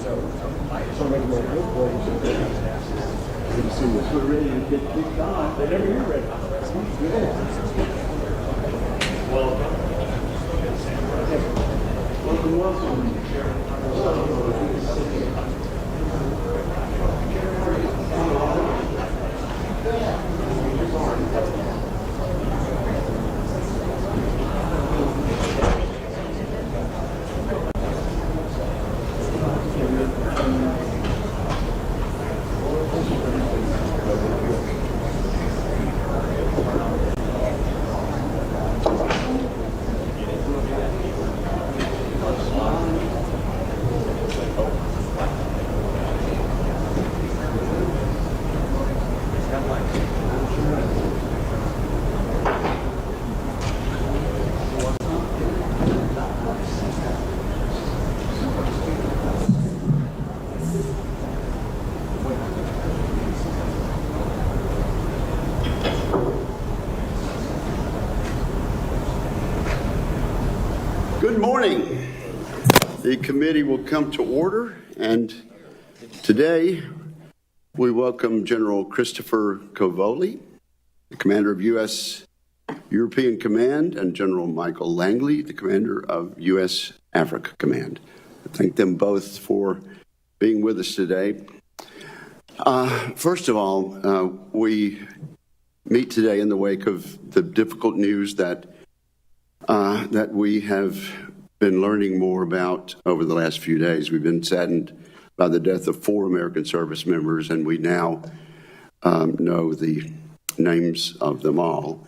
We're ready to get kicked off. Whenever you're ready. Welcome. Good morning. The committee will come to order, and today we welcome General Christopher Covoli, the commander of U.S. European Command, and General Michael Langley, the commander of U.S. Africa Command. I thank them both for being with us today. First of all, we meet today in the wake of the difficult news that we have been learning more about over the last few days. We've been saddened by the death of 4 American service members, and we now know the names of them all.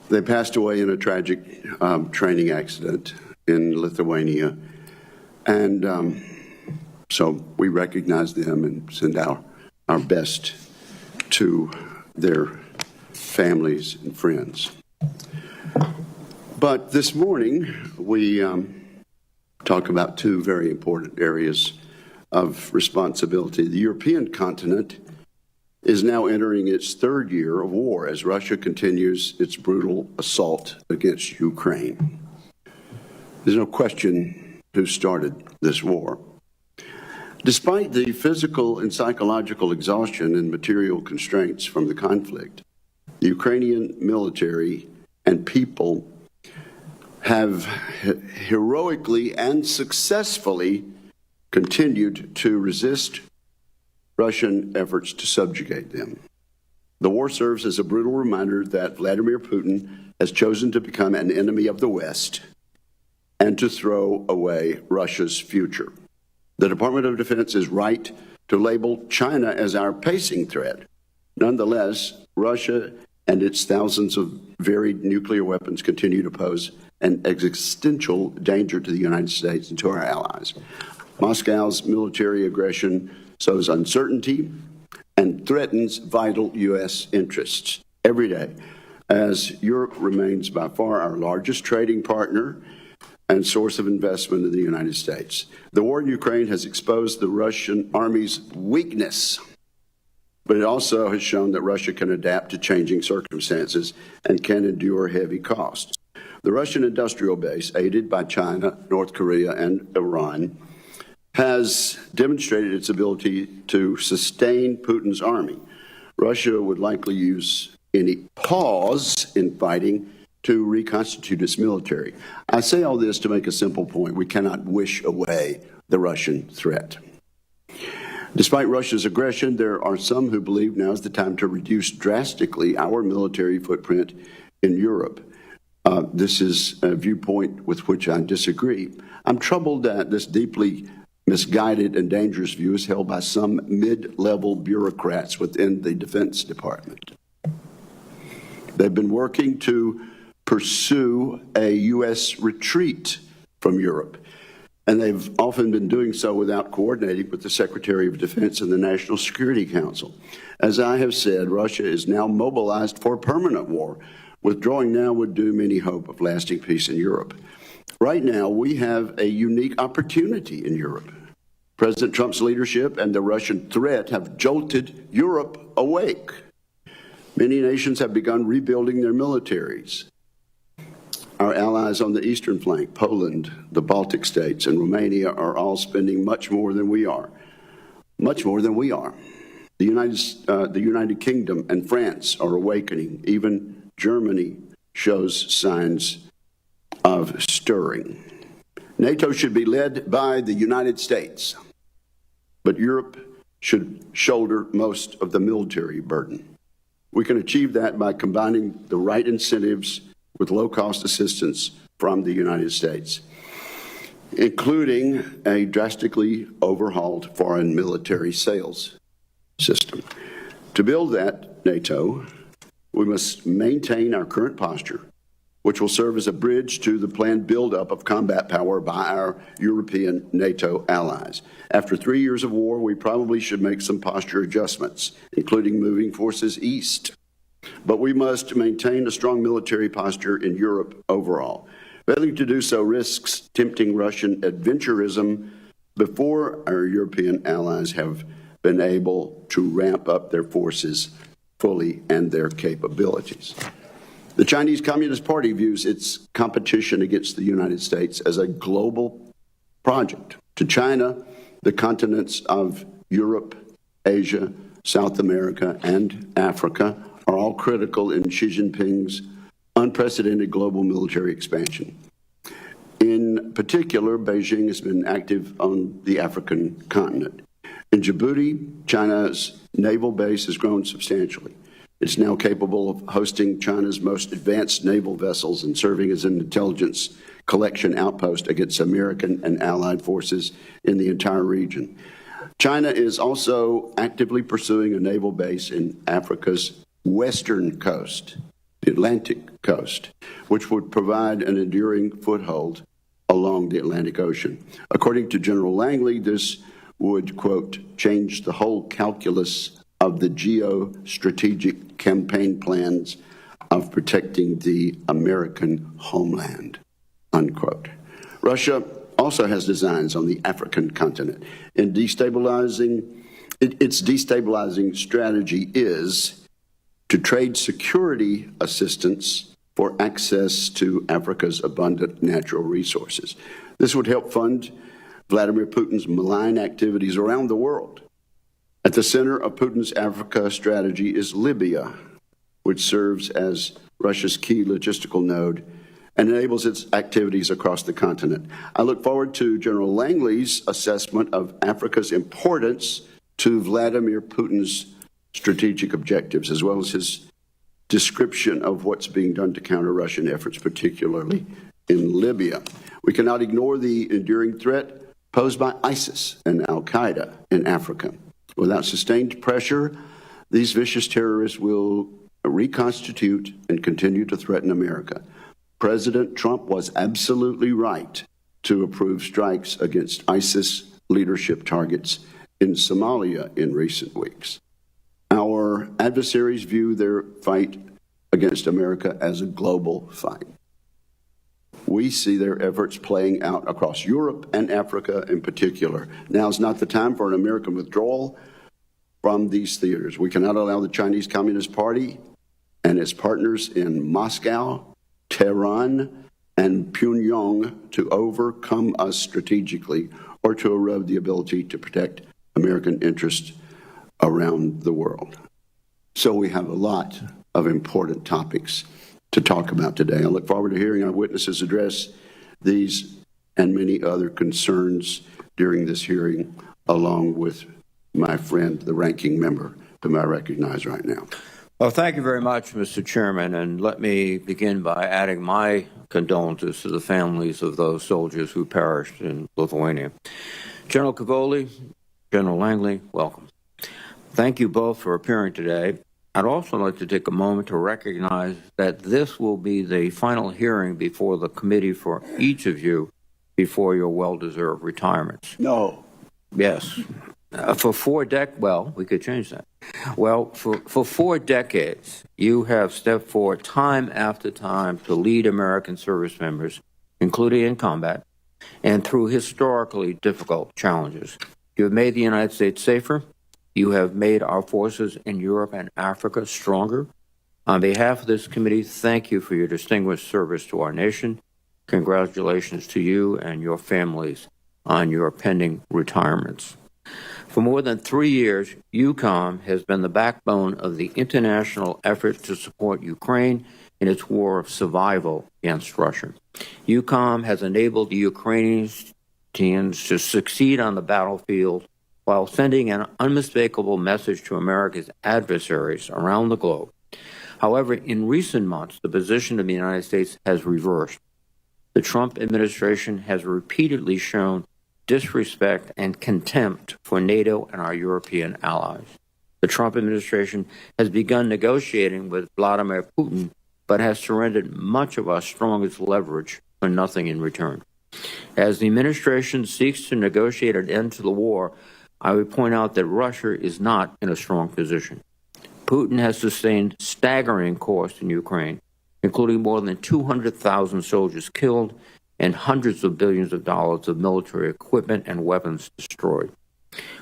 They passed away in a tragic training accident in Lithuania, and so we recognize them and send our best to their families and friends. But this morning, we talk about 2 very important areas of responsibility. The European continent is now entering its 3rd year of war as Russia continues its brutal assault against Ukraine. There's no question who started this war. Despite the physical and psychological exhaustion and material constraints from the conflict, the Ukrainian military and people have heroically and successfully continued to resist Russian efforts to subjugate them. The war serves as a brutal reminder that Vladimir Putin has chosen to become an enemy of the West and to throw away Russia's future. The Department of Defense is right to label China as our pacing threat. Nonetheless, Russia and its thousands of varied nuclear weapons continue to pose an existential danger to the United States and to our allies. Moscow's military aggression sows uncertainty and threatens vital U.S. interests every day, as Europe remains by far our largest trading partner and source of investment in the United States. The war in Ukraine has exposed the Russian army's weakness, but it also has shown that Russia can adapt to changing circumstances and can endure heavy costs. The Russian industrial base, aided by China, North Korea, and Iran, has demonstrated its ability to sustain Putin's army. Russia would likely use any pause in fighting to reconstitute its military. I say all this to make a simple point. We cannot wish away the Russian threat. Despite Russia's aggression, there are some who believe now is the time to reduce drastically our military footprint in Europe. This is a viewpoint with which I disagree. I'm troubled that this deeply misguided and dangerous view is held by some mid-level bureaucrats within the Defense Department. They've been working to pursue a U.S. retreat from Europe, and they've often been doing so without coordinating with the Secretary of Defense and the National Security Council. As I have said, Russia is now mobilized for a permanent war. Withdrawing now would doom any hope of lasting peace in Europe. Right now, we have a unique opportunity in Europe. President Trump's leadership and the Russian threat have jolted Europe awake. Many nations have begun rebuilding their militaries. Our allies on the eastern flank, Poland, the Baltic states, and Romania are all spending much more than we are. Much more than we are. The United Kingdom and France are awakening. Even Germany shows signs of stirring. NATO should be led by the United States, but Europe should shoulder most of the military burden. We can achieve that by combining the right incentives with low-cost assistance from the United States, including a drastically overhauled foreign military sales system. To build that NATO, we must maintain our current posture, which will serve as a bridge to the planned buildup of combat power by our European NATO allies. After 3 years of war, we probably should make some posture adjustments, including moving forces east. But we must maintain a strong military posture in Europe overall. Failing to do so risks tempting Russian adventurism before our European allies have been able to ramp up their forces fully and their capabilities. The Chinese Communist Party views its competition against the United States as a global project. To China, the continents of Europe, Asia, South America, and Africa are all critical in Xi Jinping's unprecedented global military expansion. In particular, Beijing has been active on the African continent. In Djibouti, China's naval base has grown substantially. It's now capable of hosting China's most advanced naval vessels and serving as an intelligence collection outpost against American and allied forces in the entire region. China is also actively pursuing a naval base in Africa's western coast, the Atlantic coast, which would provide an enduring foothold along the Atlantic Ocean. According to General Langley, this would, quote, change the whole calculus of the geostrategic campaign plans of protecting the American homeland, unquote. Russia also has designs on the African continent. Its destabilizing strategy is to trade security assistance for access to Africa's abundant natural resources. This would help fund Vladimir Putin's malign activities around the world. At the center of Putin's Africa strategy is Libya, which serves as Russia's key logistical node and enables its activities across the continent. I look forward to General Langley's assessment of Africa's importance to Vladimir Putin's strategic objectives, as well as his description of what's being done to counter Russian efforts, particularly in Libya. We cannot ignore the enduring threat posed by ISIS and al-Qaeda in Africa. Without sustained pressure, these vicious terrorists will reconstitute and continue to threaten America. President Trump was absolutely right to approve strikes against ISIS leadership targets in Somalia in recent weeks. Our adversaries view their fight against America as a global fight. We see their efforts playing out across Europe and Africa in particular. Now is not the time for an American withdrawal from these theaters. We cannot allow the Chinese Communist Party and its partners in Moscow, Tehran, and Pyongyang to overcome us strategically or to erode the ability to protect American interests around the world. So we have a lot of important topics to talk about today. I look forward to hearing our witnesses address these and many other concerns during this hearing, along with my friend, the ranking member, whom I recognize right now. Well, thank you very much, Mr. Chairman, and let me begin by adding my condolences to the families of those soldiers who perished in Lithuania. General Cavoli, General Langley, welcome. Thank you both for appearing today. I'd also like to take a moment to recognize that this will be the final hearing before the committee for each of you before your well-deserved retirements. No. Yes. For 4 decades, well, we could change that. Well, for 4 decades, you have stepped forward time after time to lead American service members, including in combat, and through historically difficult challenges. You have made the United States safer. You have made our forces in Europe and Africa stronger. On behalf of this committee, thank you for your distinguished service to our nation. Congratulations to you and your families on your pending retirements. For more than 3 years, EUCOM has been the backbone of the international effort to support Ukraine in its war of survival against Russia. EUCOM has enabled the Ukrainians to succeed on the battlefield while sending an unmistakable message to America's adversaries around the globe. However, in recent months, the position of the United States has reversed. The Trump administration has repeatedly shown disrespect and contempt for NATO and our European allies. The Trump administration has begun negotiating with Vladimir Putin, but has surrendered much of our strongest leverage for nothing in return. As the administration seeks to negotiate an end to the war, I would point out that Russia is not in a strong position. Putin has sustained staggering costs in Ukraine, including more than 200,000 soldiers killed and hundreds of billions of dollars of military equipment and weapons destroyed.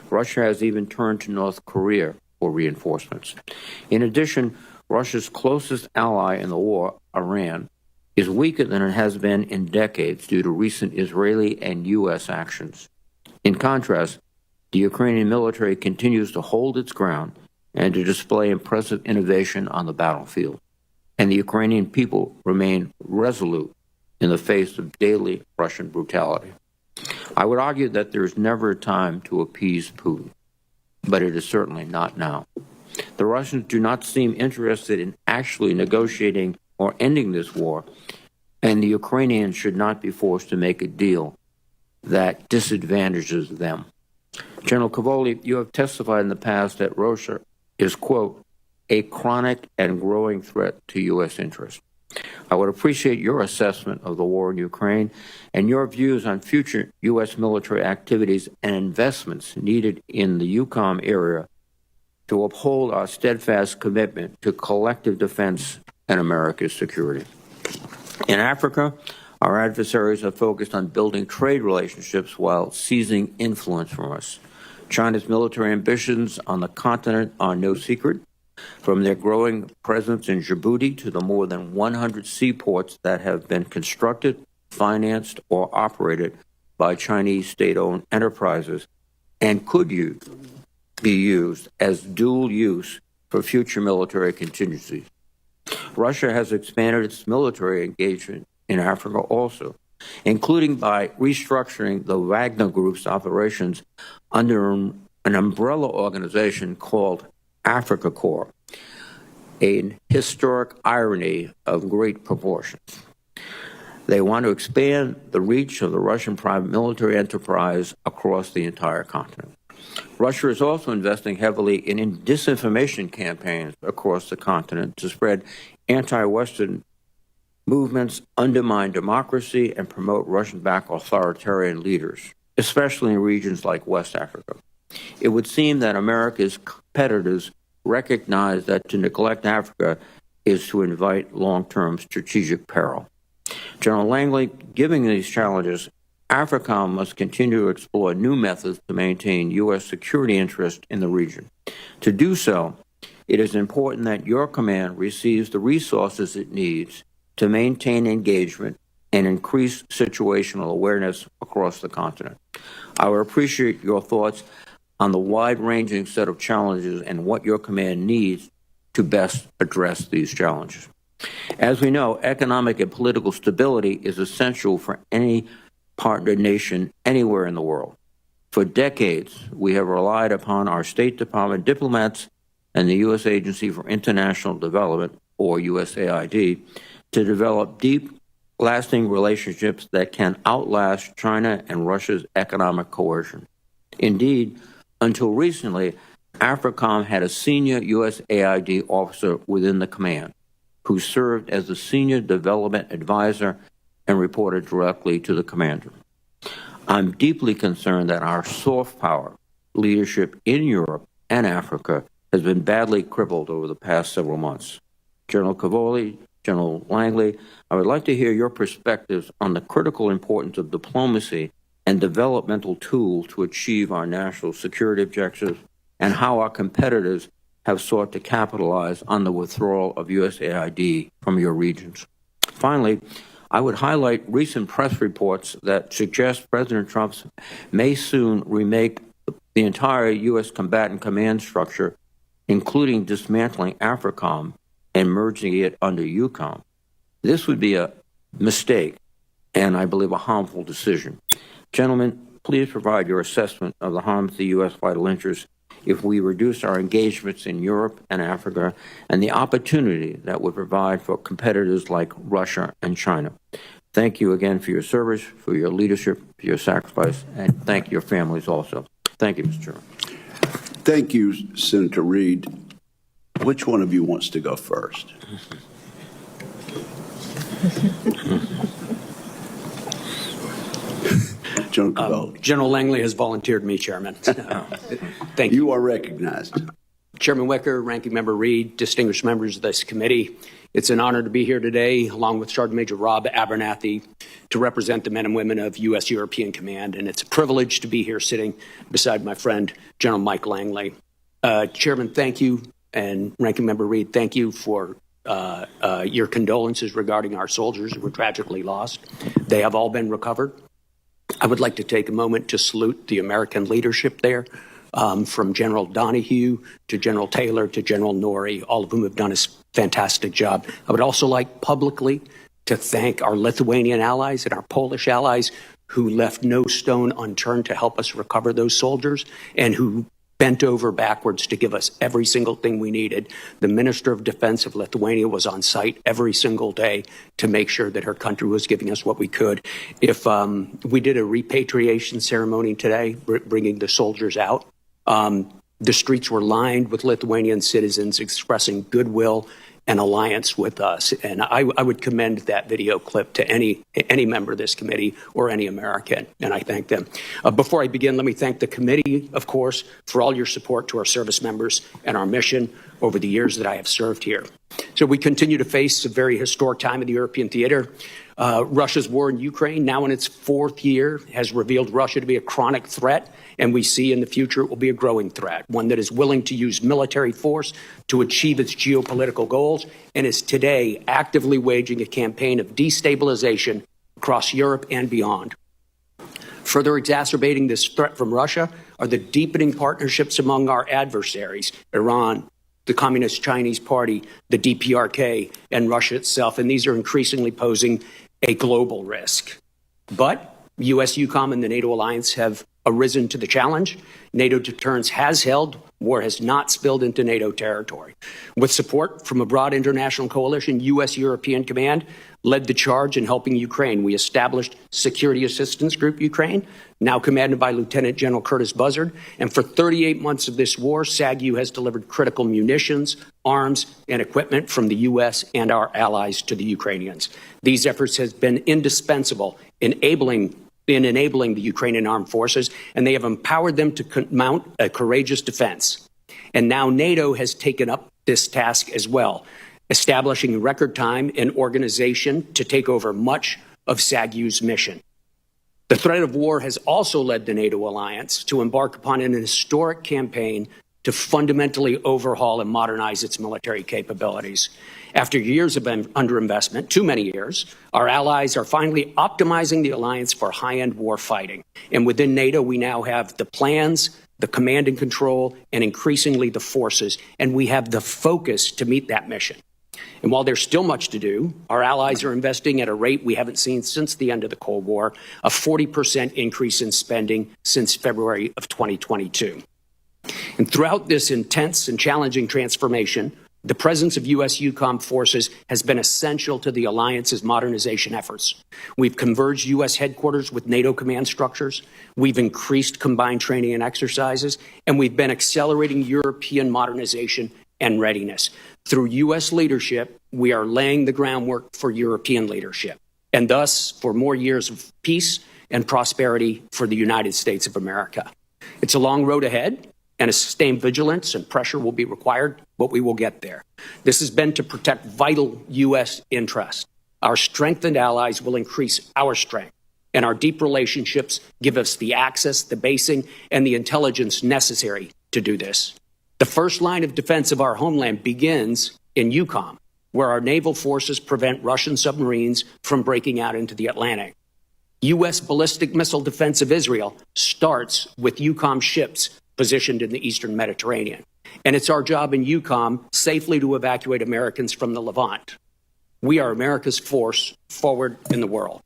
Russia has even turned to North Korea for reinforcements. In addition, Russia's closest ally in the war, Iran, is weaker than it has been in decades due to recent Israeli and U.S. actions. In contrast, the Ukrainian military continues to hold its ground and to display impressive innovation on the battlefield, and the Ukrainian people remain resolute in the face of daily Russian brutality. I would argue that there is never a time to appease Putin, but it is certainly not now. The Russians do not seem interested in actually negotiating or ending this war, and the Ukrainians should not be forced to make a deal that disadvantages them. General Cavoli, you have testified in the past that Russia is, quote, a chronic and growing threat to U.S. interests. I would appreciate your assessment of the war in Ukraine and your views on future U.S. military activities and investments needed in the EUCOM area to uphold our steadfast commitment to collective defense and America's security. In Africa, our adversaries have focused on building trade relationships while seizing influence from us. China's military ambitions on the continent are no secret, from their growing presence in Djibouti to the more than 100 seaports that have been constructed, financed, or operated by Chinese state-owned enterprises and could be used as dual use for future military contingencies. Russia has expanded its military engagement in Africa also, including by restructuring the Wagner Group's operations under an umbrella organization called Africa Corps, a historic irony of great proportions. They want to expand the reach of the Russian private military enterprise across the entire continent. Russia is also investing heavily in disinformation campaigns across the continent to spread anti-Western movements, undermine democracy, and promote Russian-backed authoritarian leaders, especially in regions like West Africa. It would seem that America's competitors recognize that to neglect Africa is to invite long-term strategic peril. General Langley, given these challenges, AFRICOM must continue to explore new methods to maintain U.S. security interests in the region. To do so, it is important that your command receives the resources it needs to maintain engagement and increase situational awareness across the continent. I would appreciate your thoughts on the wide-ranging set of challenges and what your command needs to best address these challenges. As we know, economic and political stability is essential for any partner nation anywhere in the world. For decades, we have relied upon our State Department diplomats and the U.S. Agency for International Development, or USAID, to develop deep, lasting relationships that can outlast China and Russia's economic coercion. Indeed, until recently, AFRICOM had a senior USAID officer within the command who served as the senior development advisor and reported directly to the commander. I'm deeply concerned that our soft power leadership in Europe and Africa has been badly crippled over the past several months. General Cavoli, General Langley, I would like to hear your perspectives on the critical importance of diplomacy and developmental tools to achieve our national security objectives and how our competitors have sought to capitalize on the withdrawal of USAID from your regions. Finally, I would highlight recent press reports that suggest President Trump may soon remake the entire U.S. combatant command structure, including dismantling AFRICOM and merging it under EUCOM. This would be a mistake and, I believe, a harmful decision. Gentlemen, please provide your assessment of the harm to the U.S. vital interests if we reduce our engagements in Europe and Africa and the opportunity that would provide for competitors like Russia and China. Thank you again for your service, for your leadership, for your sacrifice, and thank your families also. Thank you, Mr. Chairman. Thank you, Senator Reid. Which one of you wants to go first? General Langley has volunteered me, Chairman. Thank you. You are recognized. Chairman Wicker, Ranking Member Reid, distinguished members of this committee, it's an honor to be here today, along with Sergeant Major Rob Abernathy, to represent the men and women of U.S. European Command, and it's a privilege to be here sitting beside my friend, General Mike Langley. Chairman, thank you, and Ranking Member Reid, thank you for your condolences regarding our soldiers who were tragically lost. They have all been recovered. I would like to take a moment to salute the American leadership there, from General Donahue to General Taylor to General Norrie, all of whom have done a fantastic job. I would also like publicly to thank our Lithuanian allies and our Polish allies who left no stone unturned to help us recover those soldiers and who bent over backwards to give us every single thing we needed. The Minister of Defense of Lithuania was on site every single day to make sure that her country was giving us what we could. If we did a repatriation ceremony today, bringing the soldiers out, the streets were lined with Lithuanian citizens expressing goodwill and alliance with us. And I would commend that video clip to any member of this committee or any American, and I thank them. Before I begin, let me thank the committee, of course, for all your support to our service members and our mission over the years that I have served here. So we continue to face a very historic time in the European theater. Russia's war in Ukraine, now in its fourth year, has revealed Russia to be a chronic threat, and we see in the future it will be a growing threat, one that is willing to use military force to achieve its geopolitical goals, and is today actively waging a campaign of destabilization across Europe and beyond. Further exacerbating this threat from Russia are the deepening partnerships among our adversaries, Iran, the Communist Chinese Party, the DPRK, and Russia itself, and these are increasingly posing a global risk. But U.S. EUCOM and the NATO alliance have arisen to the challenge. NATO deterrence has held. War has not spilled into NATO territory. With support from a broad international coalition, U.S. European Command led the charge in helping Ukraine. We established Security Assistance Group Ukraine, now commanded by Lieutenant General Curtis Buzzard. And for 38 months of this war, SAGU has delivered critical munitions, arms, and equipment from the U.S. and our allies to the Ukrainians. These efforts have been indispensable in enabling the Ukrainian armed forces, and they have empowered them to mount a courageous defense. And now NATO has taken up this task as well, establishing in record time an organization to take over much of SAGU's mission. The threat of war has also led the NATO alliance to embark upon an historic campaign to fundamentally overhaul and modernize its military capabilities. After years of underinvestment, too many years, our allies are finally optimizing the alliance for high-end war fighting. And within NATO, we now have the plans, the command and control, and increasingly the forces, and we have the focus to meet that mission. And while there's still much to do, our allies are investing at a rate we haven't seen since the end of the Cold War, a 40% increase in spending since February of 2022. And throughout this intense and challenging transformation, the presence of U.S. EUCOM forces has been essential to the alliance's modernization efforts. We've converged U.S. headquarters with NATO command structures. We've increased combined training and exercises, and we've been accelerating European modernization and readiness. Through U.S. leadership, we are laying the groundwork for European leadership, and thus for more years of peace and prosperity for the United States of America. It's a long road ahead, and a sustained vigilance and pressure will be required, but we will get there. This has been to protect vital U.S. interests. Our strengthened allies will increase our strength, and our deep relationships give us the access, the basing, and the intelligence necessary to do this. The first line of defense of our homeland begins in EUCOM, where our naval forces prevent Russian submarines from breaking out into the Atlantic. U.S. ballistic missile defense of Israel starts with EUCOM ships positioned in the eastern Mediterranean. And it's our job in EUCOM safely to evacuate Americans from the Levant. We are America's force forward in the world.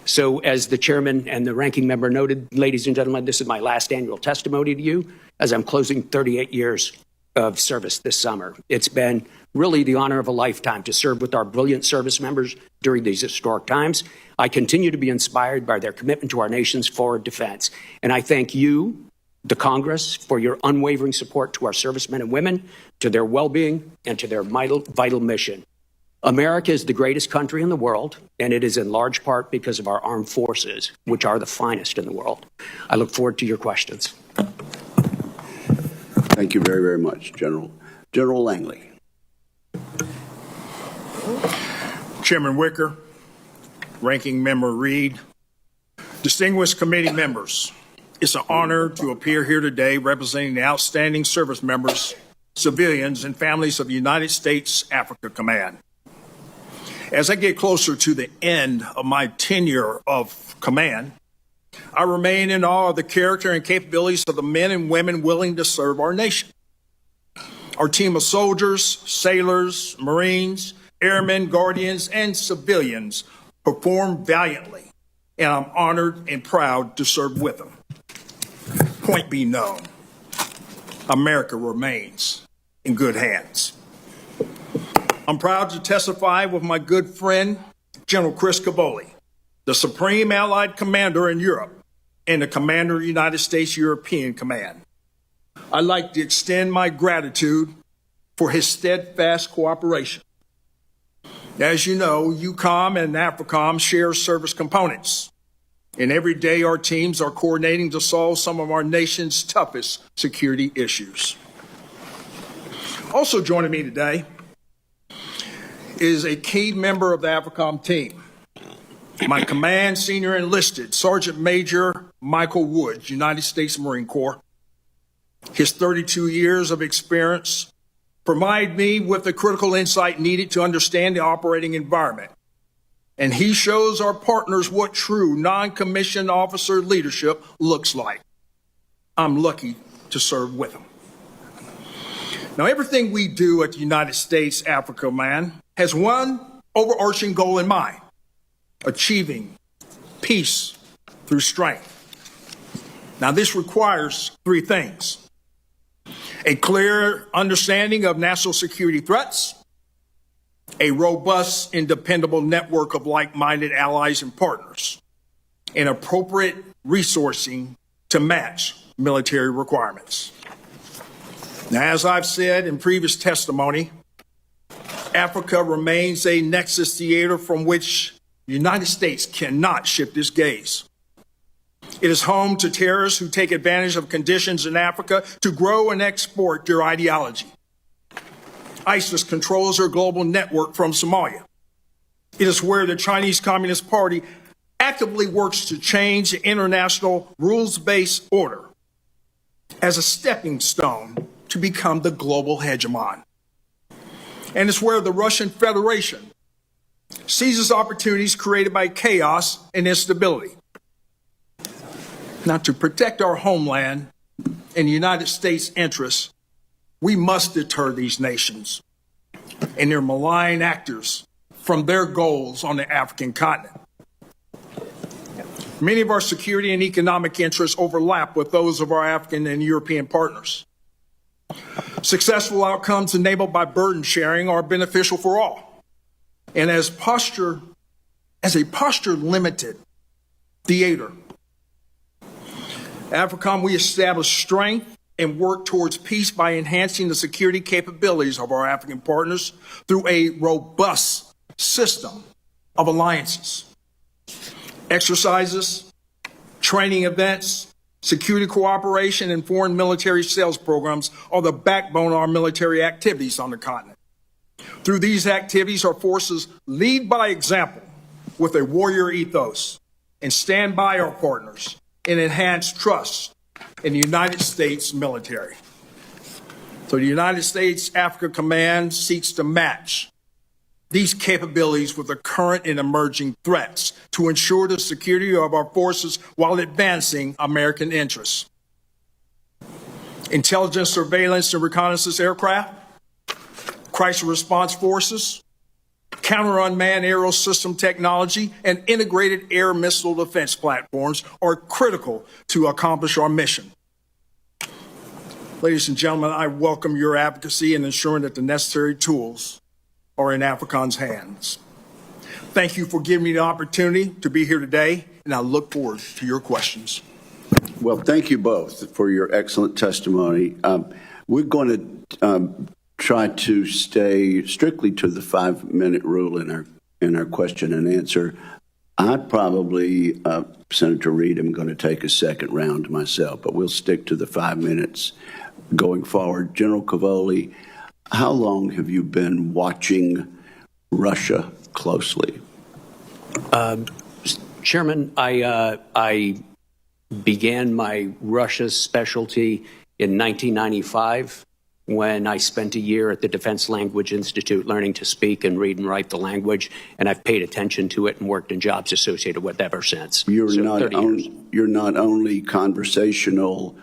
So as the chairman and the ranking member noted, ladies and gentlemen, this is my last annual testimony to you as I'm closing 38 years of service this summer. It's been really the honor of a lifetime to serve with our brilliant service members during these historic times. I continue to be inspired by their commitment to our nation's forward defense. And I thank you, the Congress, for your unwavering support to our servicemen and women, to their well-being, and to their vital mission. America is the greatest country in the world, and it is in large part because of our armed forces, which are the finest in the world. I look forward to your questions. Thank you very, very much, General. General Langley. Chairman Wicker, Ranking Member Reed, distinguished committee members, it's an honor to appear here today representing the outstanding service members, civilians, and families of the United States Africa Command. As I get closer to the end of my tenure of command, I remain in awe of the character and capabilities of the men and women willing to serve our nation. Our team of soldiers, sailors, Marines, airmen, guardians, and civilians perform valiantly, and I'm honored and proud to serve with them. Point be known, America remains in good hands. I'm proud to testify with my good friend, General Chris Cavoli, the Supreme Allied Commander in Europe and the Commander of the United States European Command. I'd like to extend my gratitude for his steadfast cooperation. As you know, EUCOM and AFRICOM share service components, and every day our teams are coordinating to solve some of our nation's toughest security issues. Also joining me today is a key member of the AFRICOM team, my command senior enlisted Sergeant Major Michael Woods, United States Marine Corps. His 32 years of experience provide me with the critical insight needed to understand the operating environment. And he shows our partners what true non-commissioned officer leadership looks like. I'm lucky to serve with him. Now, everything we do at the United States Africa Command has one overarching goal in mind: achieving peace through strength. Now, this requires three things: a clear understanding of national security threats, a robust and dependable network of like-minded allies and partners, and appropriate resourcing to match military requirements. Now, as I've said in previous testimony, Africa remains a nexus theater from which the United States cannot shift its gaze. It is home to terrorists who take advantage of conditions in Africa to grow and export their ideology. ISIS controls their global network from Somalia. It is where the Chinese Communist Party actively works to change the international rules-based order as a stepping stone to become the global hegemon. And it's where the Russian Federation seizes opportunities created by chaos and instability. Now, to protect our homeland and the United States' interests, we must deter these nations and their malign actors from their goals on the African continent. Many of our security and economic interests overlap with those of our African and European partners. Successful outcomes enabled by burden sharing are beneficial for all. And as a posture-limited theater, AFRICOM, we establish strength and work towards peace by enhancing the security capabilities of our African partners through a robust system of alliances, exercises, training events, security cooperation, and foreign military sales programs are the backbone of our military activities on the continent. Through these activities, our forces lead by example with a warrior ethos and stand by our partners and enhance trust in the United States military. So the United States Africa Command seeks to match these capabilities with the current and emerging threats to ensure the security of our forces while advancing American interests. Intelligence, surveillance, and reconnaissance aircraft, crisis response forces, counter-unmanned aerial system technology, and integrated air missile defense platforms are critical to accomplish our mission. Ladies and gentlemen, I welcome your advocacy in ensuring that the necessary tools are in AFRICOM's hands. Thank you for giving me the opportunity to be here today, and I look forward to your questions. Well, thank you both for your excellent testimony. We're going to try to stay strictly to the 5-minute rule in our question and answer. I probably, Senator Reid, am going to take a second round myself, but we'll stick to the 5 minutes going forward. General Cavoli, how long have you been watching Russia closely? Chairman, I began my Russia specialty in 1995 when I spent a year at the Defense Language Institute learning to speak and read and write the language, and I've paid attention to it and worked in jobs associated with it ever since. You're not only conversational,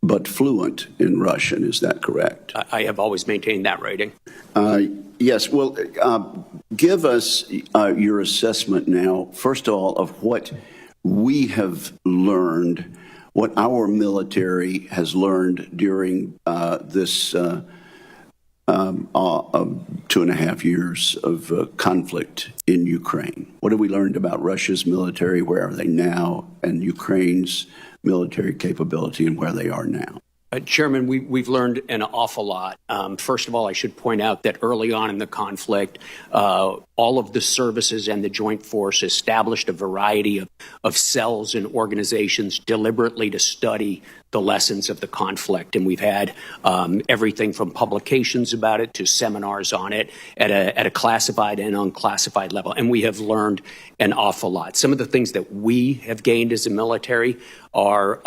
but fluent in Russian, is that correct? I have always maintained that rating. Yes, well, give us your assessment now, first of all, of what we have learned, what our military has learned during this 2.5 years of conflict in Ukraine. What have we learned about Russia's military? Where are they now? And Ukraine's military capability and where they are now? Chairman, we've learned an awful lot. First of all, I should point out that early on in the conflict, all of the services and the Joint Force established a variety of cells and organizations deliberately to study the lessons of the conflict. And we've had everything from publications about it to seminars on it at a classified and unclassified level. And we have learned an awful lot. Some of the things that we have gained as a military are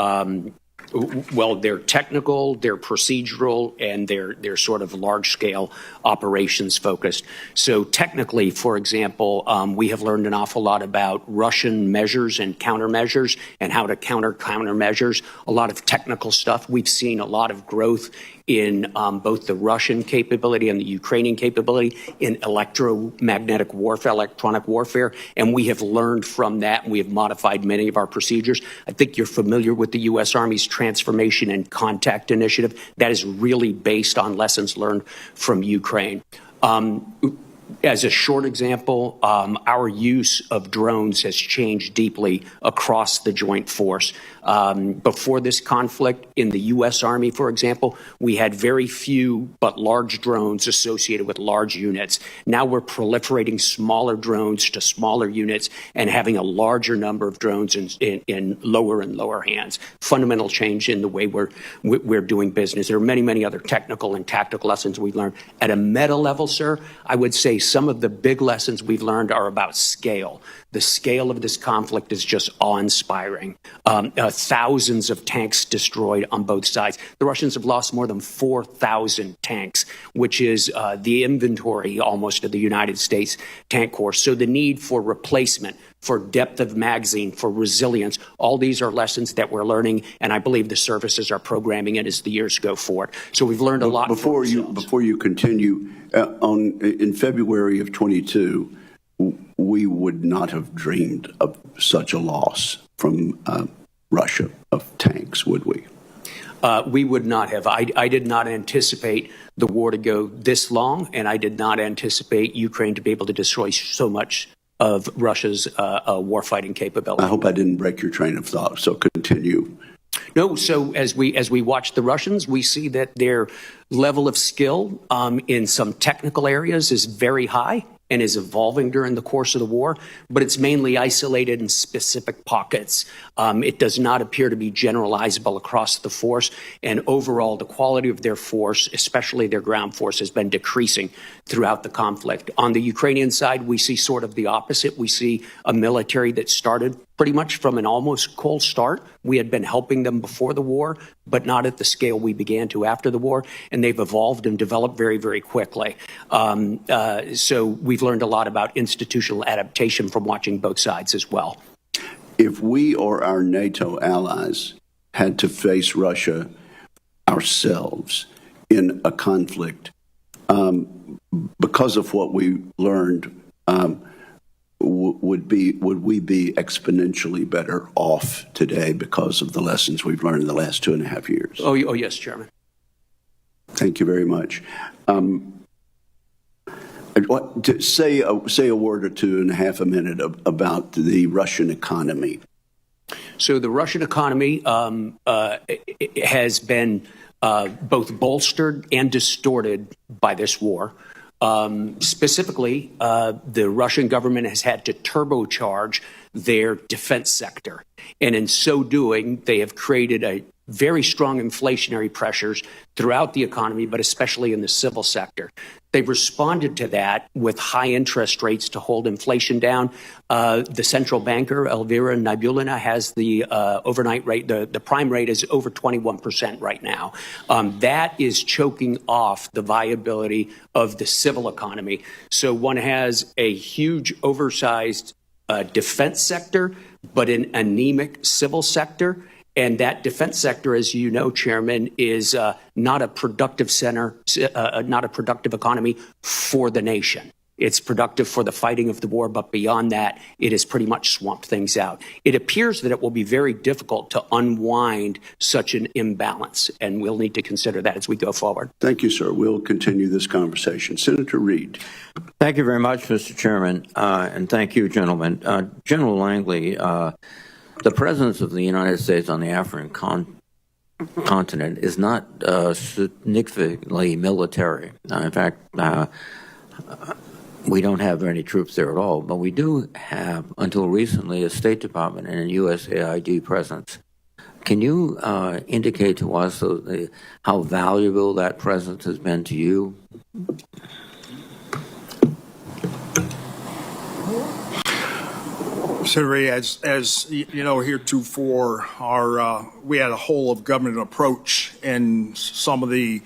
well, they're technical, they're procedural, and they're sort of large-scale operations focused. So technically, for example, we have learned an awful lot about Russian measures and countermeasures and how to counter countermeasures, a lot of technical stuff. We've seen a lot of growth in both the Russian capability and the Ukrainian capability in electromagnetic warfare, electronic warfare, and we have learned from that, and we have modified many of our procedures. I think you're familiar with the U.S. Army's Transformation and Contact Initiative. That is really based on lessons learned from Ukraine. As a short example, our use of drones has changed deeply across the Joint Force. Before this conflict, in the U.S. Army, for example, we had very few but large drones associated with large units. Now we're proliferating smaller drones to smaller units and having a larger number of drones in lower and lower hands. Fundamental change in the way we're doing business. There are many, many other technical and tactical lessons we've learned. At a meta level, sir, I would say some of the big lessons we've learned are about scale. The scale of this conflict is just awe-inspiring. Thousands of tanks destroyed on both sides. The Russians have lost more than 4,000 tanks, which is the inventory almost of the United States Tank Corps. So the need for replacement, for depth of magazine, for resilience, all these are lessons that we're learning, and I believe the services are programming it as the years go forward. So we've learned a lot. Before you continue, in February of 22, we would not have dreamed of such a loss from Russia of tanks, would we? We would not have. I did not anticipate the war to go this long, and I did not anticipate Ukraine to be able to destroy so much of Russia's warfighting capability. I hope I didn't break your train of thought, so continue. No, so as we watch the Russians, we see that their level of skill in some technical areas is very high and is evolving during the course of the war, but it's mainly isolated in specific pockets. It does not appear to be generalizable across the force, and overall the quality of their force, especially their ground force, has been decreasing throughout the conflict. On the Ukrainian side, we see sort of the opposite. We see a military that started pretty much from an almost cold start. We had been helping them before the war, but not at the scale we began to after the war, and they've evolved and developed very, very quickly. So we've learned a lot about institutional adaptation from watching both sides as well. If we or our NATO allies had to face Russia ourselves in a conflict, because of what we learned, would we be exponentially better off today because of the lessons we've learned in the last 2.5 years? Oh yes, Chairman. Thank you very much. Say a word or two in half a minute about the Russian economy. So the Russian economy has been both bolstered and distorted by this war. Specifically, the Russian government has had to turbocharge their defense sector. And in so doing, they have created a very strong inflationary pressures throughout the economy, but especially in the civil sector. They've responded to that with high interest rates to hold inflation down. The central banker, Elvira Nabiullina, has the overnight rate, the prime rate is over 21% right now. That is choking off the viability of the civil economy. So one has a huge oversized defense sector, but an anemic civil sector. And that defense sector, as you know, Chairman, is not a productive not a productive economy for the nation. It's productive for the fighting of the war, but beyond that, it has pretty much swamped things out. It appears that it will be very difficult to unwind such an imbalance, and we'll need to consider that as we go forward. Thank you, sir. We'll continue this conversation. Senator Reid. Thank you very much, Mr. Chairman, and thank you, gentlemen. General Langley, the presence of the United States on the African continent is not significantly military. In fact, we don't have any troops there at all, but we do have, until recently, a State Department and a USAID presence. Can you indicate to us how valuable that presence has been to you? Senator, as you know, heretofore, we had a whole of government approach in some of the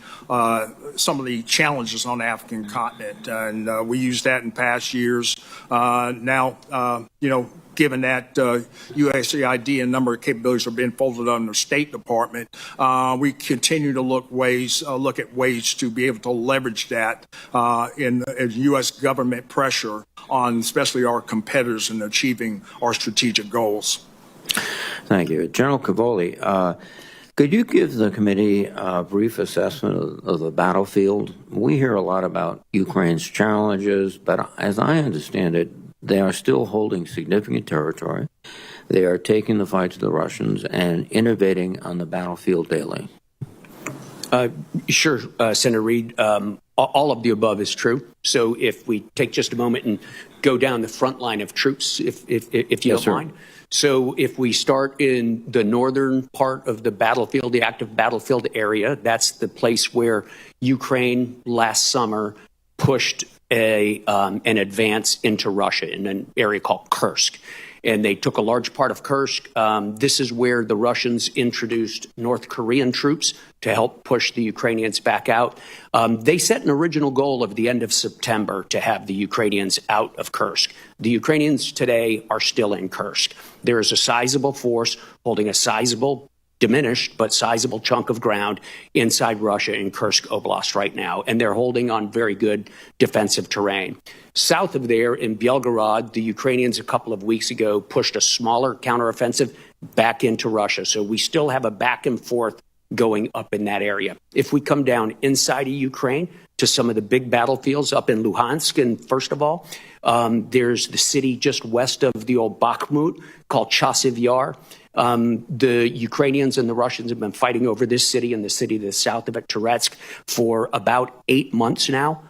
challenges on the African continent, and we used that in past years. Now, given that USAID and a number of capabilities are being folded under the State Department, we continue to look at ways to be able to leverage that in U.S. government pressure on especially our competitors in achieving our strategic goals. Thank you. General Cavoli, could you give the committee a brief assessment of the battlefield? We hear a lot about Ukraine's challenges, but as I understand it, they are still holding significant territory. They are taking the fight to the Russians and innovating on the battlefield daily. Sure, Senator Reid. All of the above is true. So if we take just a moment and go down the front line of troops, if you don't mind. So if we start in the northern part of the battlefield, the active battlefield area, that's the place where Ukraine last summer pushed an advance into Russia in an area called Kursk. And they took a large part of Kursk. This is where the Russians introduced North Korean troops to help push the Ukrainians back out. They set an original goal of the end of September to have the Ukrainians out of Kursk. The Ukrainians today are still in Kursk. There is a sizable force holding a sizable, diminished but sizable chunk of ground inside Russia in Kursk Oblast right now, and they're holding on very good defensive terrain. South of there in Belgorod, the Ukrainians a couple of weeks ago pushed a smaller counteroffensive back into Russia, so we still have a back and forth going up in that area. If we come down inside of Ukraine to some of the big battlefields up in Luhansk, and first of all, there's the city just west of the old Bakhmut called Chasiv Yar. The Ukrainians and the Russians have been fighting over this city and the city to the south of it, Toretsk, for about 8 months now.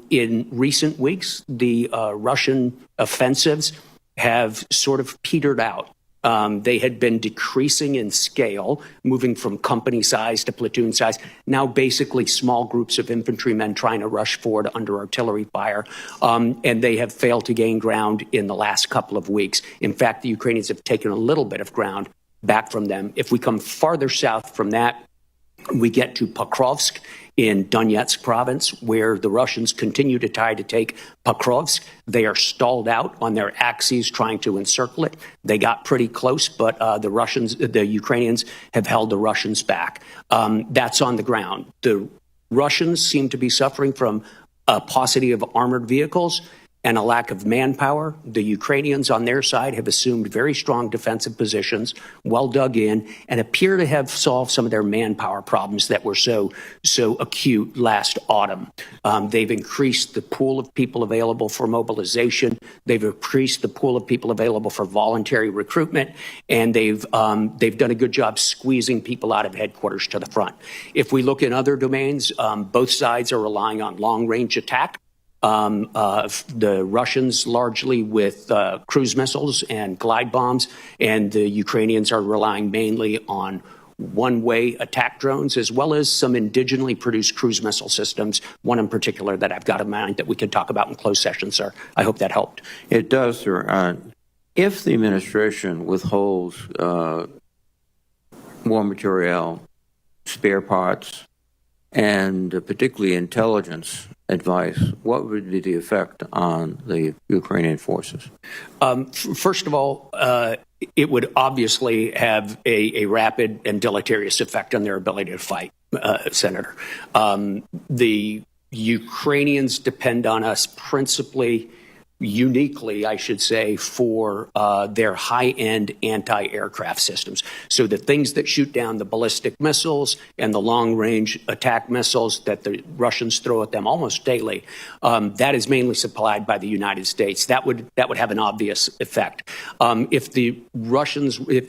In recent weeks, the Russian offensives have sort of petered out. They had been decreasing in scale, moving from company size to platoon size, now basically small groups of infantrymen trying to rush forward under artillery fire. And they have failed to gain ground in the last couple of weeks. In fact, the Ukrainians have taken a little bit of ground back from them. If we come farther south from that, we get to Pokrovsk in Donetsk province, where the Russians continue to try to take Pokrovsk. They are stalled out on their axes trying to encircle it. They got pretty close, but the Ukrainians have held the Russians back. That's on the ground. The Russians seem to be suffering from a paucity of armored vehicles and a lack of manpower. The Ukrainians on their side have assumed very strong defensive positions, well dug in, and appear to have solved some of their manpower problems that were so acute last autumn. They've increased the pool of people available for mobilization. They've increased the pool of people available for voluntary recruitment, and they've done a good job squeezing people out of headquarters to the front. If we look in other domains, both sides are relying on long-range attack. The Russians largely with cruise missiles and glide bombs, and the Ukrainians are relying mainly on one-way attack drones, as well as some indigenously produced cruise missile systems, one in particular that I've got in mind that we could talk about in closed session, sir. I hope that helped. It does, sir. If the administration withholds war material, spare parts, and particularly intelligence advice, what would be the effect on the Ukrainian forces? First of all, it would obviously have a rapid and deleterious effect on their ability to fight, Senator. The Ukrainians depend on us principally, uniquely, I should say, for their high-end anti-aircraft systems. So the things that shoot down the ballistic missiles and the long-range attack missiles that the Russians throw at them almost daily, that is mainly supplied by the United States. That would have an obvious effect. If the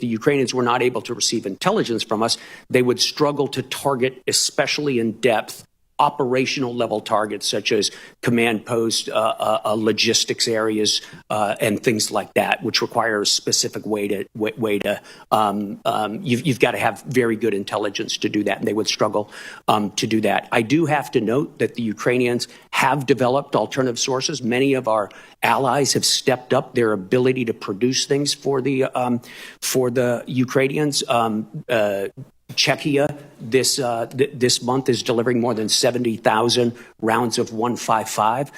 Ukrainians were not able to receive intelligence from us, they would struggle to target, especially in depth, operational level targets such as command post, logistics areas, and things like that, which require a specific way to you've got to have very good intelligence to do that, and they would struggle to do that. I do have to note that the Ukrainians have developed alternative sources. Many of our allies have stepped up their ability to produce things for the Ukrainians. Czechia this month is delivering more than 70,000 rounds of 155.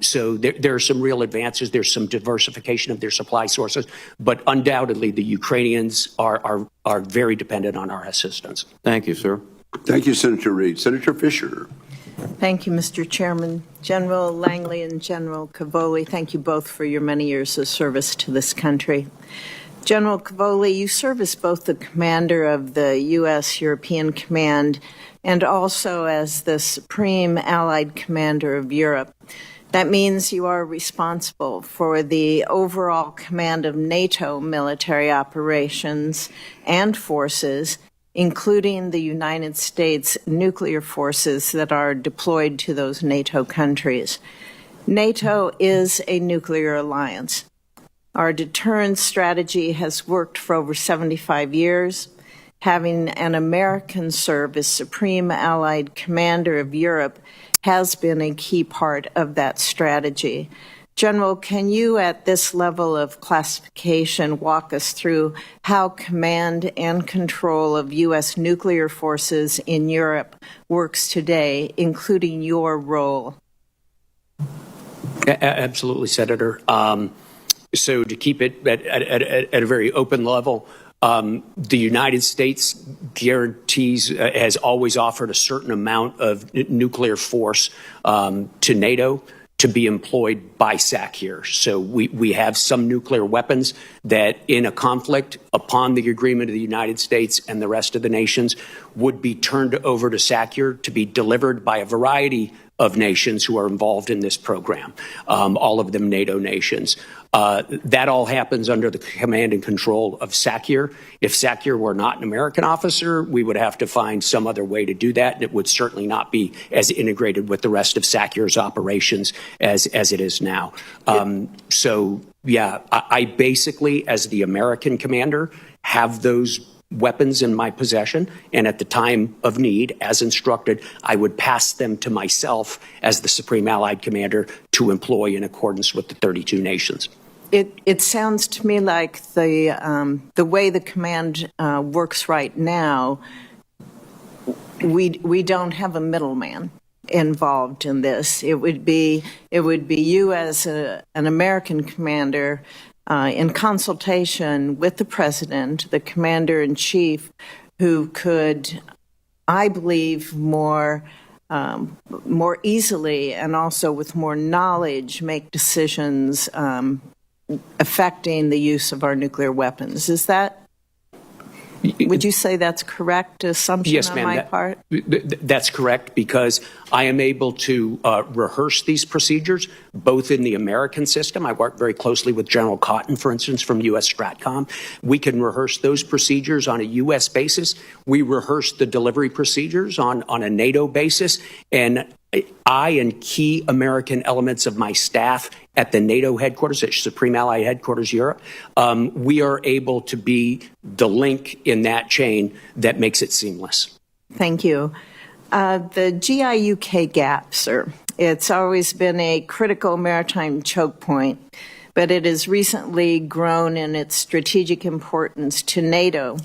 So there are some real advances. There's some diversification of their supply sources, but undoubtedly the Ukrainians are very dependent on our assistance. Thank you, sir. Thank you, Senator Reid. Senator Fisher. Thank you, Mr. Chairman. General Langley and General Cavoli, thank you both for your many years of service to this country. General Cavoli, you serve as both the commander of the U.S. European Command and also as the Supreme Allied Commander of Europe. That means you are responsible for the overall command of NATO military operations and forces, including the United States nuclear forces that are deployed to those NATO countries. NATO is a nuclear alliance. Our deterrence strategy has worked for over 75 years. Having an American serve as Supreme Allied Commander of Europe has been a key part of that strategy. General, can you at this level of classification walk us through how command and control of U.S. nuclear forces in Europe works today, including your role? Absolutely, Senator. So to keep it at a very open level, the United States guarantees, has always offered a certain amount of nuclear force to NATO to be employed by SAC here. So we have some nuclear weapons that in a conflict, upon the agreement of the United States and the rest of the nations, would be turned over to SAC here to be delivered by a variety of nations who are involved in this program, all of them NATO nations. That all happens under the command and control of SACEUR. If SACEUR were not an American officer, we would have to find some other way to do that, and it would certainly not be as integrated with the rest of SACEUR's operations as it is now. So, yeah, I basically, as the American commander, have those weapons in my possession, and at the time of need, as instructed, I would pass them to myself as the Supreme Allied Commander to employ in accordance with the 32 nations. It sounds to me like the way the command works right now, we don't have a middleman involved in this. It would be you as an American commander in consultation with the president, the commander-in-chief, who could, I believe, more easily and also with more knowledge make decisions affecting the use of our nuclear weapons. Would you say that's correct assumption yes, on my part? That's correct, because I am able to rehearse these procedures, both in the American system. I work very closely with General Cotton, for instance, from U.S. Stratcom. We can rehearse those procedures on a U.S. basis. We rehearse the delivery procedures on a NATO basis. And I and key American elements of my staff at the NATO headquarters, at Supreme Allied Headquarters Europe, we are able to be the link in that chain that makes it seamless. Thank you. The GIUK gap, sir, it's always been a critical maritime choke point, but it has recently grown in its strategic importance to NATO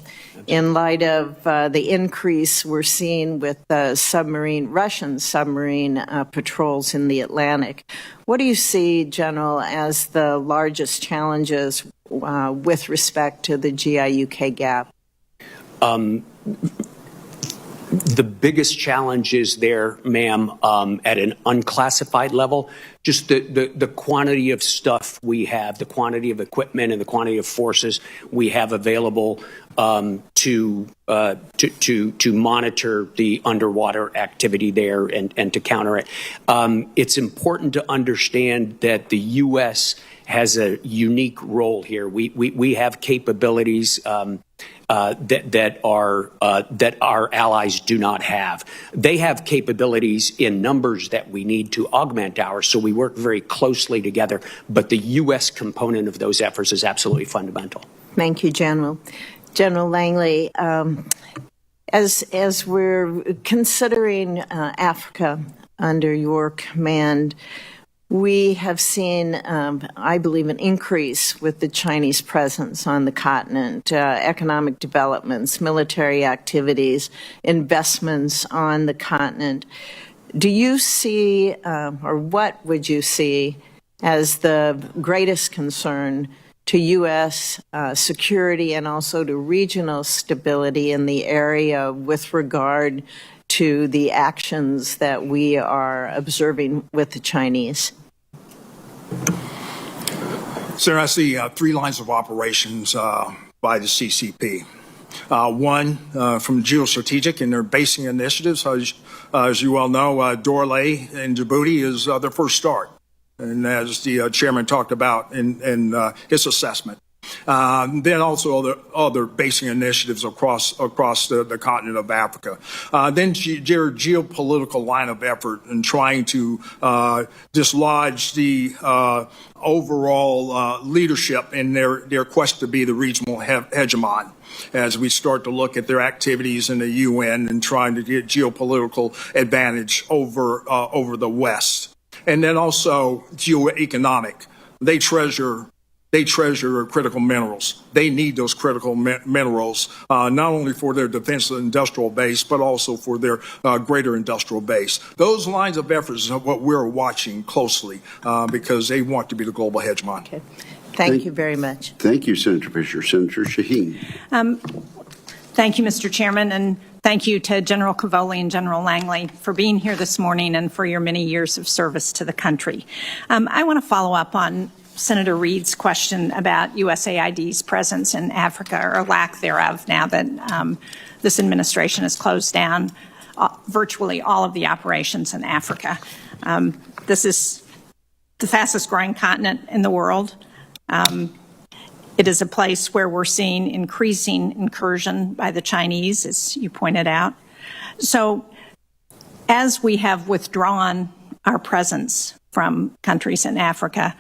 in light of the increase we're seeing with Russian submarine patrols in the Atlantic. What do you see, General, as the largest challenges with respect to the GIUK gap? The biggest challenge is there, ma'am, at an unclassified level, just the quantity of stuff we have, the quantity of equipment and the quantity of forces we have available to monitor the underwater activity there and to counter it. It's important to understand that the U.S. has a unique role here. We have capabilities that our allies do not have. They have capabilities in numbers that we need to augment ours, so we work very closely together. But the U.S. component of those efforts is absolutely fundamental. Thank you, General. General Langley, as we're considering Africa under your command, we have seen, I believe, an increase with the Chinese presence on the continent, economic developments, military activities, investments on the continent. Do you see, or what would you see as the greatest concern to U.S. security and also to regional stability in the area with regard to the actions that we are observing with the Chinese? Sir, I see three lines of operations by the CCP. One, from geostrategic and their basing initiatives. As you well know, Dorley in Djibouti is their first start. And as the chairman talked about in his assessment. Then also other basing initiatives across the continent of Africa. Then their geopolitical line of effort in trying to dislodge the overall leadership in their quest to be the regional hegemon, as we start to look at their activities in the UN and trying to get geopolitical advantage over the West. And then also geoeconomic. They treasure critical minerals. They need those critical minerals, not only for their defense industrial base, but also for their greater industrial base. Those lines of efforts are what we're watching closely because they want to be the global hegemon. Okay. Thank you very much. Thank you, Senator Fisher. Senator Shaheen. Thank you, Mr. Chairman, and thank you to General Cavoli and General Langley for being here this morning and for your many years of service to the country. I want to follow up on Senator Reid's question about USAID's presence in Africa, or lack thereof, now that this administration has closed down virtually all of the operations in Africa. This is the fastest growing continent in the world. It is a place where we're seeing increasing incursion by the Chinese, as you pointed out. So as we have withdrawn our presence from countries in Africa,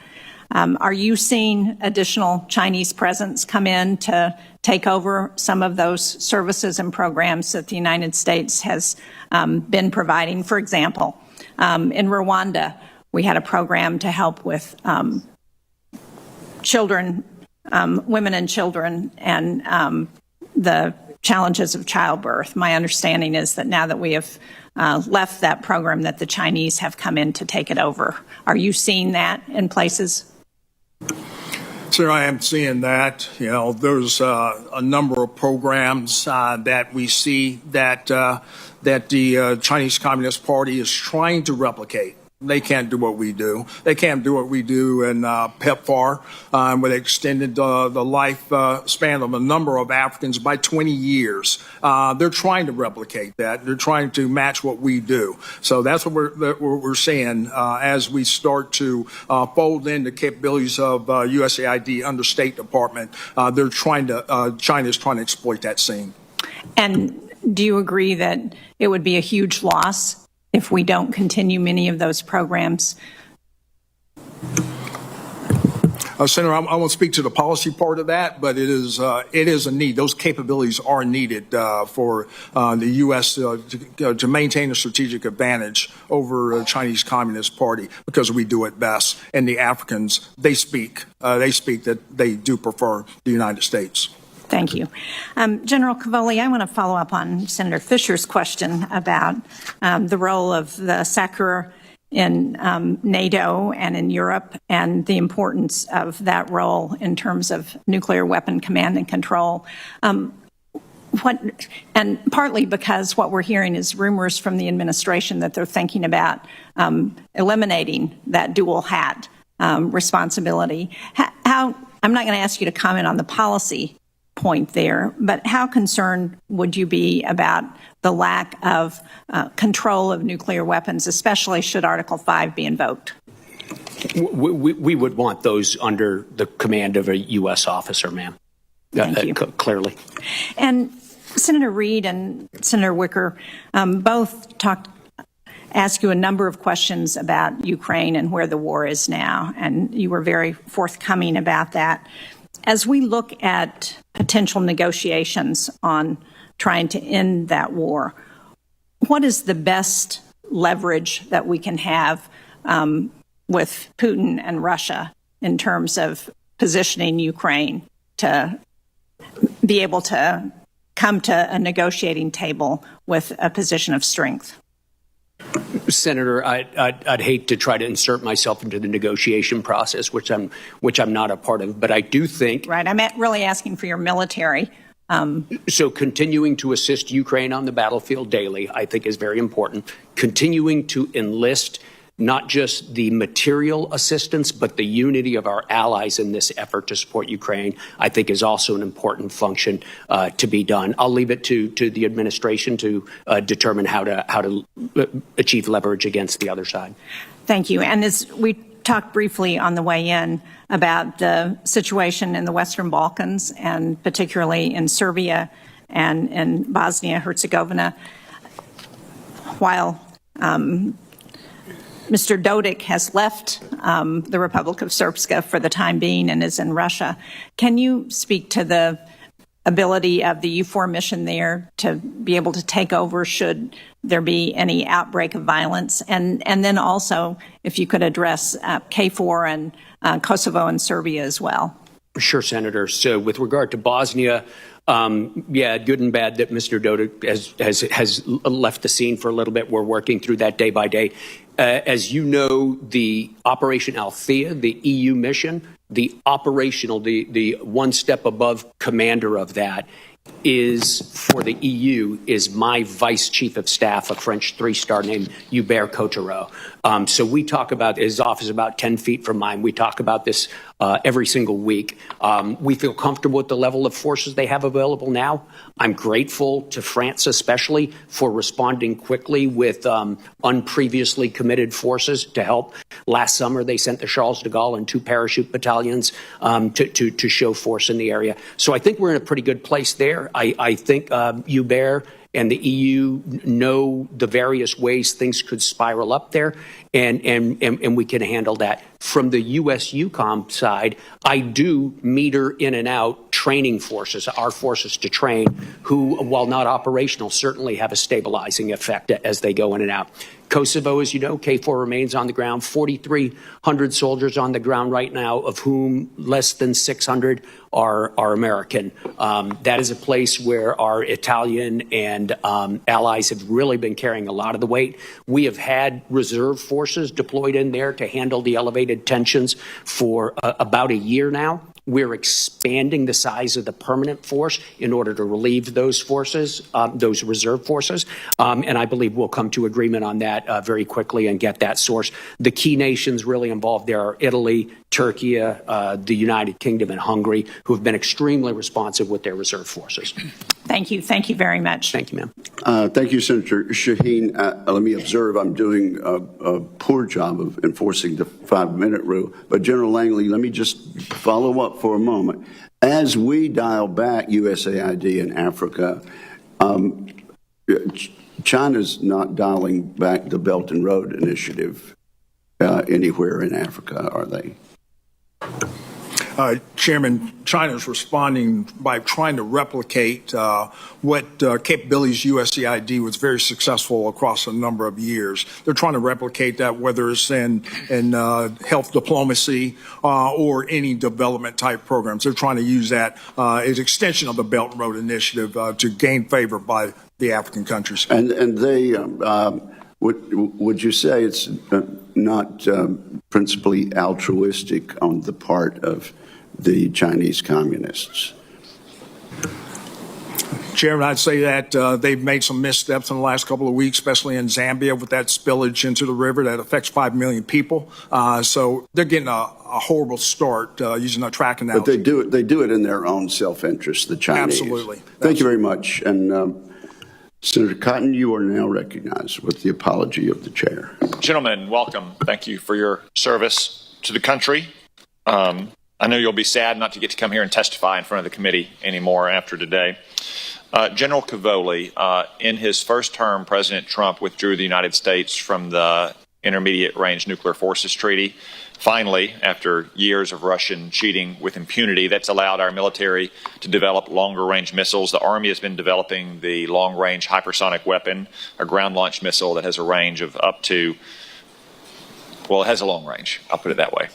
are you seeing additional Chinese presence come in to take over some of those services and programs that the United States has been providing? For example, in Rwanda, we had a program to help with children, women and children, and the challenges of childbirth. My understanding is that now that we have left that program, that the Chinese have come in to take it over. Are you seeing that in places? Sir, I am seeing that. You know, there's a number of programs that we see that the Chinese Communist Party is trying to replicate. They can't do what we do. They can't do what we do in PEPFAR, where they extended the life span of a number of Africans by 20 years. They're trying to replicate that. They're trying to match what we do. So that's what we're seeing as we start to fold in the capabilities of USAID under State Department. China's trying to exploit that scene. And do you agree that it would be a huge loss if we don't continue many of those programs? Senator, I won't speak to the policy part of that, but it is a need. Those capabilities are needed for the U.S. To maintain a strategic advantage over the Chinese Communist Party, because we do it best. And the Africans, they speak that they do prefer the United States. Thank you. General Cavoli, I want to follow up on Senator Fisher's question about the role of the SACEUR in NATO and in Europe, and the importance of that role in terms of nuclear weapon command and control. And partly because what we're hearing is rumors from the administration that they're thinking about eliminating that dual hat responsibility. I'm not going to ask you to comment on the policy point there, but how concerned would you be about the lack of control of nuclear weapons, especially should Article 5 be invoked? We would want those under the command of a U.S. officer, ma'am. Thank you. Clearly. And Senator Reid and Senator Wicker both asked you a number of questions about Ukraine and where the war is now, and you were very forthcoming about that. As we look at potential negotiations on trying to end that war, what is the best leverage that we can have with Putin and Russia in terms of positioning Ukraine to be able to come to a negotiating table with a position of strength? Senator, I'd hate to try to insert myself into the negotiation process, which I'm not a part of, but I do think. Right, I'm really asking for your military. So continuing to assist Ukraine on the battlefield daily, I think, is very important. Continuing to enlist not just the material assistance, but the unity of our allies in this effort to support Ukraine, I think, is also an important function to be done. I'll leave it to the administration to determine how to achieve leverage against the other side. Thank you. And as we talked briefly on the way in about the situation in the Western Balkans, and particularly in Serbia and in Bosnia-Herzegovina, while Mr. Dodik has left the Republic of Srpska for the time being and is in Russia. Can you speak to the ability of the EUFOR mission there to be able to take over should there be any outbreak of violence? And then also, if you could address KFOR and Kosovo and Serbia as well. Sure, Senator. So with regard to Bosnia, yeah, good and bad that Mr. Dodik has left the scene for a little bit. We're working through that day by day. As you know, the Operation Althea, the EU mission, the one step above commander of that is, for the EU, is my vice chief of staff, a French 3-star named Hubert Cottereau. So we talk about, his office is about 10 feet from mine. We talk about this every single week. We feel comfortable with the level of forces they have available now. I'm grateful to France especially for responding quickly with unpreviously committed forces to help. Last summer, they sent the Charles de Gaulle and 2 parachute battalions to show force in the area. So I think we're in a pretty good place there. I think Hubert and the EU know the various ways things could spiral up there, and we can handle that. From the U.S. EUCOM side, I do meter in and out training forces, our forces to train, who, while not operational, certainly have a stabilizing effect as they go in and out. Kosovo, as you know, KFOR remains on the ground, 4,300 soldiers on the ground right now, of whom less than 600 are American. That is a place where our Italian and allies have really been carrying a lot of the weight. We have had reserve forces deployed in there to handle the elevated tensions for about a year now. We're expanding the size of the permanent force in order to relieve those forces, those reserve forces, and I believe we'll come to agreement on that very quickly and get that source. The key nations really involved there are Italy, Turkey, the United Kingdom, and Hungary, who have been extremely responsive with their reserve forces. Thank you. Thank you very much. Thank you, ma'am. Thank you, Senator Shaheen. Let me observe I'm doing a poor job of enforcing the 5-minute rule. But General Langley, let me just follow up for a moment. As we dial back USAID in Africa, China's not dialing back the Belt and Road Initiative anywhere in Africa, are they? Chairman, China is responding by trying to replicate what capabilities USAID was very successful across a number of years. They're trying to replicate that, whether it's in health diplomacy or any development type programs. They're trying to use that as an extension of the Belt and Road Initiative to gain favor by the African countries. And they, would you say it's not principally altruistic on the part of the Chinese communists? Chairman, I'd say that they've made some missteps in the last couple of weeks, especially in Zambia with that spillage into the river that affects 5 million people. So they're getting a horrible start using a track analogy. But they do it in their own self-interest, the Chinese. Absolutely. Thank you very much. And Senator Cotton, you are now recognized with the apology of the chair. Gentlemen, welcome. Thank you for your service to the country. I know you'll be sad not to get to come here and testify in front of the committee anymore after today. General Cavoli, in his first term, President Trump withdrew the United States from the Intermediate Range Nuclear Forces Treaty. Finally, after years of Russian cheating with impunity, that's allowed our military to develop longer-range missiles. The Army has been developing the long-range hypersonic weapon, a ground-launched missile that has a range of up to, well, it has a long range, I'll put it that way.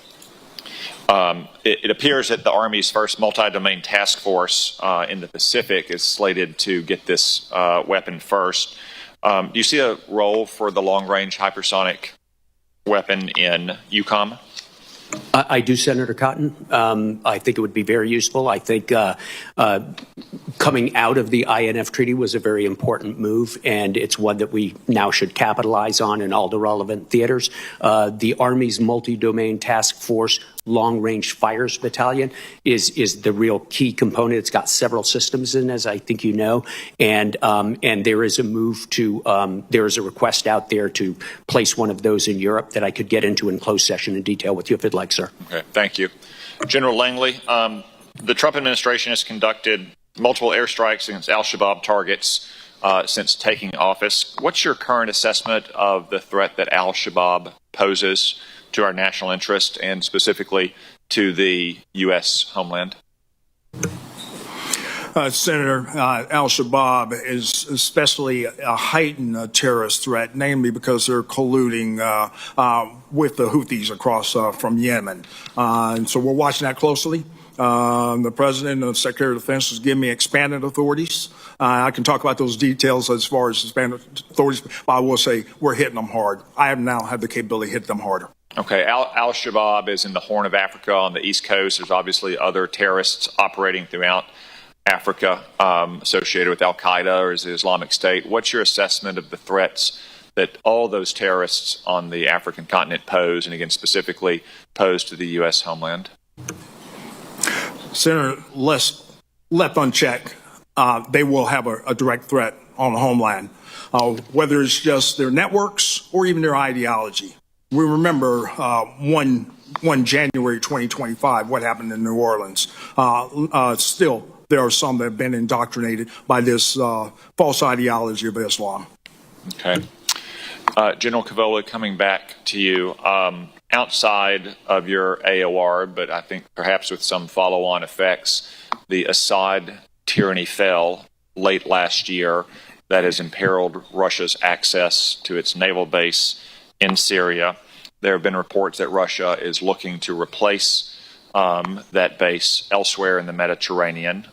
It appears that the Army's first multi-domain task force in the Pacific is slated to get this weapon first. Do you see a role for the long-range hypersonic weapon in EUCOM? I do, Senator Cotton. I think it would be very useful. I think coming out of the INF Treaty was a very important move, and it's one that we now should capitalize on in all the relevant theaters. The Army's multi-domain task force long-range fires battalion is the real key component. It's got several systems in, as I think you know, and there is a move to there is a request out there to place one of those in Europe that I could get into in closed session in detail with you if you'd like, sir. Okay, thank you. General Langley, the Trump administration has conducted multiple airstrikes against al-Shabaab targets since taking office. What's your current assessment of the threat that al-Shabaab poses to our national interest and specifically to the U.S. homeland? Senator, al-Shabaab is especially a heightened terrorist threat, namely because they're colluding with the Houthis across from Yemen. And so we're watching that closely. The President and the Secretary of Defense has given me expanded authorities. I can talk about those details as far as expanded authorities, but I will say we're hitting them hard. I have now had the capability to hit them harder. Okay, al-Shabaab is in the Horn of Africa on the East Coast. There's obviously other terrorists operating throughout Africa associated with al-Qaeda or the Islamic State. What's your assessment of the threats that all those terrorists on the African continent pose, and again specifically pose to the U.S. homeland? Senator, left unchecked, they will have a direct threat on the homeland, whether it's just their networks or even their ideology. We remember 1 January 2025, what happened in New Orleans. Still, there are some that have been indoctrinated by this false ideology of Islam. Okay. General Cavola, coming back to you, outside of your AOR, but I think perhaps with some follow-on effects, the Assad tyranny fell late last year. That has imperiled Russia's access to its naval base in Syria. There have been reports that Russia is looking to replace that base elsewhere in the Mediterranean,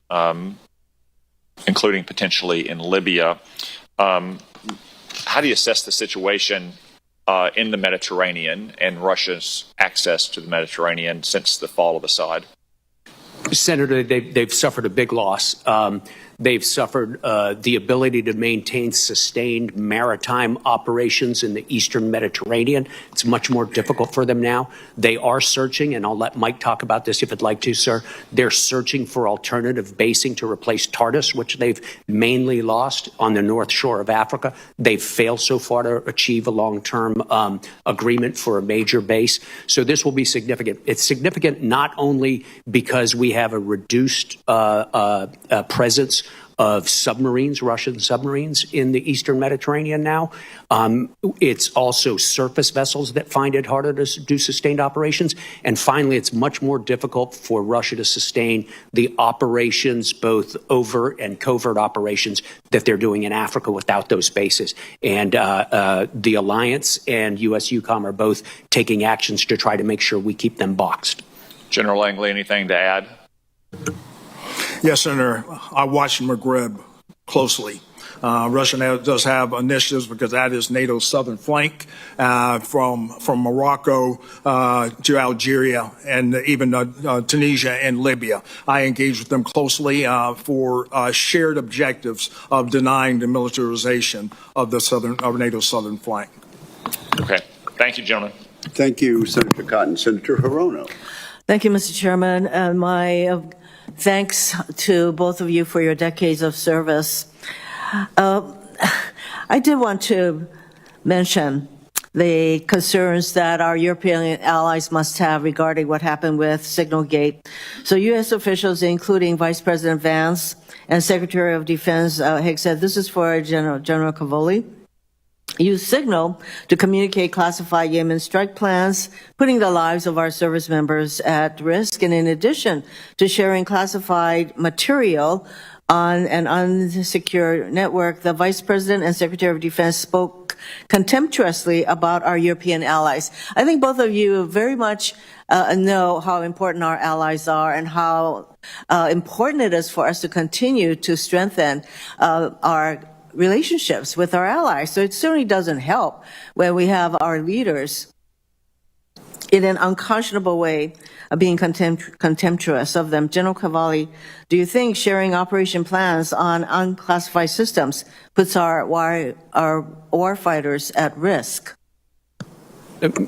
including potentially in Libya. How do you assess the situation in the Mediterranean and Russia's access to the Mediterranean since the fall of Assad? Senator, they've suffered a big loss. They've suffered the ability to maintain sustained maritime operations in the eastern Mediterranean. It's much more difficult for them now. They are searching, and I'll let Mike talk about this if you'd like to, sir. They're searching for alternative basing to replace Tartus, which they've mainly lost on the north shore of Africa. They've failed so far to achieve a long-term agreement for a major base. So this will be significant. It's significant not only because we have a reduced presence of submarines, Russian submarines in the eastern Mediterranean now. It's also surface vessels that find it harder to do sustained operations. And finally, it's much more difficult for Russia to sustain the operations, both overt and covert operations that they're doing in Africa without those bases. And the Alliance and U.S.-UCOM are both taking actions to try to make sure we keep them boxed. General Langley, anything to add? Yes, Senator. I watch Maghreb closely. Russia now does have initiatives because that is NATO's southern flank, from Morocco to Algeria and even Tunisia and Libya. I engage with them closely for shared objectives of denying the militarization of NATO's southern flank. Okay. Thank you, gentlemen. Thank you, Senator Cotton. Senator Hirono. Thank you, Mr. Chairman. And my thanks to both of you for your decades of service. I did want to mention the concerns that our European allies must have regarding what happened with Signalgate. So U.S. officials, including Vice President Vance and Secretary of Defense Hicks, said, this is for General Cavoli, use Signal to communicate classified Yemen strike plans, putting the lives of our service members at risk. And in addition to sharing classified material on an unsecure network, the Vice President and Secretary of Defense spoke contemptuously about our European allies. I think both of you very much know how important our allies are and how important it is for us to continue to strengthen our relationships with our allies. So it certainly doesn't help when we have our leaders in an unconscionable way being contemptuous of them. General Cavalli, do you think sharing operation plans on unclassified systems puts our warfighters at risk?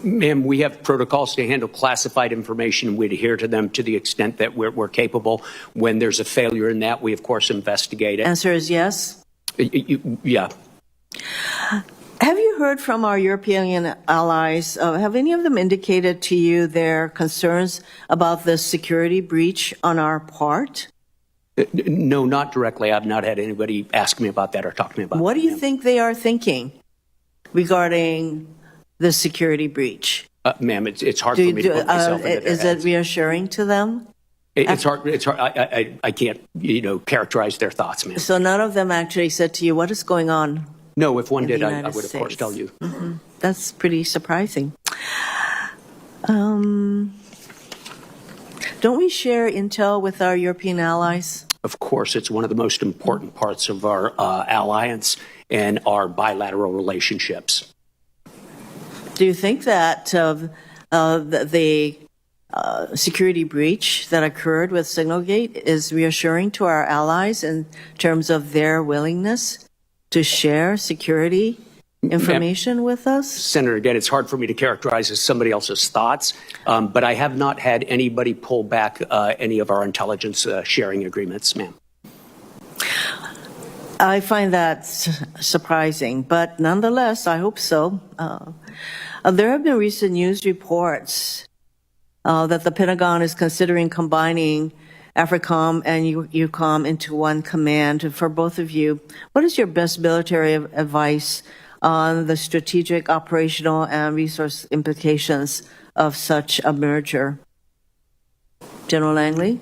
Ma'am, we have protocols to handle classified information. We adhere to them to the extent that we're capable. When there's a failure in that, we, of course, investigate it. Answer is yes? Yeah. Have you heard from our European allies? Have any of them indicated to you their concerns about the security breach on our part? No, not directly. I've not had anybody ask me about that or talk to me about that. What do you think they are thinking regarding the security breach? Ma'am, it's hard for me to put myself into their Is heads. it reassuring to them? It's hard. It's hard. I can't, characterize their thoughts, ma'am. So none of them actually said to you, what is going on? No, if one in did, the I United would, of course, States? tell you. Mm-hmm. That's pretty surprising. Don't we share intel with our European allies? Of course, it's one of the most important parts of our alliance and our bilateral relationships. Do you think that the security breach that occurred with Signalgate is reassuring to our allies in terms of their willingness to share security information with us? Senator, again, it's hard for me to characterize as somebody else's thoughts, but I have not had anybody pull back any of our intelligence sharing agreements, ma'am. I find that surprising, but nonetheless, I hope so. There have been recent news reports that the Pentagon is considering combining AFRICOM and EUCOM into one command. For both of you, what is your best military advice on the strategic, operational, and resource implications of such a merger? General Langley?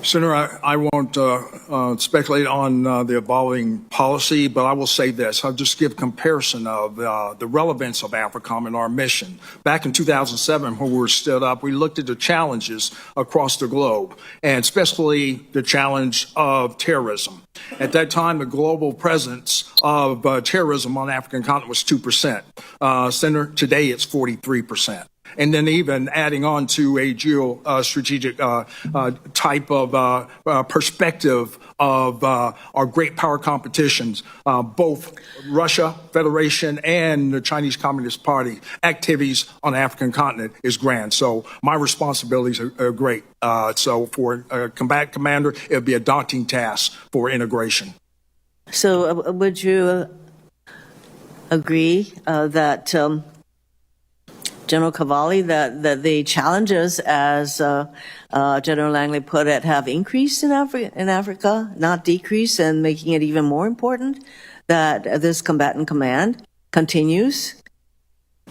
Senator, I won't speculate on the evolving policy, but I will say this. I'll just give comparison of the relevance of AFRICOM in our mission. Back in 2007, when we were stood up, we looked at the challenges across the globe, and especially the challenge of terrorism. At that time, the global presence of terrorism on the African continent was 2%. Senator, today it's 43%. And then even adding on to a geostrategic type of perspective of our great power competitions, both Russia, Federation, and the Chinese Communist Party activities on the African continent is grand. So my responsibilities are great. So for a combat commander, it would be a daunting task for integration. So would you agree that General Cavalli, that the challenges, as General Langley put it, have increased in Africa, not decreased, and making it even more important that this combatant command continues?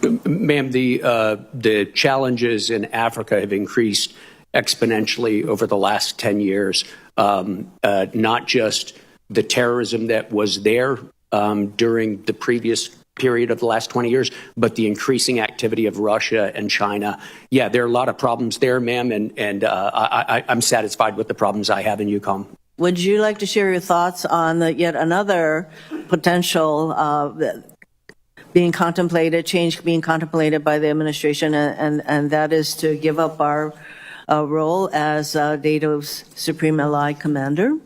Ma'am, the challenges in Africa have increased exponentially over the last 10 years. Not just the terrorism that was there during the previous period of the last 20 years, but the increasing activity of Russia and China. Yeah, there are a lot of problems there, ma'am, and I'm satisfied with the problems I have in EUCOM. Would you like to share your thoughts on yet another potential change being contemplated by the administration, and that is to give up our role as NATO's Supreme Allied Commander?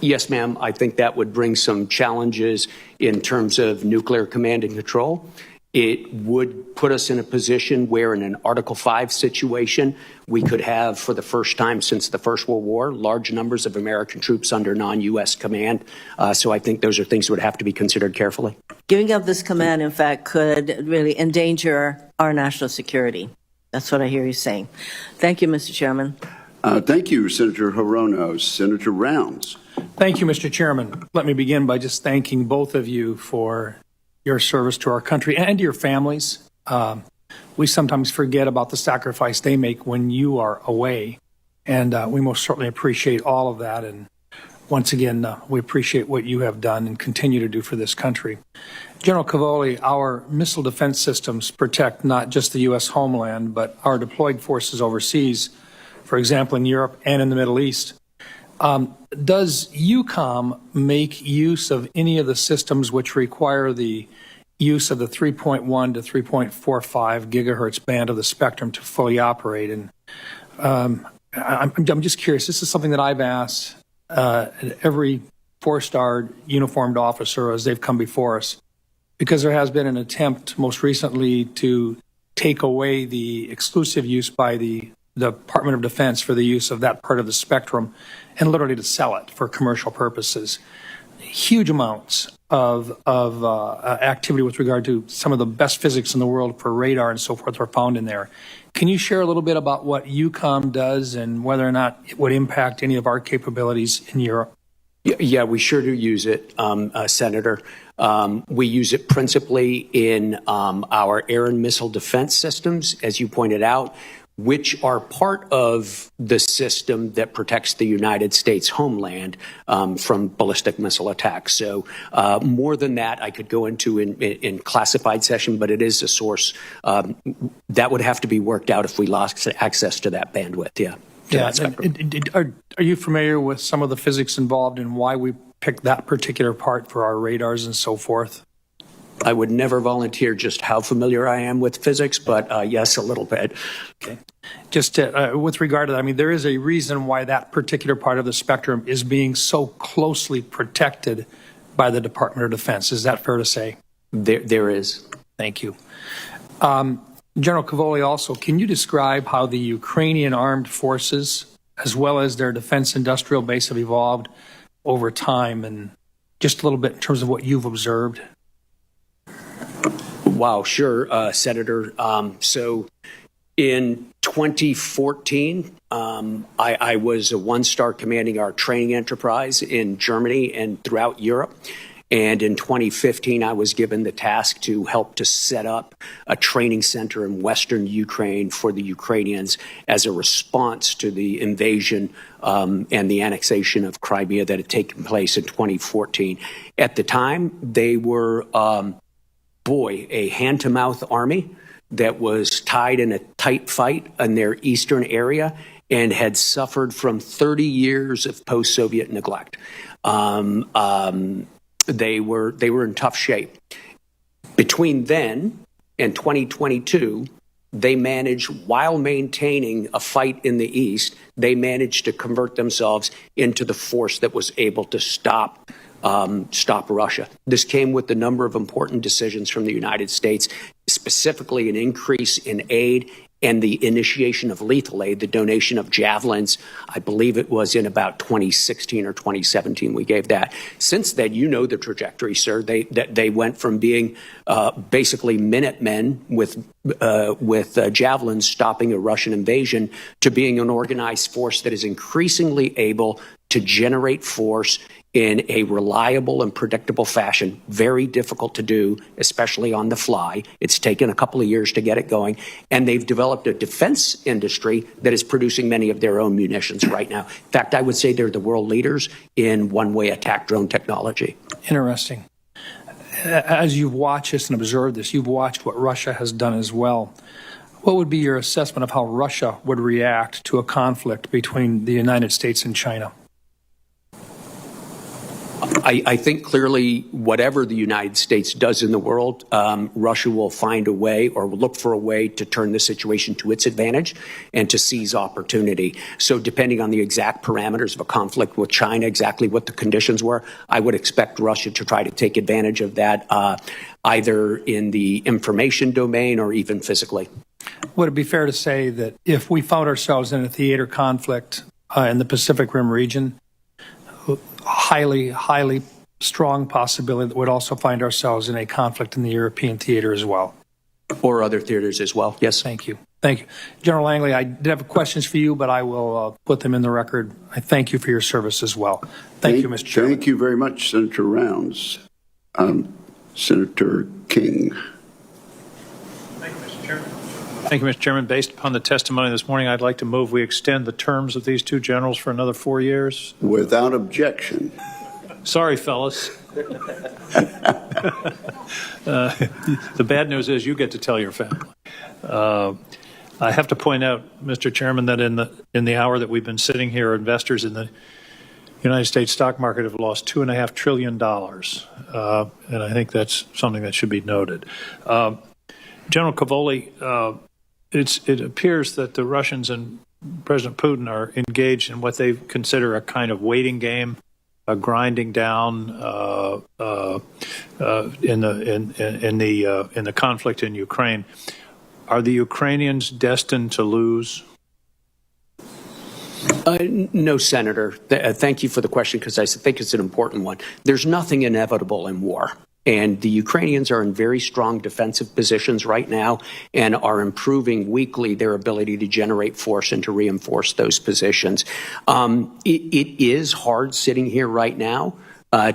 Yes, ma'am. I think that would bring some challenges in terms of nuclear command and control. It would put us in a position where in an Article 5 situation, we could have, for the first time since the First World War, large numbers of American troops under non-U.S. command. So I think those are things that would have to be considered carefully. Giving up this command, in fact, could really endanger our national security. That's what I hear you saying. Thank you, Mr. Chairman. Thank you, Senator Hirono. Senator Rounds. Thank you, Mr. Chairman. Let me begin by just thanking both of you for your service to our country and your families. We sometimes forget about the sacrifice they make when you are away, and we most certainly appreciate all of that. And once again, we appreciate what you have done and continue to do for this country. General Cavalli, our missile defense systems protect not just the U.S. homeland, but our deployed forces overseas, for example, in Europe and in the Middle East. Does EUCOM make use of any of the systems which require the use of the 3.1 to 3.45 gigahertz band of the spectrum to fully operate? And I'm just curious. This is something that I've asked every four-star uniformed officer as they've come before us, because there has been an attempt most recently to take away the exclusive use by the Department of Defense for the use of that part of the spectrum and literally to sell it for commercial purposes. Huge amounts of activity with regard to some of the best physics in the world for radar and so forth are found in there. Can you share a little bit about what EUCOM does and whether or not it would impact any of our capabilities in Europe? Yeah, we sure do use it, Senator. We use it principally in our air and missile defense systems, as you pointed out, which are part of the system that protects the United States homeland from ballistic missile attacks. So more than that, I could go into in classified session, but it is a source that would have to be worked out if we lost access to that bandwidth. Yeah. Are you familiar with some of the physics involved in why we picked that particular part for our radars and so forth? I would never volunteer just how familiar I am with physics, but yes, a little bit. Okay. Just with regard to that, I mean, there is a reason why that particular part of the spectrum is being so closely protected by the Department of Defense. Is that fair to say? There is. Thank you. General Cavoli, also, can you describe how the Ukrainian armed forces, as well as their defense industrial base, have evolved over time, and just a little bit in terms of what you've observed? Wow, sure, Senator. So in 2014, I was a one-star commanding our training enterprise in Germany and throughout Europe. And in 2015, I was given the task to help to set up a training center in Western Ukraine for the Ukrainians as a response to the invasion and the annexation of Crimea that had taken place in 2014. At the time, they were, a hand-to-mouth army that was tied in a tight fight in their eastern area and had suffered from 30 years of post-Soviet neglect. They were in tough shape. Between then and 2022, they managed, while maintaining a fight in the East, they managed to convert themselves into the force that was able to stop Russia. This came with a number of important decisions from the United States, specifically an increase in aid and the initiation of lethal aid, the donation of javelins. I believe it was in about 2016 or 2017 we gave that. Since then, you know the trajectory, sir. They went from being basically Minutemen with javelins stopping a Russian invasion to being an organized force that is increasingly able to generate force in a reliable and predictable fashion. Very difficult to do, especially on the fly. It's taken a couple of years to get it going. And they've developed a defense industry that is producing many of their own munitions right now. In fact, I would say they're the world leaders in one-way attack drone technology. Interesting. As you've watched this and observed this, you've watched what Russia has done as well. What would be your assessment of how Russia would react to a conflict between the United States and China? I think clearly whatever the United States does in the world, Russia will find a way or will look for a way to turn the situation to its advantage and to seize opportunity. So depending on the exact parameters of a conflict with China, exactly what the conditions were, I would expect Russia to try to take advantage of that either in the information domain or even physically. Would it be fair to say that if we found ourselves in a theater conflict in the Pacific Rim region, highly strong possibility that we'd also find ourselves in a conflict in the European theater as well? Or other theaters as well, yes. Thank you. Thank you. General Langley, I did have questions for you, but I will put them in the record. I thank you for your service as well. Thank you, Mr. Chairman. Thank you very much, Senator Rounds. Senator King. Thank you, Mr. Chairman. Thank you, Mr. Chairman. Based upon the testimony this morning, I'd like to move we extend the terms of these two generals for another 4 years. Without objection. Sorry, fellas. The bad news is you get to tell your family. I have to point out, Mr. Chairman, that in the hour that we've been sitting here, investors in the United States stock market have lost $2.5 trillion, and I think that's something that should be noted. General Cavoli, it appears that the Russians and President Putin are engaged in what they consider a kind of waiting game, a grinding down in the conflict in Ukraine. Are the Ukrainians destined to lose? No, Senator. Thank you for the question because I think it's an important one. There's nothing inevitable in war. And the Ukrainians are in very strong defensive positions right now and are improving weekly their ability to generate force and to reinforce those positions. It is hard sitting here right now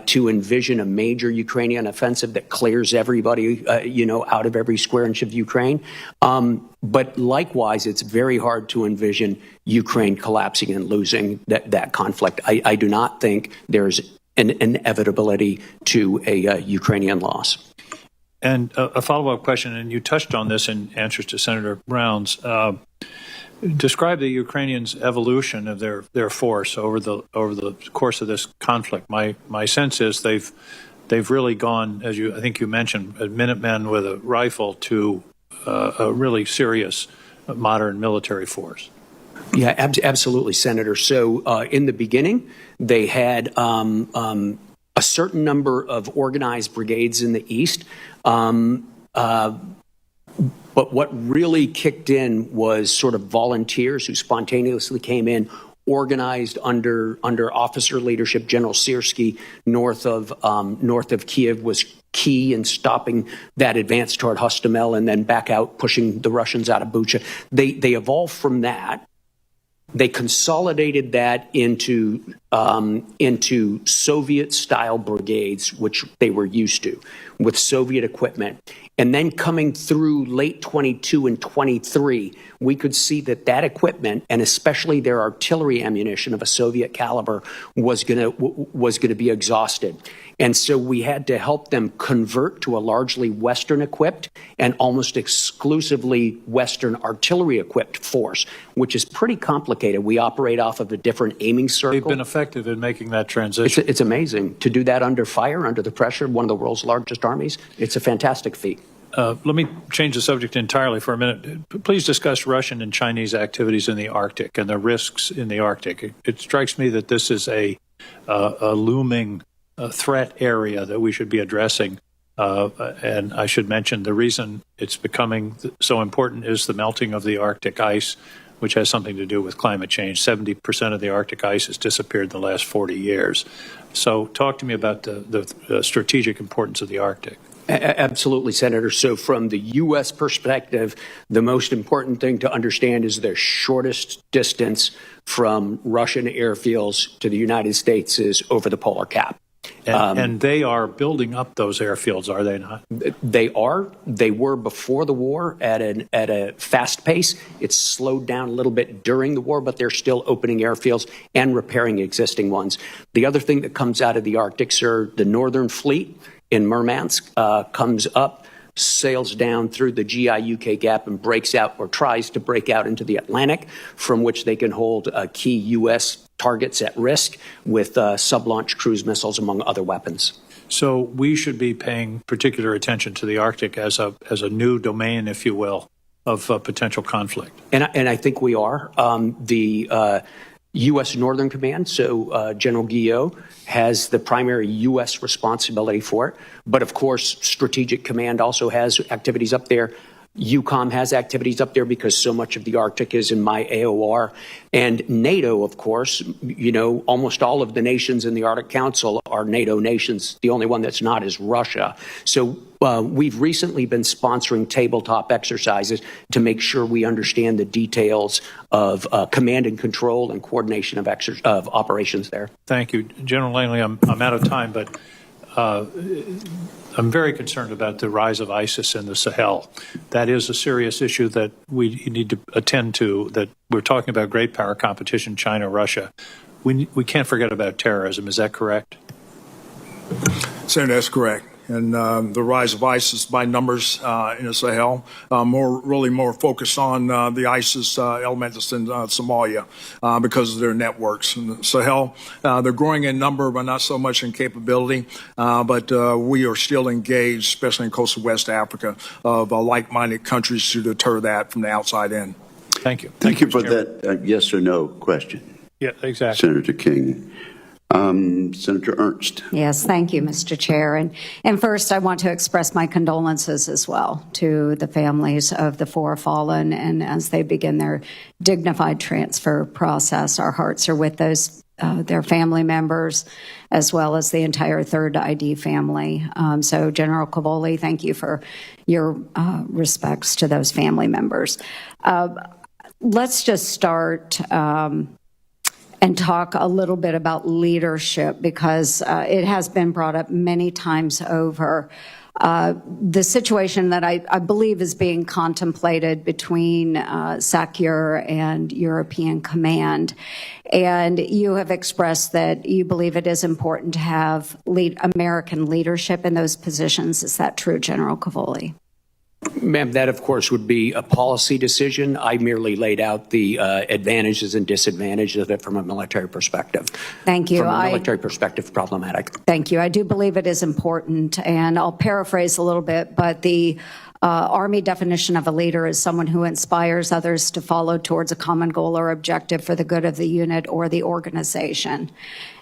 to envision a major Ukrainian offensive that clears everybody, out of every square inch of Ukraine. But likewise, it's very hard to envision Ukraine collapsing and losing that conflict. I do not think there's an inevitability to a Ukrainian loss. And a follow-up question, and you touched on this in answers to Senator Brown's. Describe the Ukrainians' evolution of their force over the course of this conflict. My sense is they've really gone, as I think you mentioned, Minutemen with a rifle to a really serious modern military force. Yeah, absolutely, Senator. So in the beginning, they had a certain number of organized brigades in the East. But what really kicked in was sort of volunteers who spontaneously came in, organized under officer leadership. General Syrski north of Kiev was key in stopping that advance toward Hostomel and then back out, pushing the Russians out of Bucha. They evolved from that. They consolidated that into Soviet-style brigades, which they were used to, with Soviet equipment. And then coming through late 22 and 23, we could see that equipment, and especially their artillery ammunition of a Soviet caliber, was going to be exhausted. And so we had to help them convert to a largely Western-equipped and almost exclusively Western artillery-equipped force, which is pretty complicated. We operate off of a different aiming circle. They've been effective in making that transition. It's amazing. To do that under fire, under the pressure of one of the world's largest armies, it's a fantastic feat. Let me change the subject entirely for a minute. Please discuss Russian and Chinese activities in the Arctic and the risks in the Arctic. It strikes me that this is a looming threat area that we should be addressing. And I should mention the reason it's becoming so important is the melting of the Arctic ice, which has something to do with climate change. 70% of the Arctic ice has disappeared in the last 40 years. So talk to me about the strategic importance of the Arctic. Absolutely, Senator. So from the U.S. perspective, the most important thing to understand is the shortest distance from Russian airfields to the United States is over the polar cap. And they are building up those airfields, are they not? They are. They were before the war at a fast pace. It's slowed down a little bit during the war, but they're still opening airfields and repairing existing ones. The other thing that comes out of the Arctic, sir, the Northern Fleet in Murmansk comes up, sails down through the GI-UK gap and breaks out or tries to break out into the Atlantic, from which they can hold key U.S. targets at risk with sub-launch cruise missiles, among other weapons. So we should be paying particular attention to the Arctic as a new domain, if you will, of potential conflict. And I think we are. The U.S. Northern Command, so General Guillot, has the primary U.S. responsibility for it. But of course, Strategic Command also has activities up there. EUCOM has activities up there because so much of the Arctic is in my AOR. And NATO, of course, you know, almost all of the nations in the Arctic Council are NATO nations. The only one that's not is Russia. So we've recently been sponsoring tabletop exercises to make sure we understand the details of command and control and coordination of operations there. Thank you. General Langley, I'm out of time, but I'm very concerned about the rise of ISIS in the Sahel. That is a serious issue that we need to attend to, that we're talking about great power competition, China, Russia. We can't forget about terrorism. Is that correct? Senator, that's correct. And the rise of ISIS by numbers in the Sahel, more focused on the ISIS element that's in Somalia because of their networks. In the Sahel, they're growing in number, but not so much in capability. But we are still engaged, especially in coastal West Africa, of like-minded countries to deter that from the outside in. Thank you. Thank you for that yes or no question. Yeah, exactly. Senator King. Senator Ernst. Yes, thank you, Mr. Chair. And first, I want to express my condolences as well to the families of the four fallen, and as they begin their dignified transfer process, our hearts are with those their family members, as well as the entire Third ID family. So, General Cavoli, thank you for your respects to those family members. Let's just start and talk a little bit about leadership, because it has been brought up many times over. The situation that I believe is being contemplated between SACEUR and European Command. And you have expressed that you believe it is important to have American leadership in those positions. Is that true, General Cavoli? Ma'am, that, of course, would be a policy decision. I merely laid out the advantages and disadvantages of it from a military perspective. Thank you. From a military perspective, problematic. Thank you. I do believe it is important, and I'll paraphrase a little bit, but the Army definition of a leader is someone who inspires others to follow towards a common goal or objective for the good of the unit or the organization.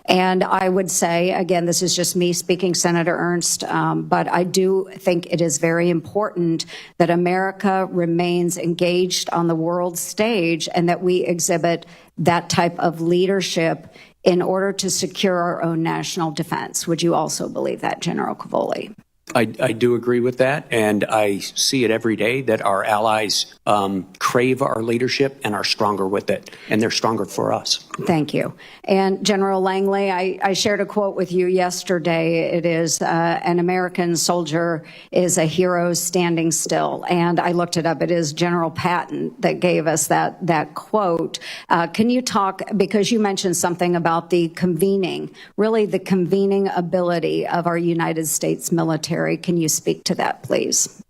And I would say, again, this is just me speaking, Senator Ernst, but I do think it is very important that America remains engaged on the world stage and that we exhibit that type of leadership in order to secure our own national defense. Would you also believe that, General Cavoli? I do agree with that, and I see it every day that our allies crave our leadership and are stronger with it, and they're stronger for us. Thank you. And General Langley, I shared a quote with you yesterday. It is, an American soldier is a hero standing still. And I looked it up. It is General Patton that gave us that quote. Can you talk, because you mentioned something about the convening, really the convening ability of our United States military. Can you speak to that, please?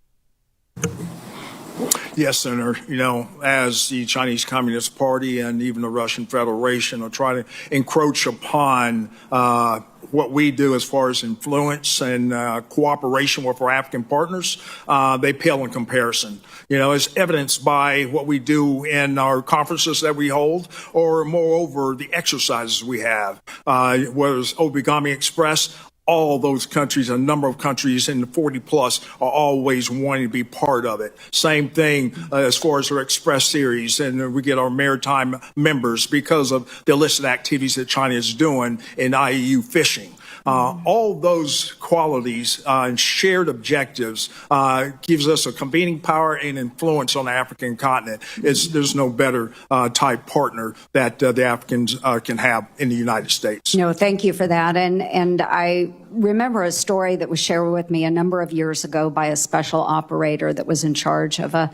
Yes, Senator. You know, as the Chinese Communist Party and even the Russian Federation are trying to encroach upon what we do as far as influence and cooperation with our African partners, they pale in comparison. You know, as evidenced by what we do in our conferences that we hold, or moreover, the exercises we have, whether it's Obigami Express. All those countries, a number of countries in the 40 plus, are always wanting to be part of it. Same thing as far as our Express series, and we get our maritime members because of the illicit activities that China is doing in IUU fishing. All those qualities and shared objectives gives us a convening power and influence on the African continent. There's no better type partner that the Africans can have in the United States. No, thank you for that. And I remember a story that was shared with me a number of years ago by a special operator that was in charge of a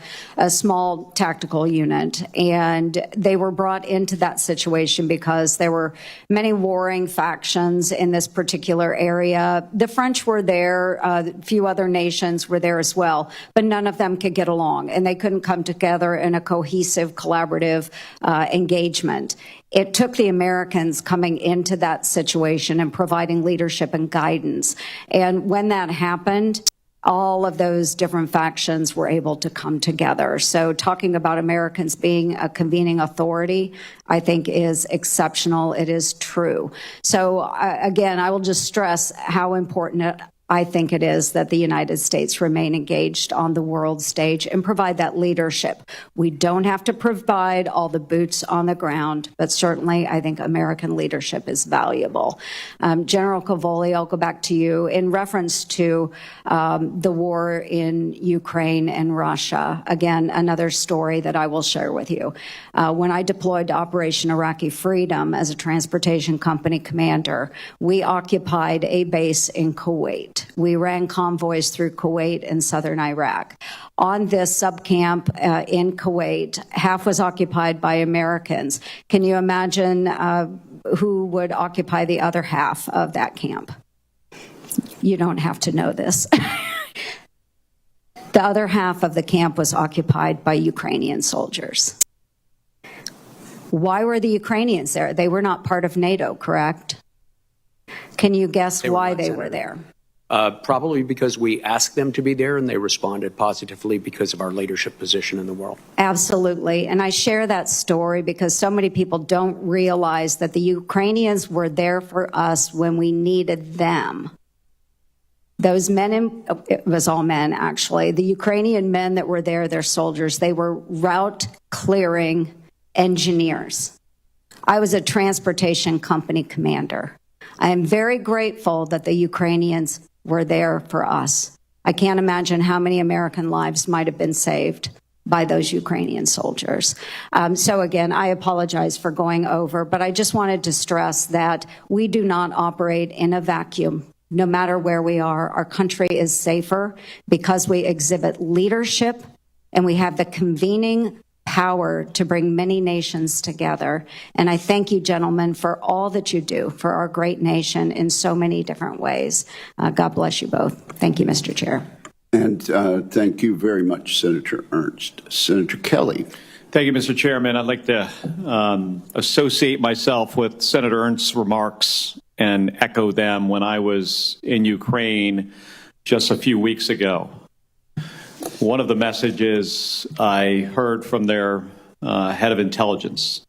small tactical unit. And they were brought into that situation because there were many warring factions in this particular area. The French were there, a few other nations were there as well, but none of them could get along, and they couldn't come together in a cohesive, collaborative engagement. It took the Americans coming into that situation and providing leadership and guidance. And when that happened, all of those different factions were able to come together. So talking about Americans being a convening authority, I think is exceptional. It is true. So again, I will just stress how important I think it is that the United States remain engaged on the world stage and provide that leadership. We don't have to provide all the boots on the ground, but certainly I think American leadership is valuable. General Cavoli, I'll go back to you. In reference to the war in Ukraine and Russia, again, another story that I will share with you. When I deployed to Operation Iraqi Freedom as a transportation company commander, we occupied a base in Kuwait. We ran convoys through Kuwait and southern Iraq. On this subcamp in Kuwait, half was occupied by Americans. Can you imagine who would occupy the other half of that camp? You don't have to know this. The other half of the camp was occupied by Ukrainian soldiers. Why were the Ukrainians there? They were not part of NATO, correct? Can you guess why they were there? Probably because we asked them to be there, and they responded positively because of our leadership position in the world. Absolutely. And I share that story because so many people don't realize that the Ukrainians were there for us when we needed them. Those men, it was all men actually, the Ukrainian men that were there, their soldiers, they were route clearing engineers. I was a transportation company commander. I am very grateful that the Ukrainians were there for us. I can't imagine how many American lives might have been saved by those Ukrainian soldiers. So again, I apologize for going over, but I just wanted to stress that we do not operate in a vacuum. No matter where we are, our country is safer because we exhibit leadership and we have the convening power to bring many nations together. And I thank you, gentlemen, for all that you do for our great nation in so many different ways. God bless you both. Thank you, Mr. Chair. And thank you very much, Senator Ernst. Senator Kelly. Thank you, Mr. Chairman. I'd like to associate myself with Senator Ernst's remarks and echo them when I was in Ukraine just a few weeks ago. one of the messages I heard from their head of intelligence,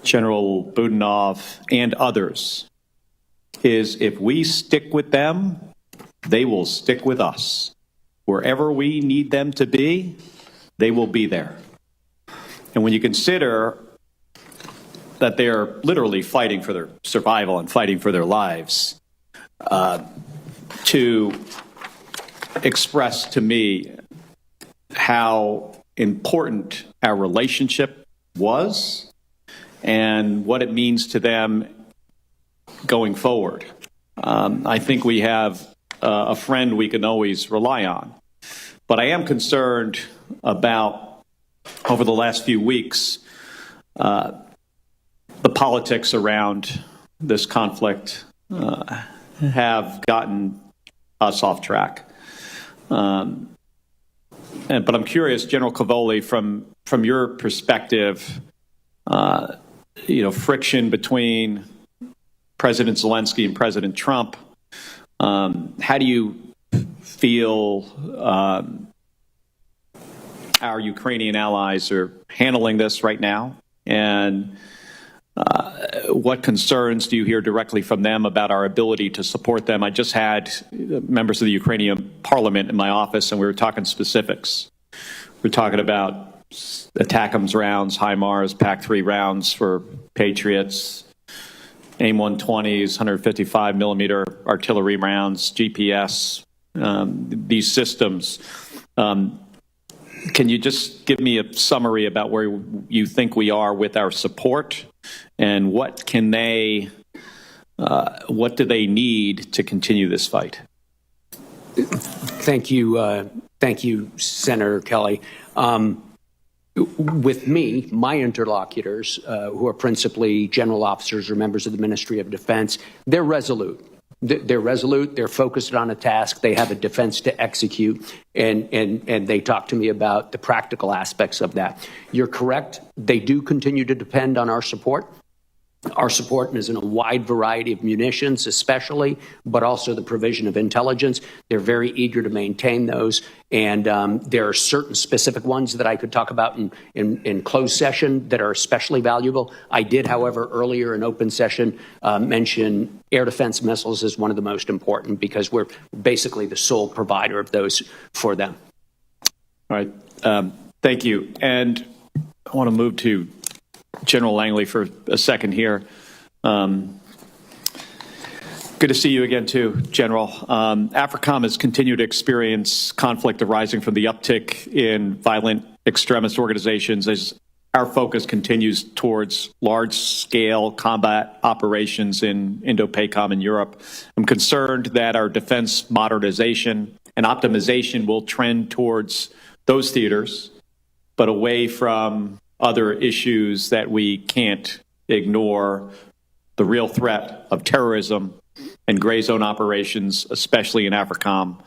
General Budanov, and others, is if we stick with them, they will stick with us. Wherever we need them to be, they will be there. And when you consider that they're literally fighting for their survival and fighting for their lives, to express to me how important our relationship was and what it means to them going forward. I think we have a friend we can always rely on. But I am concerned about, over the last few weeks, the politics around this conflict have gotten us off track. But I'm curious, General Cavoli, from your perspective, friction between President Zelensky and President Trump, how do you feel our Ukrainian allies are handling this right now? And what concerns do you hear directly from them about our ability to support them? I just had members of the Ukrainian parliament in my office, and we were talking specifics. We're talking about ATACMS rounds, HIMARS, PAC-3 rounds for Patriots, AIM-120s, 155 millimeter artillery rounds, GPS, these systems. Can you just give me a summary about where you think we are with our support, and what do they need to continue this fight? Thank you, Senator Kelly. With me, my interlocutors, who are principally general officers or members of the Ministry of Defense, they're resolute. They're resolute. They're focused on a task. They have a defense to execute, and they talk to me about the practical aspects of that. You're correct. They do continue to depend on our support. Our support is in a wide variety of munitions, especially, but also the provision of intelligence. They're very eager to maintain those, and there are certain specific ones that I could talk about in closed session that are especially valuable. I did, however, earlier in open session mention air defense missiles as one of the most important, because we're basically the sole provider of those for them. All right. Thank you. And I want to move to General Langley for a second here. Good to see you again, too, General. AFRICOM has continued to experience conflict arising from the uptick in violent extremist organizations as our focus continues towards large-scale combat operations in Indo-PACOM and Europe. I'm concerned that our defense modernization and optimization will trend towards those theaters, but away from other issues that we can't ignore: the real threat of terrorism and gray zone operations, especially in AFRICOM.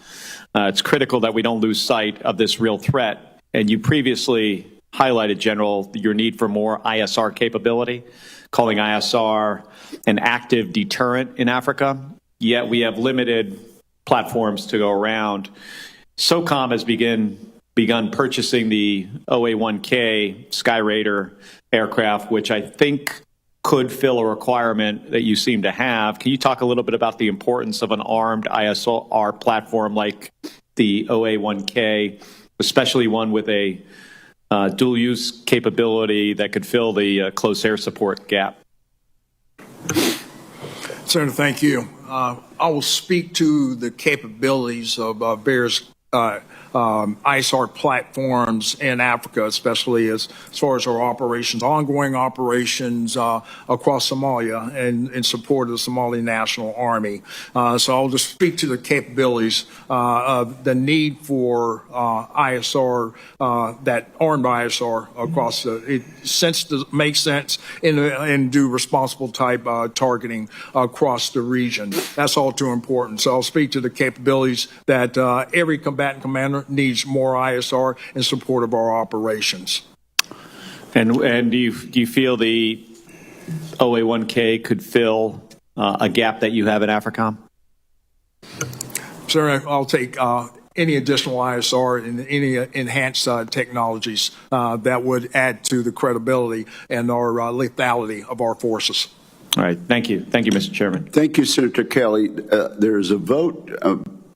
It's critical that we don't lose sight of this real threat. And you previously highlighted, General, your need for more ISR capability, calling ISR an active deterrent in Africa. Yet we have limited platforms to go around. SOCOM has begun purchasing the OA-1K Skyraider aircraft, which I think could fill a requirement that you seem to have. Can you talk a little bit about the importance of an armed ISR platform like the OA-1K, especially one with a dual-use capability that could fill the close air support gap? Senator, thank you. I will speak to the capabilities of various ISR platforms in Africa, especially as far as our operations, ongoing operations across Somalia and in support of the Somali National Army. So I'll just speak to the capabilities of the need for ISR, that armed ISR across makes sense and do responsible type targeting across the region. That's all too important. So I'll speak to the capabilities that every combatant commander needs more ISR in support of our operations. And do you feel the OA-1K could fill a gap that you have at AFRICOM? Sir, I'll take any additional ISR and any enhanced technologies that would add to the credibility and our lethality of our forces. All right. Thank you. Thank you, Mr. Chairman. Thank you, Senator Kelly. There's a vote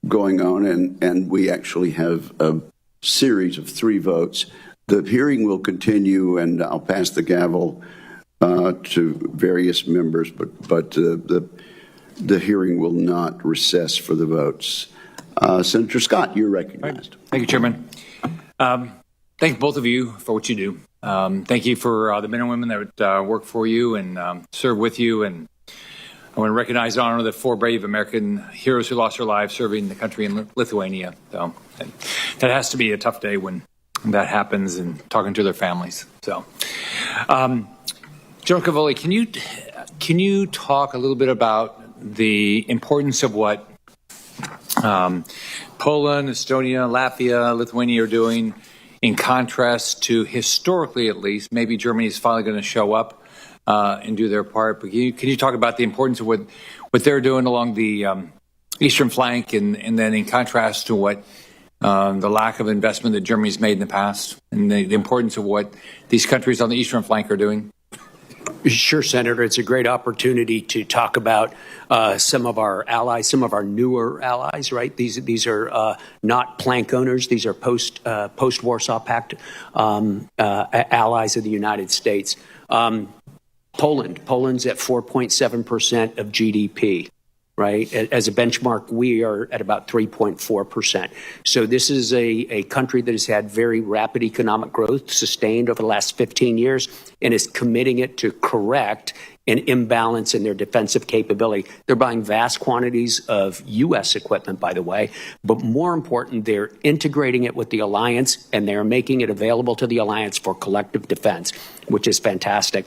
going on, and we actually have a series of 3 votes. The hearing will continue, and I'll pass the gavel to various members, but the hearing will not recess for the votes. Senator Scott, you're recognized. Thank you, Chairman. Thank both of you for what you do. Thank you for the men and women that work for you and serve with you. And I want to recognize and honor the 4 brave American heroes who lost their lives serving the country in Lithuania. So that has to be a tough day when that happens and talking to their families. So, General Cavoli, can you talk a little bit about the importance of what Poland, Estonia, Latvia, Lithuania are doing in contrast to, historically at least, maybe Germany is finally going to show up and do their part. But can you talk about the importance of what they're doing along the eastern flank and then in contrast to what the lack of investment that Germany's made in the past and the importance of what these countries on the eastern flank are doing? Sure, Senator. It's a great opportunity to talk about some of our allies, some of our newer allies, right? These are not plank owners. These are post-Warsaw Pact allies of the United States. Poland's at 4.7% of GDP. Right? As a benchmark, we are at about 3.4%. So this is a country that has had very rapid economic growth sustained over the last 15 years and is committing it to correct an imbalance in their defensive capability. They're buying vast quantities of U.S. equipment, by the way, but more important, they're integrating it with the alliance and they're making it available to the alliance for collective defense, which is fantastic.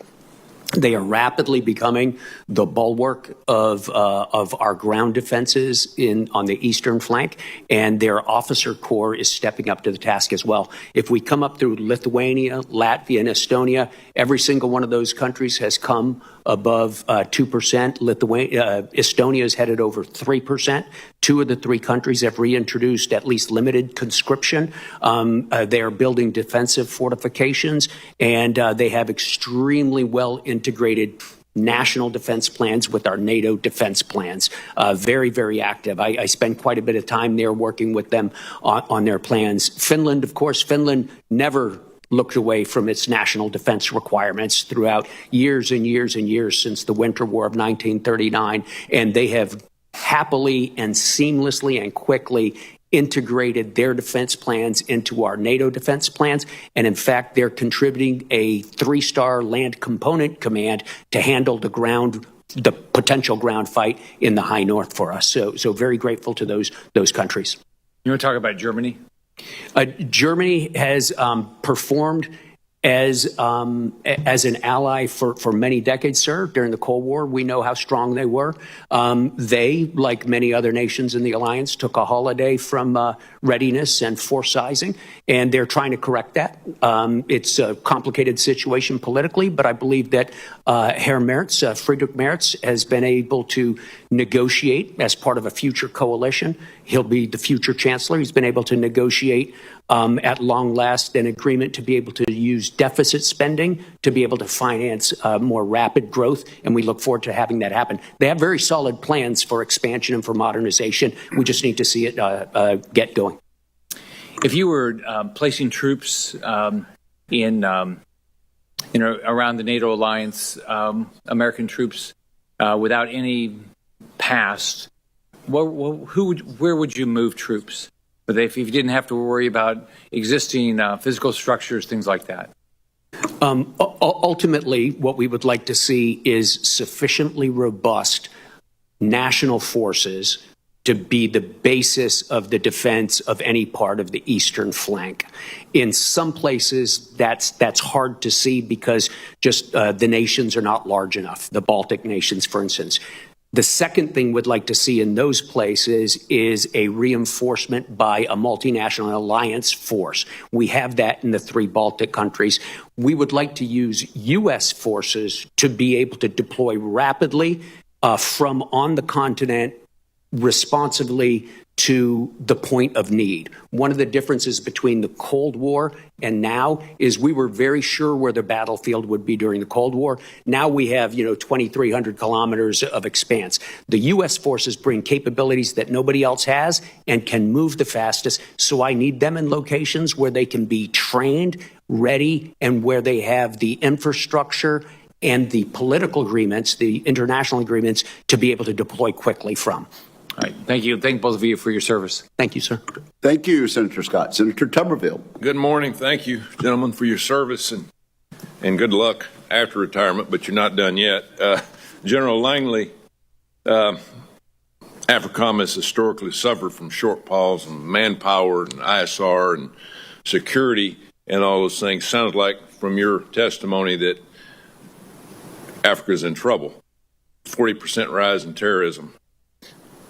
They are rapidly becoming the bulwark of our ground defenses on the eastern flank, and their officer corps is stepping up to the task as well. If we come up through Lithuania, Latvia, and Estonia, every single one of those countries has come above 2%. Estonia is headed over 3%. 2 of the 3 countries have reintroduced at least limited conscription. They are building defensive fortifications, and they have extremely well integrated national defense plans with our NATO defense plans. Very, very active. I spend quite a bit of time there working with them on their plans. Finland, of course, Finland never looked away from its national defense requirements throughout years and years and years since the Winter War of 1939, and they have happily and seamlessly and quickly integrated their defense plans into our NATO defense plans. And in fact, they're contributing a 3-star land component command to handle the potential ground fight in the high north for us. So very grateful to those countries. You want to talk about Germany? Germany has performed as an ally for many decades, sir. During the Cold War, we know how strong they were. They, like many other nations in the alliance, took a holiday from readiness and force-sizing, and they're trying to correct that. It's a complicated situation politically, but I believe that Friedrich Merz, has been able to negotiate as part of a future coalition. He'll be the future chancellor. He's been able to negotiate at long last an agreement to be able to use deficit spending to be able to finance more rapid growth, and we look forward to having that happen. They have very solid plans for expansion and for modernization. We just need to see it get going. If you were placing troops around the NATO alliance, American troops without any past, where would you move troops? But if you didn't have to worry about existing physical structures, things like that? Ultimately, what we would like to see is sufficiently robust national forces to be the basis of the defense of any part of the eastern flank. In some places, that's hard to see because just the nations are not large enough, the Baltic nations, for instance. The second thing we'd like to see in those places is a reinforcement by a multinational alliance force. We have that in the 3 Baltic countries. We would like to use U.S. forces to be able to deploy rapidly from on the continent responsively to the point of need. One of the differences between the Cold War and now is we were very sure where the battlefield would be during the Cold War. Now we have, 2,300 kilometers of expanse. The U.S. forces bring capabilities that nobody else has and can move the fastest. So I need them in locations where they can be trained, ready, and where they have the infrastructure and the political agreements, the international agreements, to be able to deploy quickly from. All right. Thank you. Thank both of you for your service. Thank you, sir. Thank you, Senator Scott. Senator Tuberville. Good morning. Thank you, gentlemen, for your service and good luck after retirement, but you're not done yet. General Langley, AFRICOM has historically suffered from shortfalls in manpower and ISR and security and all those things. Sounds like from your testimony that Africa is in trouble. 40% rise in terrorism.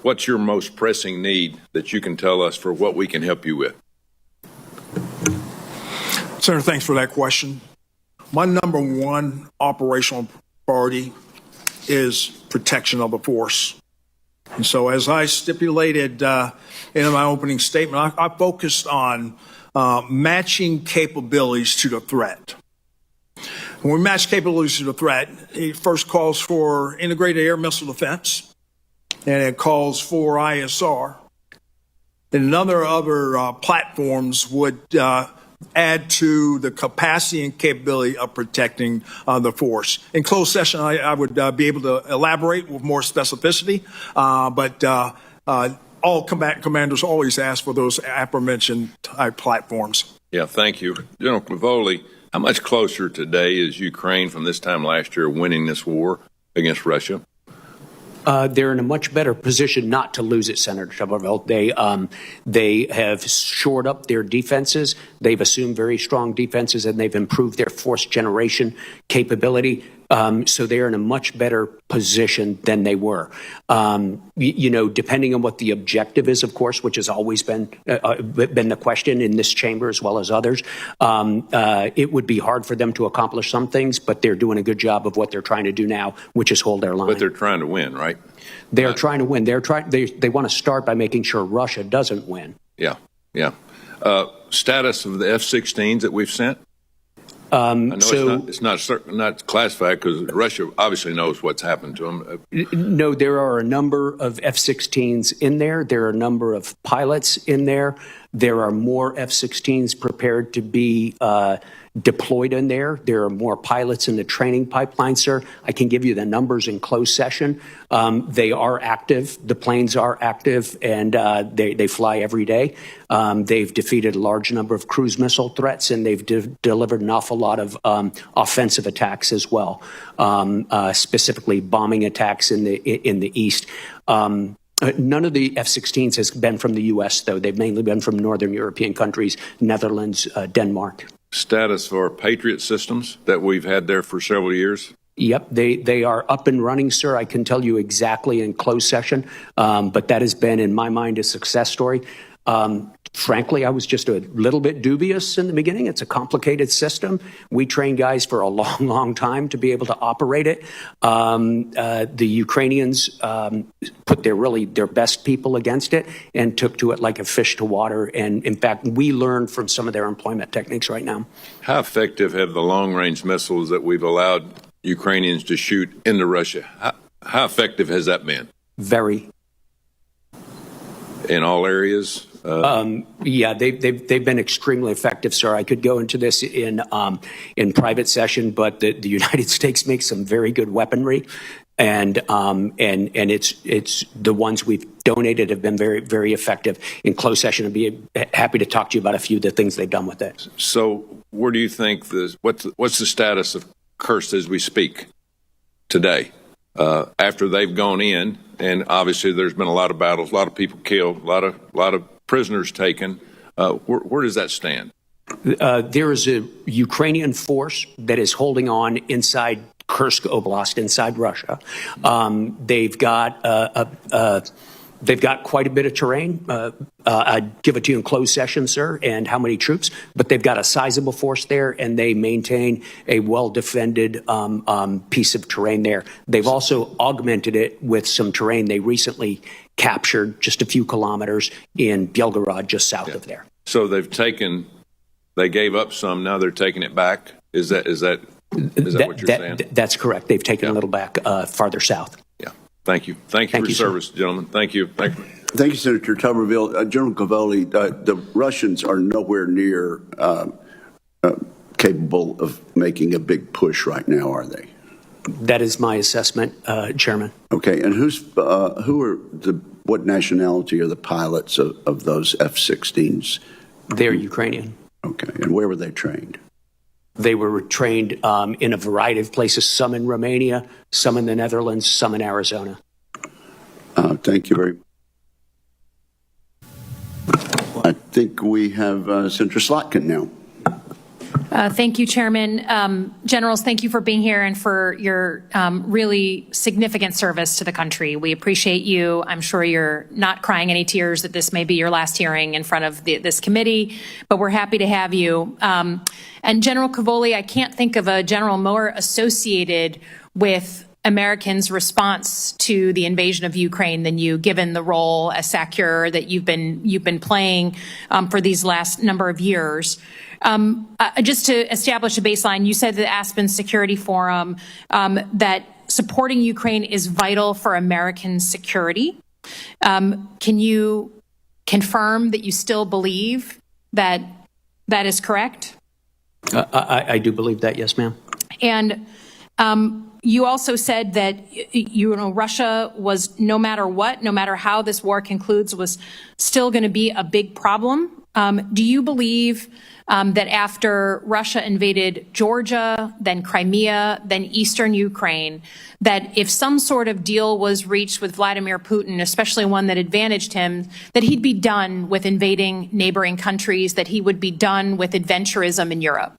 What's your most pressing need that you can tell us for what we can help you with? Senator, thanks for that question. My number one operational priority is protection of the force. And so as I stipulated in my opening statement, I focused on matching capabilities to the threat. When we match capabilities to the threat, it first calls for integrated air missile defense, and it calls for ISR. And other platforms would add to the capacity and capability of protecting the force. In closed session, I would be able to elaborate with more specificity, but all combatant commanders always ask for those aforementioned type platforms. Yeah, thank you. General Cavoli, how much closer today is Ukraine from this time last year winning this war against Russia? They're in a much better position not to lose it, Senator Tuberville. They have shored up their defenses. They've assumed very strong defenses, and they've improved their force generation capability. So they're in a much better position than they were. Depending on what the objective is, of course, which has always been the question in this chamber as well as others, it would be hard for them to accomplish some things, but they're doing a good job of what they're trying to do now, which is hold their line. But they're trying to win, right? They're trying to win. They want to start by making sure Russia doesn't win. Yeah. Status of the F-16s that we've sent? I know it's not classified because Russia obviously knows what's happened to them. No, there are a number of F-16s in there. There are a number of pilots in there. There are more F-16s prepared to be deployed in there. There are more pilots in the training pipeline, sir. I can give you the numbers in closed session. They are active. The planes are active, and they fly every day. They've defeated a large number of cruise missile threats, and they've delivered an awful lot of offensive attacks as well, specifically bombing attacks in the east. None of the F-16s has been from the U.S., though. They've mainly been from Northern European countries, Netherlands, Denmark. Status for Patriot systems that we've had there for several years? Yep, they are up and running, sir. I can tell you exactly in closed session, but that has been, in my mind, a success story. Frankly, I was just a little bit dubious in the beginning. It's a complicated system. We train guys for a long, long time to be able to operate it. The Ukrainians put their best people against it and took to it like a fish to water. And in fact, we learned from some of their employment techniques right now. How effective have the long-range missiles that we've allowed Ukrainians to shoot into Russia, how effective has that been? Very. In all areas? Yeah, they've been extremely effective, sir. I could go into this in private session, but the United States makes some very good weaponry, and it's the ones we've donated have been very, very effective. In closed session, I'd be happy to talk to you about a few of the things they've done with it. So, where do you think what's the status of Kursk as we speak today? After they've gone in, and obviously there's been a lot of battles, a lot of people killed, a lot of prisoners taken. Where does that stand? There is a Ukrainian force that is holding on inside Kursk Oblast, inside Russia. They've got quite a bit of terrain. I'd give it to you in closed session, sir, and how many troops, but they've got a sizable force there, and they maintain a well-defended piece of terrain there. They've also augmented it with some terrain they recently captured just a few kilometers in Belgorod, just south of there. So they gave up some, now they're taking it back? Is that what you're saying? That's correct. They've taken a little back farther south. Yeah. Thank you. Thank you for your service, gentlemen. Thank you. Thank you. Thank you, Senator Tuberville. General Cavoli, the Russians are nowhere near capable of making a big push right now, are they? That is my assessment, Chairman. Okay, and what nationality are the pilots of those F-16s? They're Ukrainian. Okay, and where were they trained? They were trained in a variety of places, some in Romania, some in the Netherlands, some in Arizona. Thank you very much. I think we have Senator Slotkin now. Thank you, Chairman. Generals, thank you for being here and for your really significant service to the country. We appreciate you. I'm sure you're not crying any tears that this may be your last hearing in front of this committee, but we're happy to have you. And General Cavoli, I can't think of a general more associated with Americans' response to the invasion of Ukraine than you, given the role as SACEUR that you've been playing for these last number of years. Just to establish a baseline, you said at the Aspen Security Forum that supporting Ukraine is vital for American security. Can you confirm that you still believe that that is correct? I do believe that, yes, ma'am. And you also said that Russia was, no matter what, no matter how this war concludes, was still going to be a big problem. Do you believe that after Russia invaded Georgia, then Crimea, then eastern Ukraine, that if some sort of deal was reached with Vladimir Putin, especially one that advantaged him, that he'd be done with invading neighboring countries, that he would be done with adventurism in Europe?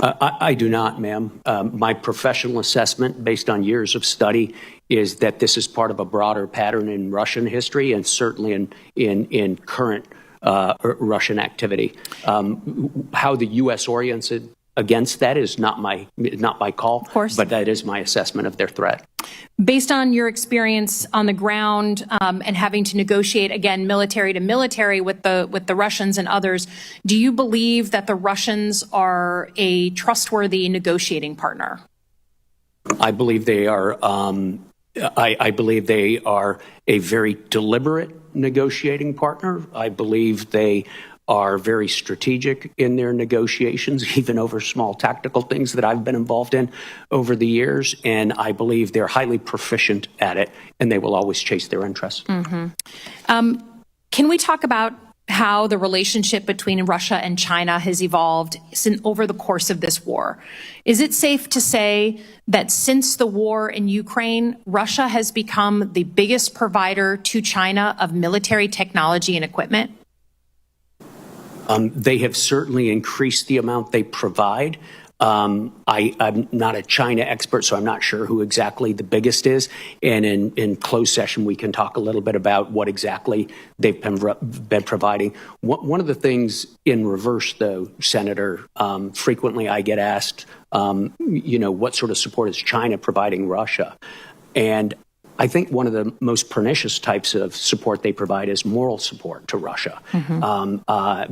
I do not, ma'am. My professional assessment, based on years of study, is that this is part of a broader pattern in Russian history and certainly in current Russian activity. How the U.S. oriented against that is not my call, of course, but that is my assessment of their threat. Based on your experience on the ground and having to negotiate, again, military to military with the Russians and others, do you believe that the Russians are a trustworthy negotiating partner? I believe they are. I believe they are a very deliberate negotiating partner. I believe they are very strategic in their negotiations, even over small tactical things that I've been involved in over the years. And I believe they're highly proficient at it, and they will always chase their interests. Mm-hmm. Can we talk about how the relationship between Russia and China has evolved over the course of this war? Is it safe to say that since the war in Ukraine, Russia has become the biggest provider to China of military technology and equipment? They have certainly increased the amount they provide. I'm not a China expert, so I'm not sure who exactly the biggest is. And in closed session, we can talk a little bit about what exactly they've been providing. One of the things in reverse, though, Senator, frequently I get asked, what sort of support is China providing Russia? And I think one of the most pernicious types of support they provide is moral support to Russia,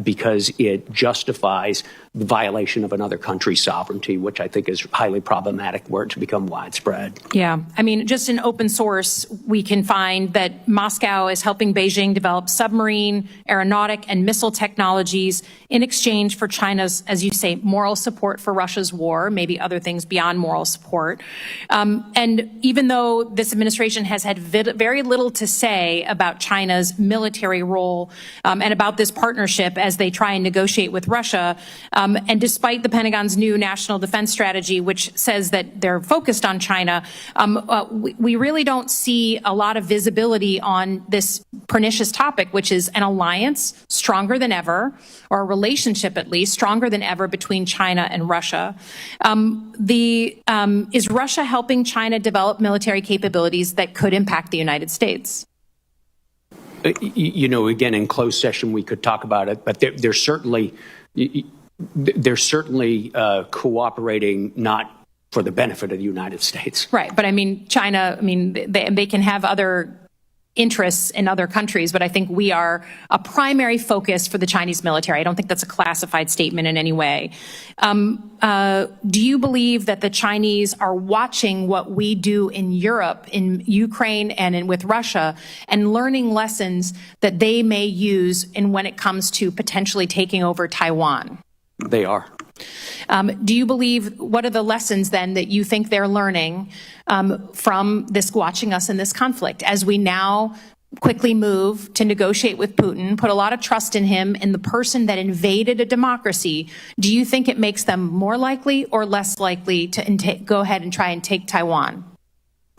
because it justifies the violation of another country's sovereignty, which I think is highly problematic were it to become widespread. Yeah. I mean, just in open source, we can find that Moscow is helping Beijing develop submarine, aeronautic, and missile technologies in exchange for China's, as you say, moral support for Russia's war, maybe other things beyond moral support. And even though this administration has had very little to say about China's military role and about this partnership as they try and negotiate with Russia, and despite the Pentagon's new national defense strategy, which says that they're focused on China, we really don't see a lot of visibility on this pernicious topic, which is an alliance stronger than ever, or a relationship at least stronger than ever between China and Russia. Is Russia helping China develop military capabilities that could impact the United States? Again, in closed session, we could talk about it, but they're certainly cooperating not for the benefit of the United States. Right. But I mean, China, they can have other interests in other countries, but I think we are a primary focus for the Chinese military. I don't think that's a classified statement in any way. Do you believe that the Chinese are watching what we do in Europe, in Ukraine, and with Russia, and learning lessons that they may use when it comes to potentially taking over Taiwan? They are. Do you believe, what are the lessons then that you think they're learning from this, watching us in this conflict, as we now quickly move to negotiate with Putin, put a lot of trust in him and the person that invaded a democracy? Do you think it makes them more likely or less likely to go ahead and try and take Taiwan?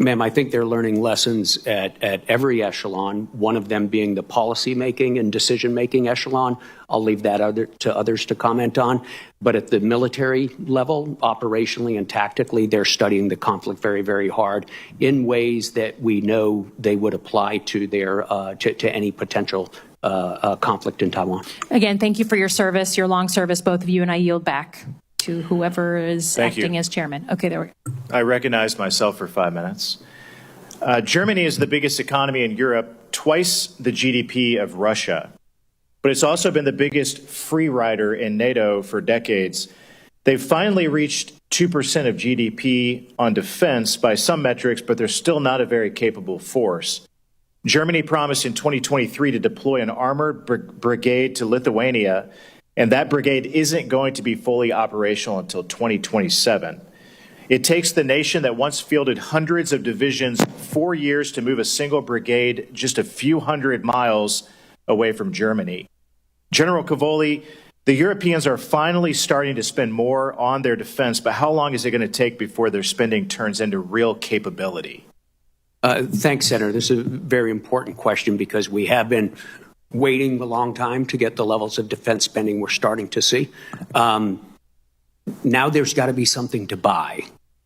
Ma'am, I think they're learning lessons at every echelon, one of them being the policy-making and decision-making echelon. I'll leave that to others to comment on. But at the military level, operationally and tactically, they're studying the conflict very, very hard in ways that we know they would apply to their to any potential conflict in Taiwan. Again, thank you for your service, your long service, both of you, and I yield back to whoever is acting as chairman. Okay, there we go. I recognize myself for 5 minutes. Germany is the biggest economy in Europe, twice the GDP of Russia. But it's also been the biggest free rider in NATO for decades. They've finally reached 2% of GDP on defense by some metrics, but they're still not a very capable force. Germany promised in 2023 to deploy an armored brigade to Lithuania, and that brigade isn't going to be fully operational until 2027. It takes the nation that once fielded hundreds of divisions 4 years to move a single brigade just a few hundred miles away from Germany. General Cavoli, the Europeans are finally starting to spend more on their defense, but how long is it going to take before their spending turns into real capability? Thanks, Senator. This is a very important question because we have been waiting a long time to get the levels of defense spending we're starting to see. Now there's got to be something to buy.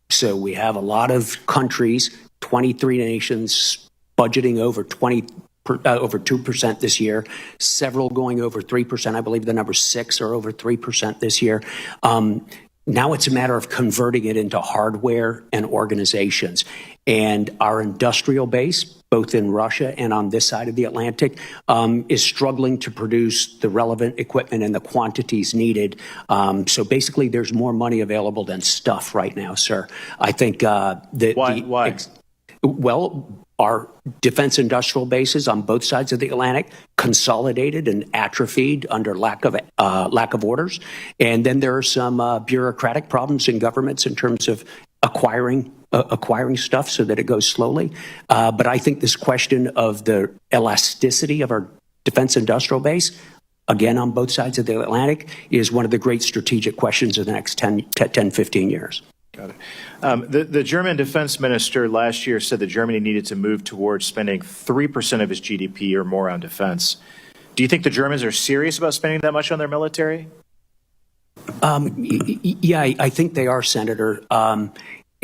So we have a lot of countries, 23 nations, budgeting over 2% this year, several going over 3%. I believe the number 6 are over 3% this year. Now it's a matter of converting it into hardware and organizations. And our industrial base, both in Russia and on this side of the Atlantic, is struggling to produce the relevant equipment and the quantities needed. So basically, there's more money available than stuff right now, sir. I think Why? Well, our defense industrial bases on both sides of the Atlantic consolidated and atrophied under lack of orders. And then there are some bureaucratic problems in governments in terms of acquiring stuff so that it goes slowly. But I think this question of the elasticity of our defense industrial base, again, on both sides of the Atlantic, is one of the great strategic questions of the next 10, 15 years. Got it. The German defense minister last year said that Germany needed to move towards spending 3% of its GDP or more on defense. Do you think the Germans are serious about spending that much on their military? Yeah, I think they are, Senator.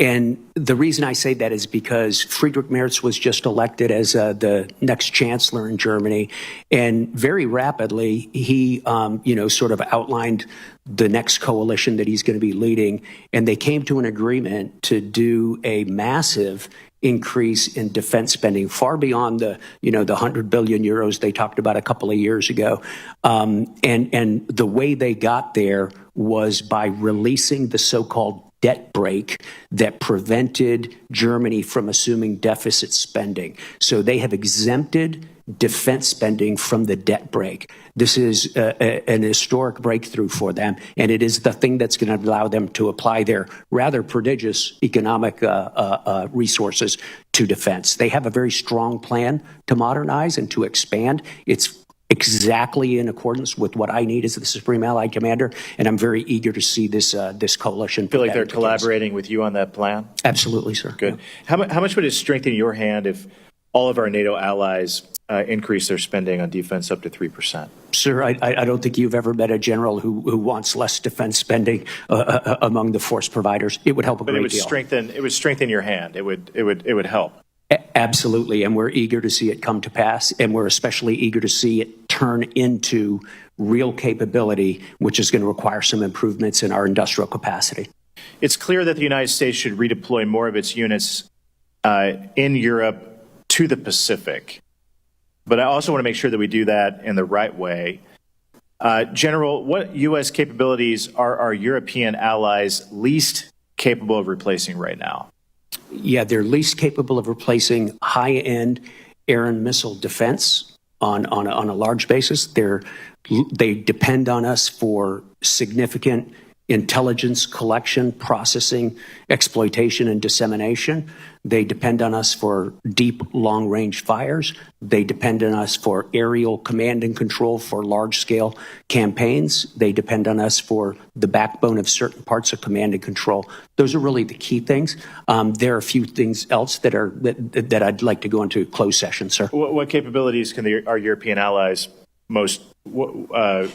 And the reason I say that is because Friedrich Merz was just elected as the next chancellor in Germany. And very rapidly, he, sort of outlined the next coalition that he's going to be leading. And they came to an agreement to do a massive increase in defense spending, far beyond the 100 billion euros they talked about a couple of years ago. And the way they got there was by releasing the so-called debt brake that prevented Germany from assuming deficit spending. So they have exempted defense spending from the debt brake. This is an historic breakthrough for them, and it is the thing that's going to allow them to apply their rather prodigious economic resources to defense. They have a very strong plan to modernize and to expand. It's exactly in accordance with what I need as the Supreme Allied Commander, and I'm very eager to see this coalition. Feel like they're collaborating with you on that plan? Absolutely, sir. Good. How much would it strengthen your hand if all of our NATO allies increase their spending on defense up to 3%? Sir, I don't think you've ever met a general who wants less defense spending among the force providers. It would help a great deal. But it would strengthen your hand. It would help. Absolutely, and we're eager to see it come to pass, and we're especially eager to see it turn into real capability, which is going to require some improvements in our industrial capacity. It's clear that the United States should redeploy more of its units in Europe to the Pacific. but I also want to make sure that we do that in the right way. General, what U.S. capabilities are our European allies least capable of replacing right now? Yeah, they're least capable of replacing high-end air and missile defense on a large basis. They depend on us for significant intelligence collection, processing, exploitation, and dissemination. They depend on us for deep, long-range fires. They depend on us for aerial command and control for large-scale campaigns. They depend on us for the backbone of certain parts of command and control. Those are really the key things. There are a few things else that I'd like to go into closed session, sir. What capabilities can our European allies where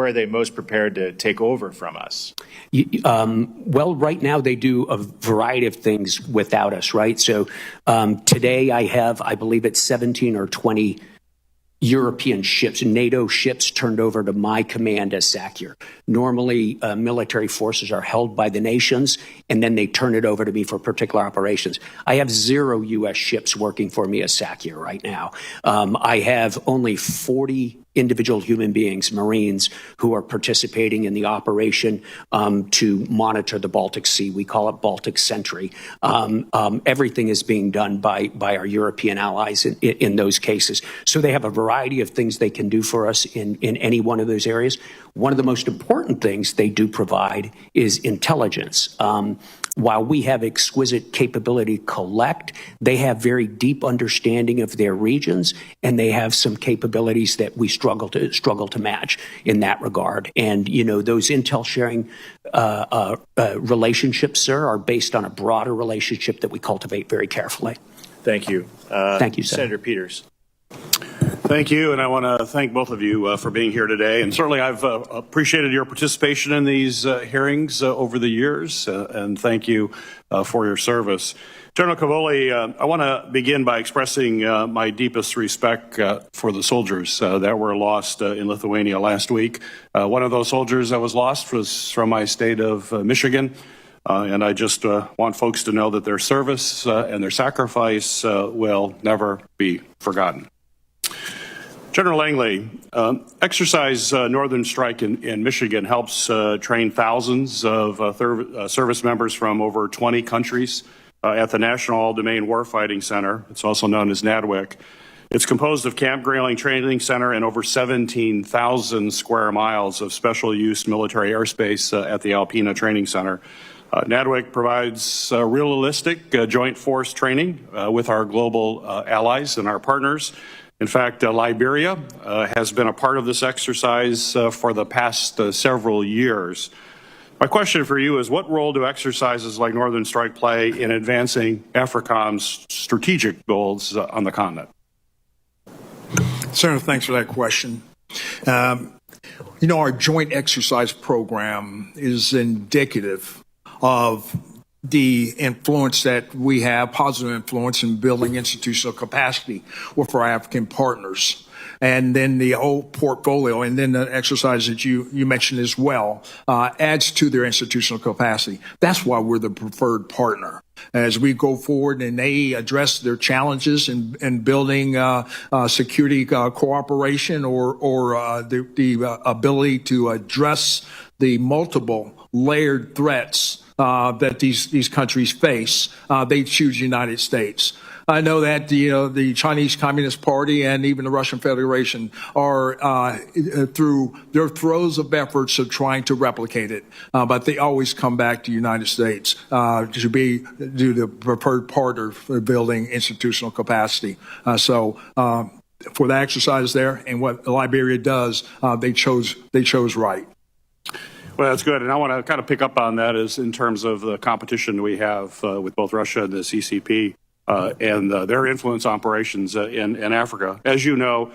are they most prepared to take over from us? Well, right now they do a variety of things without us, right? So today I believe it's 17 or 20 European ships, NATO ships turned over to my command as SACEUR. Normally, military forces are held by the nations, and then they turn it over to me for particular operations. I have 0 U.S. ships working for me as SACEUR right now. I have only 40 individual human beings, Marines, who are participating in the operation to monitor the Baltic Sea. We call it Baltic Sentry. Everything is being done by our European allies in those cases. So they have a variety of things they can do for us in any one of those areas. One of the most important things they do provide is intelligence. While we have exquisite capability to collect, they have very deep understanding of their regions, and they have some capabilities that we struggle to match in that regard. And, you know, those intel sharing relationships, sir, are based on a broader relationship that we cultivate very carefully. Thank you. Thank you, sir. Senator Peters. Thank you, and I want to thank both of you for being here today. And certainly I've appreciated your participation in these hearings over the years, and thank you for your service. General Cavoli, I want to begin by expressing my deepest respect for the soldiers that were lost in Lithuania last week. One of those soldiers that was lost was from my state of Michigan. And I just want folks to know that their service and their sacrifice will never be forgotten. General Langley, Exercise Northern Strike in Michigan helps train thousands of service members from over 20 countries at the National All-Domain Warfighting Center. It's also known as NADWIC. It's composed of Camp Grayling Training Center and over 17,000 square miles of special use military airspace at the Alpena Training Center. NADWIC provides realistic joint force training with our global allies and our partners. In fact, Liberia has been a part of this exercise for the past several years. My question for you is, what role do exercises like Northern Strike play in advancing AFRICOM's strategic goals on the continent? Senator, thanks for that question. You know, our joint exercise program is indicative of the influence that we have, positive influence in building institutional capacity with our African partners. And then the whole portfolio, and then the exercise that you mentioned as well, adds to their institutional capacity. That's why we're the preferred partner. As we go forward and they address their challenges in building security cooperation or the ability to address the multiple layered threats that these countries face, they choose the United States. I know that the Chinese Communist Party and even the Russian Federation are through their throes of efforts of trying to replicate it, but they always come back to the United States to be the preferred partner for building institutional capacity. So for the exercise there and what Liberia does, they chose right. Well, that's good. And I want to kind of pick up on that is in terms of the competition we have with both Russia and the CCP and their influence operations in Africa. As you know,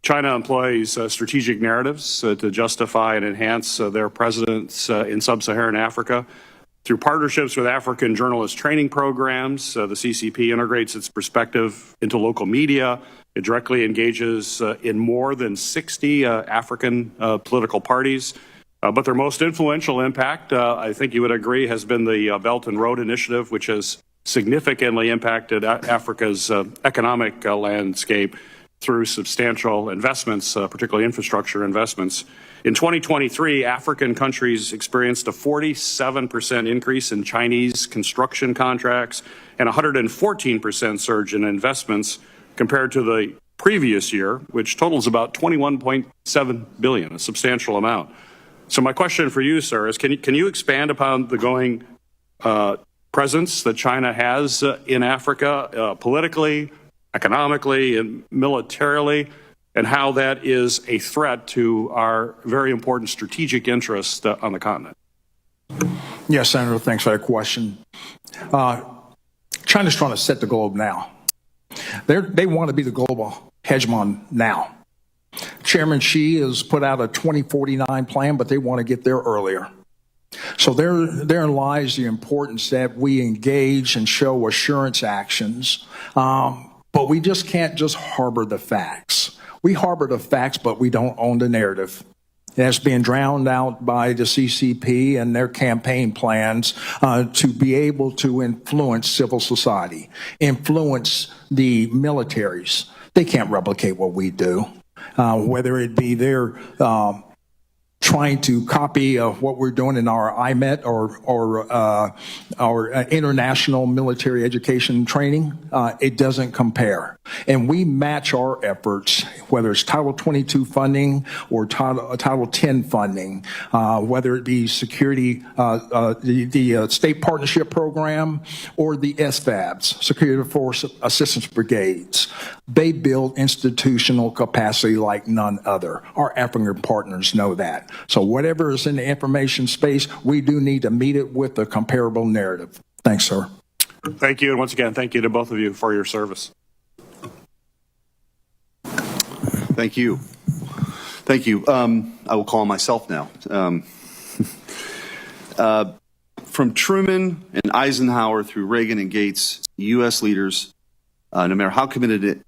China employs strategic narratives to justify and enhance their presence in sub-Saharan Africa. Through partnerships with African journalist training programs, the CCP integrates its perspective into local media. It directly engages in more than 60 African political parties. But their most influential impact, I think you would agree, has been the Belt and Road Initiative, which has significantly impacted Africa's economic landscape. through substantial investments, particularly infrastructure investments. In 2023, African countries experienced a 47% increase in Chinese construction contracts and a 114% surge in investments compared to the previous year, which totals about $21.7 billion, a substantial amount. So my question for you, sir, is can you expand upon the growing presence that China has in Africa, politically, economically, and militarily, and how that is a threat to our very important strategic interests on the continent? Yes, Senator, thanks for that question. China's trying to set the globe now. They want to be the global hegemon now. Chairman Xi has put out a 2049 plan, but they want to get there earlier. So therein lies the importance that we engage and show assurance actions, but we just can't just harbor the facts. We harbor the facts, but we don't own the narrative. That's being drowned out by the CCP and their campaign plans to be able to influence civil society, influence the militaries. They can't replicate what we do, whether it be their trying to copy what we're doing in our IMET or our international military education training. It doesn't compare. And we match our efforts, whether it's Title 22 funding or Title 10 funding, whether it be security, the State Partnership Program, or the SFABs, Security Force Assistance Brigades. They build institutional capacity like none other. Our African partners know that. So whatever is in the information space, we do need to meet it with a comparable narrative. Thanks, sir. Thank you. And once again, thank you to both of you for your service. Thank you. Thank you. I will call myself now. From Truman and Eisenhower through Reagan and Gates, U.S. leaders, no matter how committed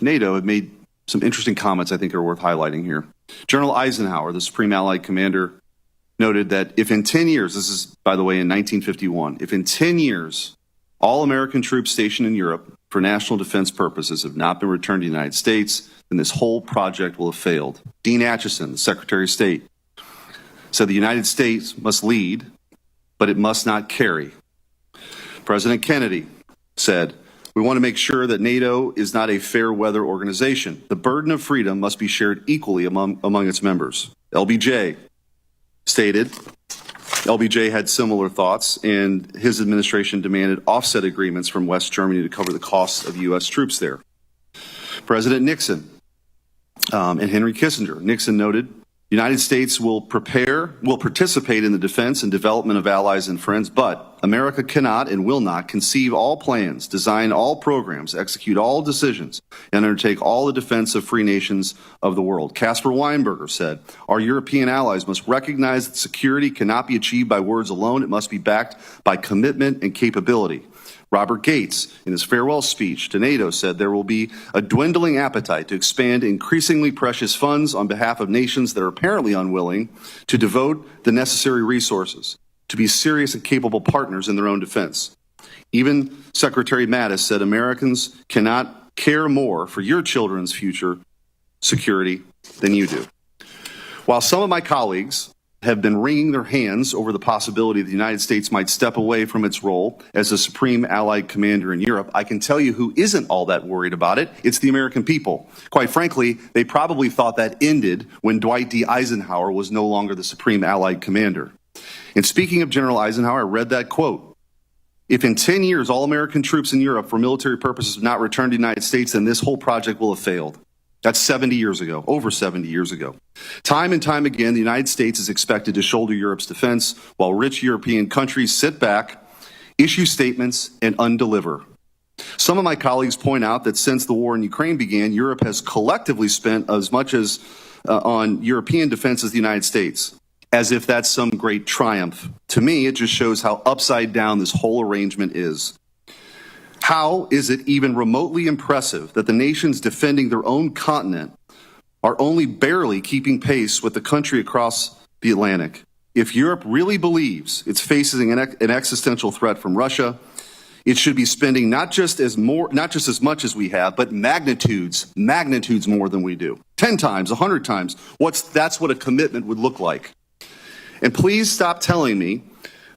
NATO, have made some interesting comments I think are worth highlighting here. General Eisenhower, the Supreme Allied Commander, noted that if in 10 years, this is, by the way, in 1951, if in 10 years all American troops stationed in Europe for national defense purposes have not been returned to the United States, then this whole project will have failed. Dean Acheson, the Secretary of State, said the United States must lead, but it must not carry. President Kennedy said, we want to make sure that NATO is not a fair weather organization. The burden of freedom must be shared equally among its members. LBJ stated, LBJ had similar thoughts, and his administration demanded offset agreements from West Germany to cover the costs of U.S. troops there. President Nixon and Henry Kissinger. Nixon noted, the United States will participate in the defense and development of allies and friends, but America cannot and will not conceive all plans, design all programs, execute all decisions, and undertake all the defense of free nations of the world. Caspar Weinberger said, our European allies must recognize that security cannot be achieved by words alone. It must be backed by commitment and capability. Robert Gates, in his farewell speech to NATO, said there will be a dwindling appetite to expand increasingly precious funds on behalf of nations that are apparently unwilling to devote the necessary resources to be serious and capable partners in their own defense. Even Secretary Mattis said Americans cannot care more for your children's future security than you do. While some of my colleagues have been wringing their hands over the possibility that the United States might step away from its role as a supreme allied commander in Europe, I can tell you who isn't all that worried about it. It's the American people. Quite frankly, they probably thought that ended when Dwight D. Eisenhower was no longer the supreme allied commander. And speaking of General Eisenhower, I read that quote. If in 10 years all American troops in Europe for military purposes have not returned to the United States, then this whole project will have failed. That's 70 years ago, over 70 years ago. Time and time again, the United States is expected to shoulder Europe's defense while rich European countries sit back, issue statements, and undeliver. Some of my colleagues point out that since the war in Ukraine began, Europe has collectively spent as much as on European defense as the United States, as if that's some great triumph. To me, it just shows how upside down this whole arrangement is. How is it even remotely impressive that the nations defending their own continent are only barely keeping pace with the country across the Atlantic? If Europe really believes it's facing an existential threat from Russia, it should be spending not just as much as we have, but magnitudes more than we do. 10 times, 100 times. That's what a commitment would look like. And please stop telling me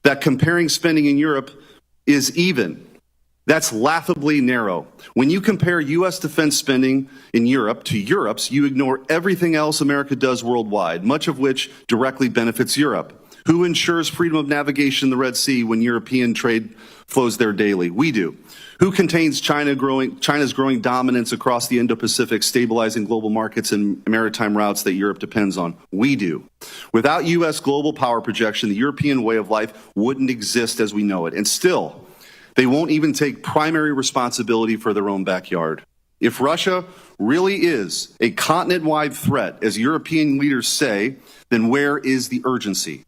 that comparing spending in Europe is even. That's laughably narrow. When you compare U.S. defense spending in Europe to Europe's, you ignore everything else America does worldwide, much of which directly benefits Europe. Who ensures freedom of navigation in the Red Sea when European trade flows there daily? We do. Who contains China's growing dominance across the Indo-Pacific, stabilizing global markets and maritime routes that Europe depends on? We do. Without U.S. global power projection, the European way of life wouldn't exist as we know it. And still, they won't even take primary responsibility for their own backyard. If Russia really is a continent-wide threat, as European leaders say, then where is the urgency?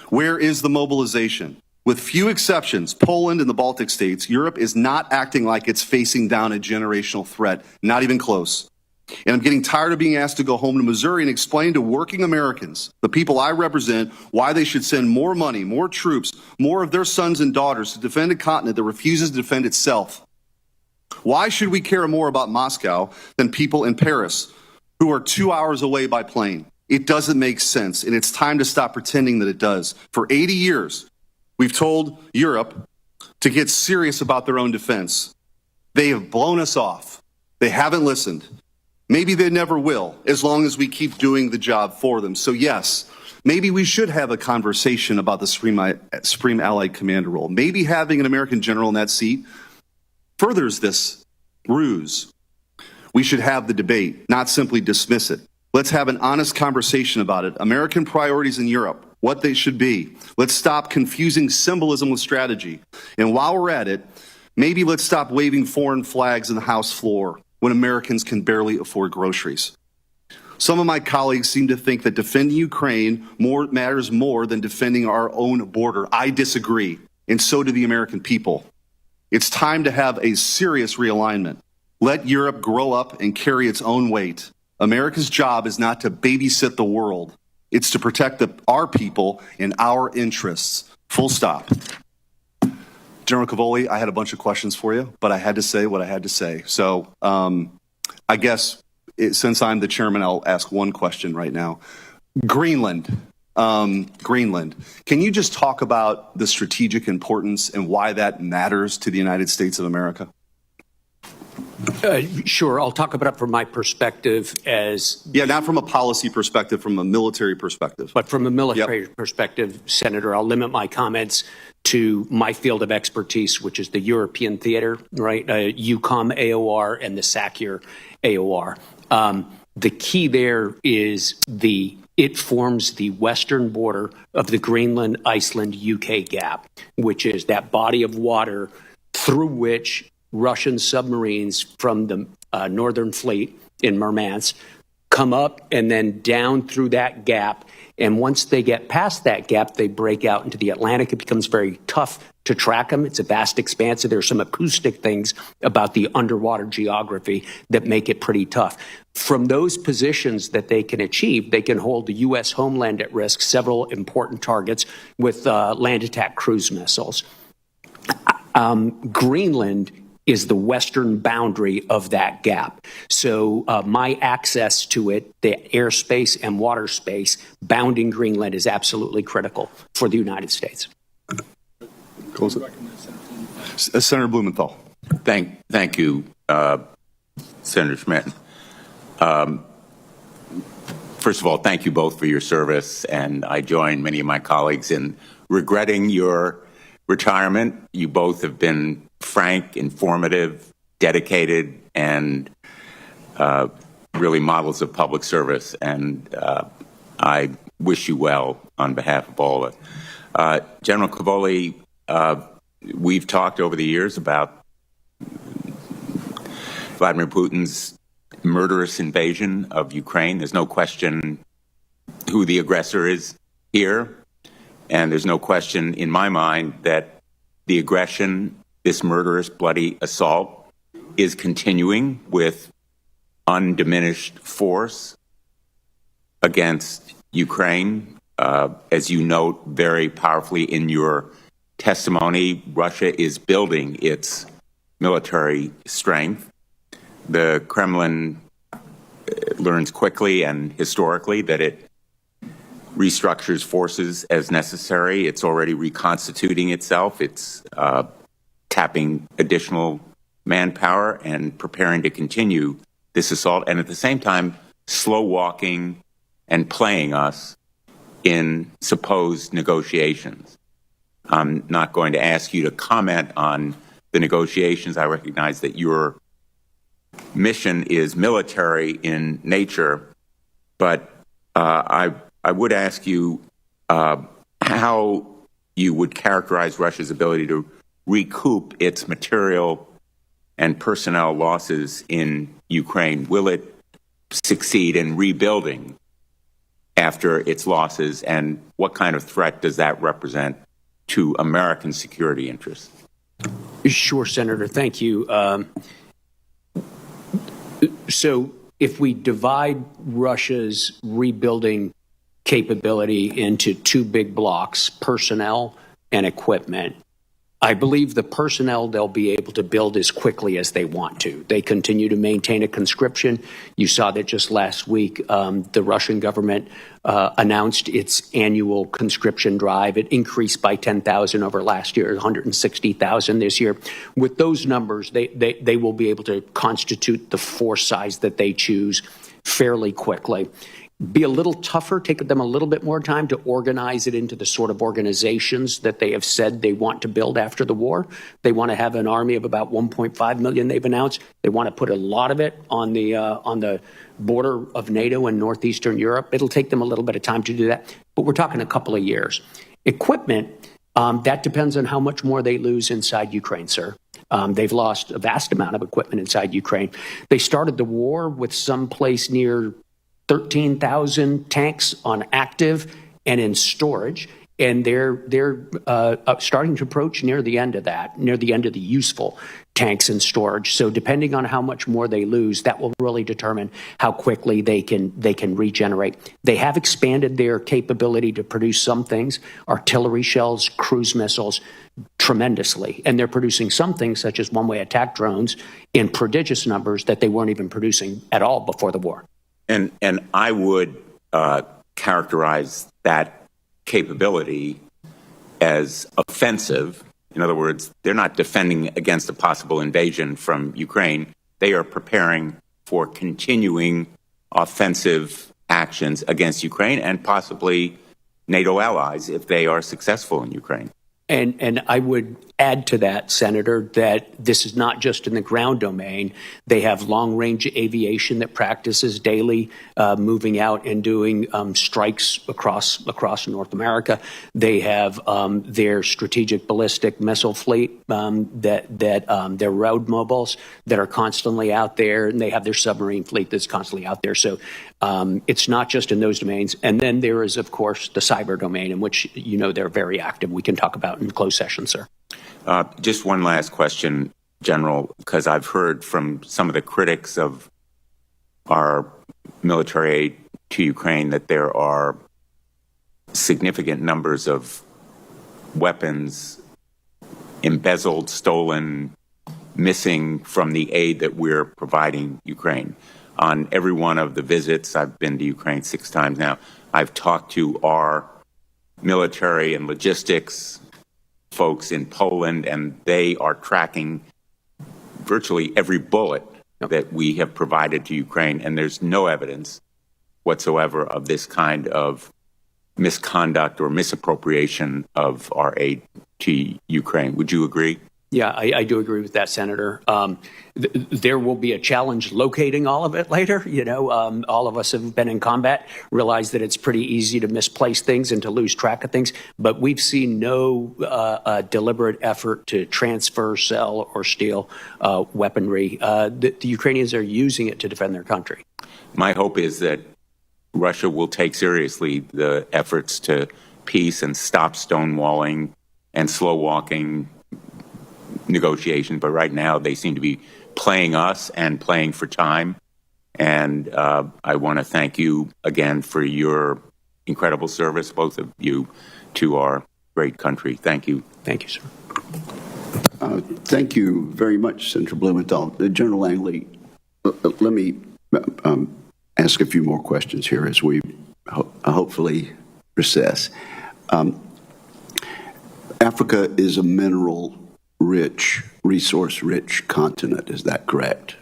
Where is the mobilization? With few exceptions, Poland and the Baltic states, Europe is not acting like it's facing down a generational threat, not even close. And I'm getting tired of being asked to go home to Missouri and explain to working Americans, the people I represent, why they should send more money, more troops, more of their sons and daughters to defend a continent that refuses to defend itself. Why should we care more about Moscow than people in Paris who are 2 hours away by plane? It doesn't make sense, and it's time to stop pretending that it does. For 80 years, we've told Europe to get serious about their own defense. They have blown us off. They haven't listened. Maybe they never will, as long as we keep doing the job for them. So yes, maybe we should have a conversation about the Supreme Allied Commander role. Maybe having an American general in that seat furthers this ruse. We should have the debate, not simply dismiss it. Let's have an honest conversation about it. American priorities in Europe, what they should be. Let's stop confusing symbolism with strategy. And while we're at it, maybe let's stop waving foreign flags on the House floor when Americans can barely afford groceries. Some of my colleagues seem to think that defending Ukraine matters more than defending our own border. I disagree, and so do the American people. It's time to have a serious realignment. Let Europe grow up and carry its own weight. America's job is not to babysit the world. It's to protect our people and our interests. Full stop. General Cavoli, I had a bunch of questions for you, but I had to say what I had to say. So I guess since I'm the chairman, I'll ask one question right now. Greenland. Can you just talk about the strategic importance and why that matters to the United States of America? Sure. I'll talk about it from my perspective as... Yeah, not from a policy perspective, from a military perspective. But from a military perspective, Senator, I'll limit my comments to my field of expertise, which is the European theater, right? EUCOM AOR and the SACEUR AOR. The key there is it forms the western border of the Greenland-Iceland-UK gap, which is that body of water through which Russian submarines from the Northern Fleet in Murmansk come up and then down through that gap. And once they get past that gap, they break out into the Atlantic. It becomes very tough to track them. It's a vast expanse. There are some acoustic things about the underwater geography that make it pretty tough. From those positions that they can achieve, they can hold the U.S. homeland at risk, several important targets with land attack cruise missiles. Greenland is the western boundary of that gap. So my access to it, the airspace and water space bounding Greenland is absolutely critical for the United States. Senator Blumenthal. Thank you, Senator Schmidt. First of all, thank you both for your service, and I join many of my colleagues in regretting your retirement. You both have been frank, informative, dedicated, and really models of public service, and I wish you well on behalf of all of us. General Cavoli, we've talked over the years about Vladimir Putin's murderous invasion of Ukraine. There's no question who the aggressor is here, and there's no question in my mind that the aggression, this murderous, bloody assault, is continuing with undiminished force against Ukraine, as you note very powerfully in your testimony, Russia is building its military strength. The Kremlin learns quickly and historically that it restructures forces as necessary. It's already reconstituting itself. It's tapping additional manpower and preparing to continue this assault, and at the same time, slow walking and playing us in supposed negotiations. I'm not going to ask you to comment on the negotiations. I recognize that your mission is military in nature, but I would ask you how you would characterize Russia's ability to recoup its material and personnel losses in Ukraine. Will it succeed in rebuilding after its losses, and what kind of threat does that represent to American security interests? Sure, Senator. Thank you. So if we divide Russia's rebuilding capability into two big blocks, personnel and equipment, I believe the personnel they'll be able to build as quickly as they want to. They continue to maintain a conscription. You saw that just last week, the Russian government announced its annual conscription drive. It increased by 10,000 over last year, 160,000 this year. With those numbers, they will be able to constitute the force size that they choose fairly quickly. Be a little tougher, take them a little bit more time to organize it into the sort of organizations that they have said they want to build after the war. They want to have an army of about 1.5 million, they've announced. They want to put a lot of it on the border of NATO and northeastern Europe. It'll take them a little bit of time to do that, but we're talking a couple of years. Equipment, that depends on how much more they lose inside Ukraine, sir. They've lost a vast amount of equipment inside Ukraine. They started the war with someplace near 13,000 tanks on active and in storage, and they're starting to approach near the end of that, near the end of the useful tanks in storage. So depending on how much more they lose, that will really determine how quickly they can regenerate. They have expanded their capability to produce some things, artillery shells, cruise missiles, tremendously. And they're producing some things such as one-way attack drones in prodigious numbers that they weren't even producing at all before the war. And I would characterize that capability as offensive. In other words, they're not defending against a possible invasion from Ukraine. They are preparing for continuing offensive actions against Ukraine and possibly NATO allies if they are successful in Ukraine. And I would add to that, Senator, that this is not just in the ground domain. They have long-range aviation that practices daily, moving out and doing strikes across North America. They have their strategic ballistic missile fleet, their road mobiles that are constantly out there, and they have their submarine fleet that's constantly out there. So it's not just in those domains. And then there is, of course, the cyber domain, in which they're very active. We can talk about in closed session, sir. Just one last question, General, because I've heard from some of the critics of our military aid to Ukraine that there are significant numbers of weapons embezzled, stolen, missing from the aid that we're providing Ukraine. On every one of the visits, I've been to Ukraine 6 times now, I've talked to our military and logistics folks in Poland, and they are tracking virtually every bullet that we have provided to Ukraine, and there's no evidence whatsoever of this kind of misconduct or misappropriation of our aid to Ukraine. Would you agree? Yeah, I do agree with that, Senator. There will be a challenge locating all of it later. All of us have been in combat, realize that it's pretty easy to misplace things and to lose track of things. But we've seen no deliberate effort to transfer, sell, or steal weaponry. The Ukrainians are using it to defend their country. My hope is that Russia will take seriously the efforts to peace and stop stonewalling and slow walking negotiation, but right now they seem to be playing us and playing for time. And I want to thank you again for your incredible service, both of you, to our great country. Thank you. Thank you, sir. Thank you very much, Senator Blumenthal. General Langley, let me ask a few more questions here as we hopefully recess. Africa is a mineral-rich, resource-rich continent. Is that correct?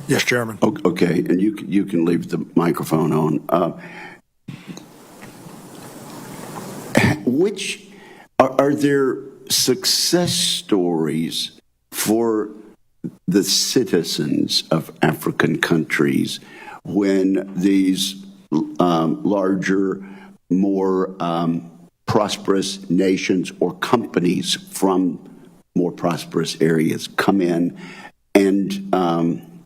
Yes, Chairman. Okay, and you can leave the microphone on. Which are there success stories for the citizens of African countries when these larger, more prosperous nations or companies from more prosperous areas come in and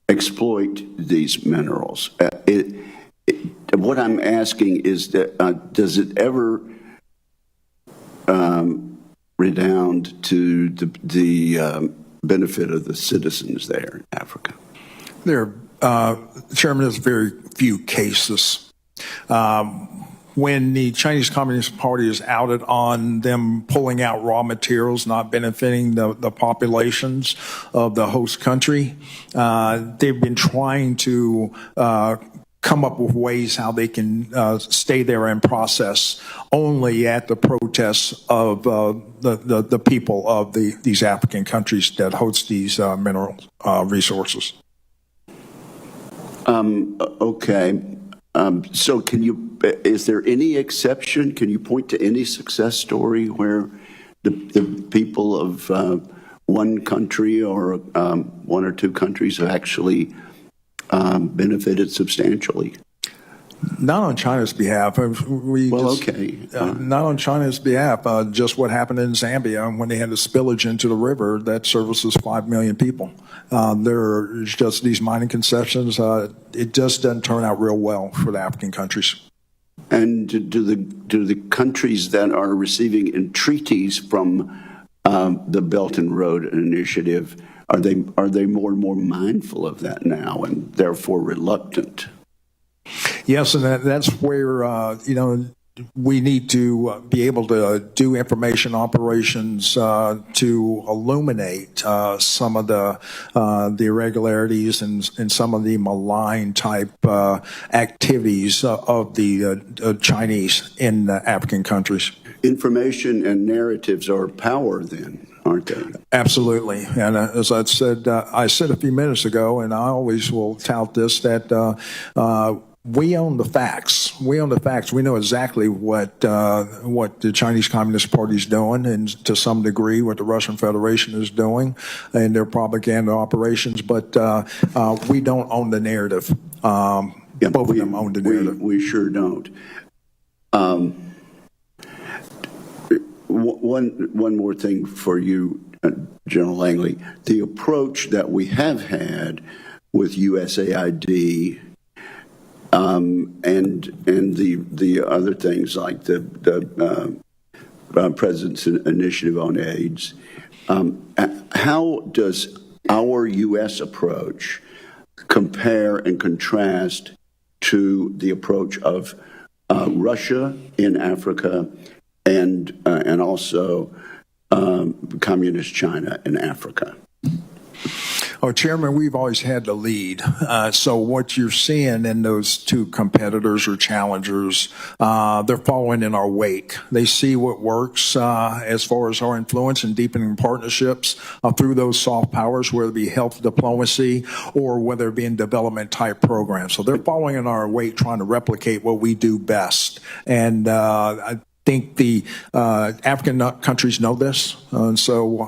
exploit these minerals? What I'm asking is that does it ever redound to the benefit of the citizens there in Africa? Chairman, there's very few cases. When the Chinese Communist Party is outed on them pulling out raw materials, not benefiting the populations of the host country, they've been trying to come up with ways how they can stay there and process only at the protests of the people of these African countries that host these mineral resources. Okay. So is there any exception? Can you point to any success story where the people of one country or one or two countries have actually benefited substantially? Not on China's behalf. Not on China's behalf. Just what happened in Zambia when they had the spillage into the river that services 5 million people. There are just these mining concessions. It just doesn't turn out real well for the African countries. And do the countries that are receiving entreaties from the Belt and Road Initiative, are they more and more mindful of that now and therefore reluctant? Yes, and that's where we need to be able to do information operations to illuminate some of the irregularities and some of the malign type activities of the Chinese in African countries. Information and narratives are power then, aren't they? Absolutely. And as I said a few minutes ago, and I always will tout this, that we own the facts. We own the facts. We know exactly what the Chinese Communist Party is doing, and to some degree what the Russian Federation is doing in their propaganda operations. But we don't own the narrative. Both of them own the narrative. We sure don't. One more thing for you, General Langley. The approach that we have had with USAID and the other things like the President's Initiative on AIDS, how does our U.S. approach compare and contrast to the approach of Russia in Africa and also Communist China in Africa? Oh, Chairman, we've always had the lead. So what you're seeing in those two competitors or challengers, they're following in our wake. They see what works as far as our influence and deepening partnerships through those soft powers, whether it be health diplomacy or whether it be in development type programs. So they're following in our wake, trying to replicate what we do best. And I think the African countries know this, and so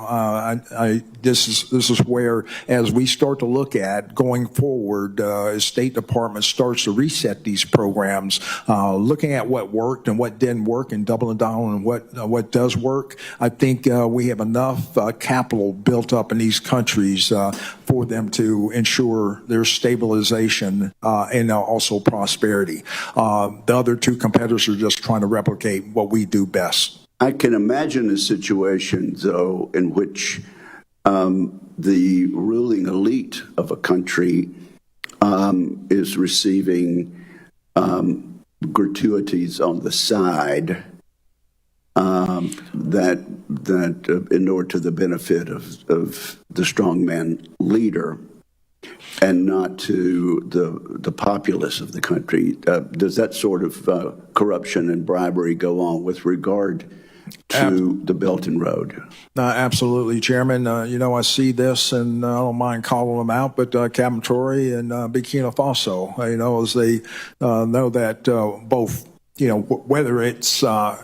this is where, as we start to look at going forward, as State Department starts to reset these programs, looking at what worked and what didn't work, and doubling down on what does work. I think we have enough capital built up in these countries for them to ensure their stabilization and also prosperity. The other two competitors are just trying to replicate what we do best. I can imagine a situation, though, in which the ruling elite of a country is receiving gratuities on the side that inure to the benefit of the strongman leader and not to the populace of the country. Does that sort of corruption and bribery go on with regard to the Belt and Road? Absolutely, Chairman. I see this, and I don't mind calling them out, but Captain Torrey and Burkina Faso, as they know that both, whether it's their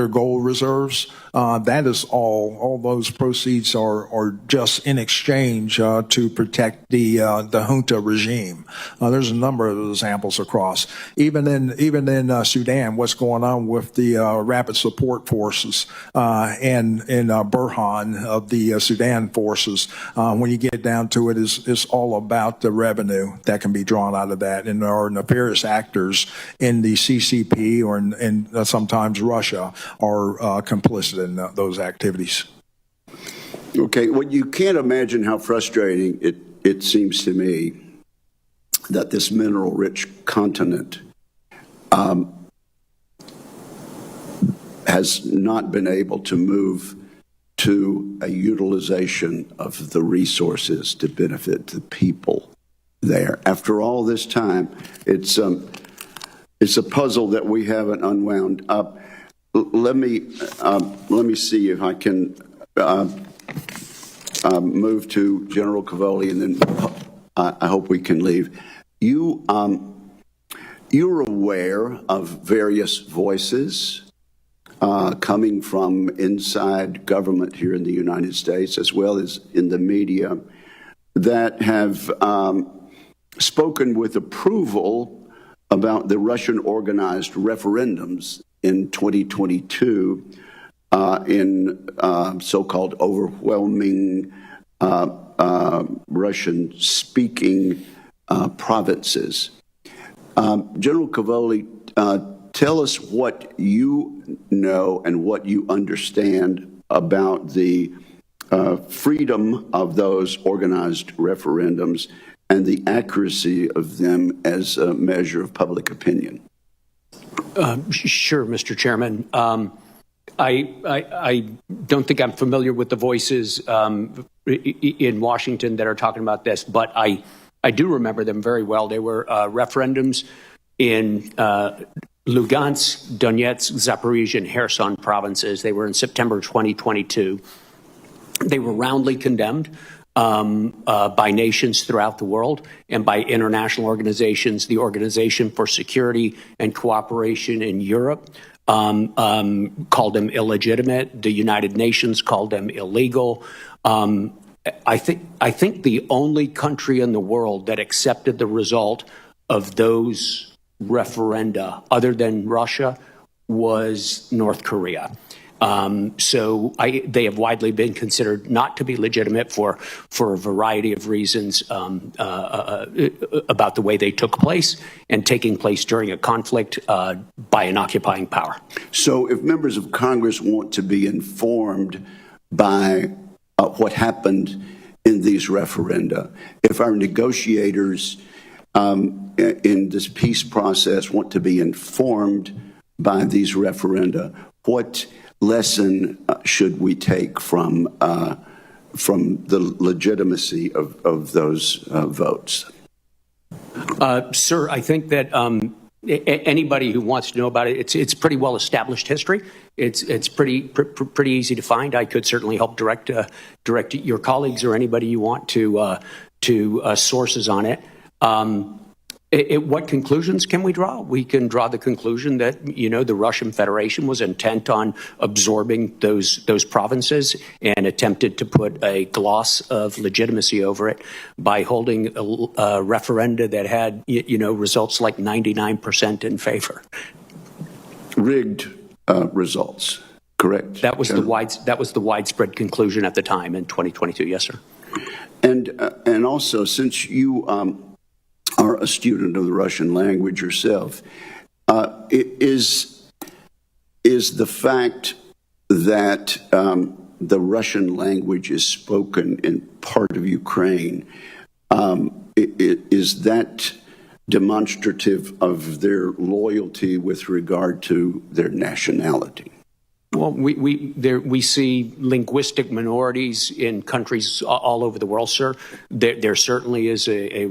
gold reserves, that is all those proceeds are just in exchange to protect the junta regime. There's a number of examples across. Even in Sudan, what's going on with the rapid support forces and Burhan of the Sudan forces, when you get down to it, is all about the revenue that can be drawn out of that, and there are nefarious actors in the CCP and sometimes Russia are complicit in those activities. Okay, well, you can't imagine how frustrating it seems to me that this mineral-rich continent has not been able to move to a utilization of the resources to benefit the people there. After all this time, it's a puzzle that we haven't unwound up. Let me see if I can move to General Cavoli, and then I hope we can leave. You're aware of various voices coming from inside government here in the United States, as well as in the media, that have spoken with approval about the Russian organized referendums in 2022 in so-called overwhelming Russian-speaking provinces. General Cavoli, tell us what you know and what you understand about the freedom of those organized referendums and the accuracy of them as a measure of public opinion. Sure, Mr. Chairman. I don't think I'm familiar with the voices in Washington that are talking about this, but I do remember them very well. They were referendums in Lugansk, Donetsk, Zaporizhia, and Kherson provinces. They were in September 2022. They were roundly condemned by nations throughout the world and by international organizations. The Organization for Security and Cooperation in Europe called them illegitimate. The United Nations called them illegal. I think the only country in the world that accepted the result of those referenda, other than Russia, was North Korea. So they have widely been considered not to be legitimate for a variety of reasons about the way they took place and taking place during a conflict by an occupying power. So if members of Congress want to be informed by what happened in these referenda, if our negotiators in this peace process want to be informed by these referenda, what lesson should we take from the legitimacy of those votes? Sir, I think that anybody who wants to know about it, it's pretty well established history. It's pretty easy to find. I could certainly help direct your colleagues or anybody you want to sources on it. What conclusions can we draw? We can draw the conclusion that, the Russian Federation was intent on absorbing those provinces and attempted to put a gloss of legitimacy over it by holding a referenda that had, results like 99% in favor. Rigged results, correct? That was the widespread conclusion at the time in 2022. Yes, sir. And also, since you are a student of the Russian language yourself, is the fact that the Russian language is spoken in part of Ukraine, is that demonstrative of their loyalty with regard to their nationality? Well, we see linguistic minorities in countries all over the world, sir. There certainly is a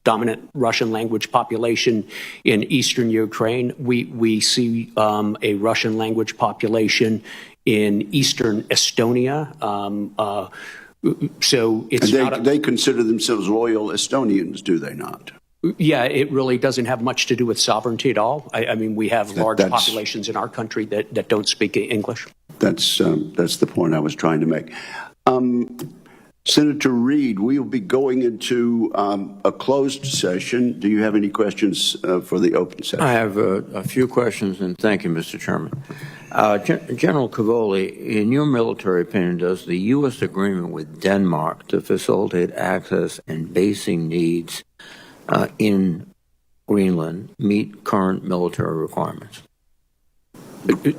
dominant Russian language population in eastern Ukraine. We see a Russian language population in eastern Estonia. So it's they consider themselves loyal Estonians, do they not? Yeah, it really doesn't have much to do with sovereignty at all. I mean, we have large populations in our country that don't speak English. That's the point I was trying to make. Senator Reid, we will be going into a closed session. Do you have any questions for the open session? I have a few questions, and thank you, Mr. Chairman. General Cavoli, in your military opinion, does the U.S. agreement with Denmark to facilitate access and basing needs in Greenland meet current military requirements?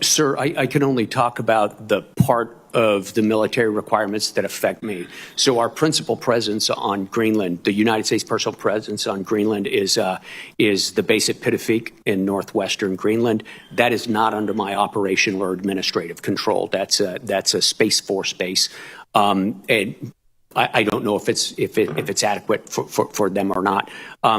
Sir, I can only talk about the part of the military requirements that affect me. So our principal presence on Greenland, the United States personal presence on Greenland, is the base at Pitafik in northwestern Greenland. That is not under my operational or administrative control. That's a Space Force base. And I don't know if it's adequate for them or not.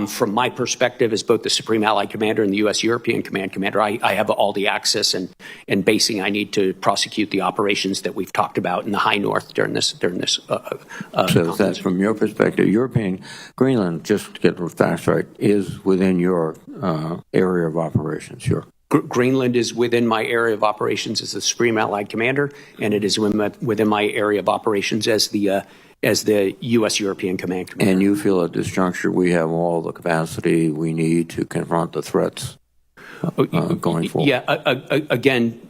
From my perspective, as both the Supreme Allied Commander and the U.S. European Command Commander, I have all the access and basing I need to prosecute the operations that we've talked about in the high north during this. So that's from your perspective, European Greenland, just to get the facts right, is within your area of operations. Greenland is within my area of operations as the Supreme Allied Commander, and it is within my area of operations as the U.S. European Command Commander. And you feel at this juncture we have all the capacity we need to confront the threats going forward? Yeah, again,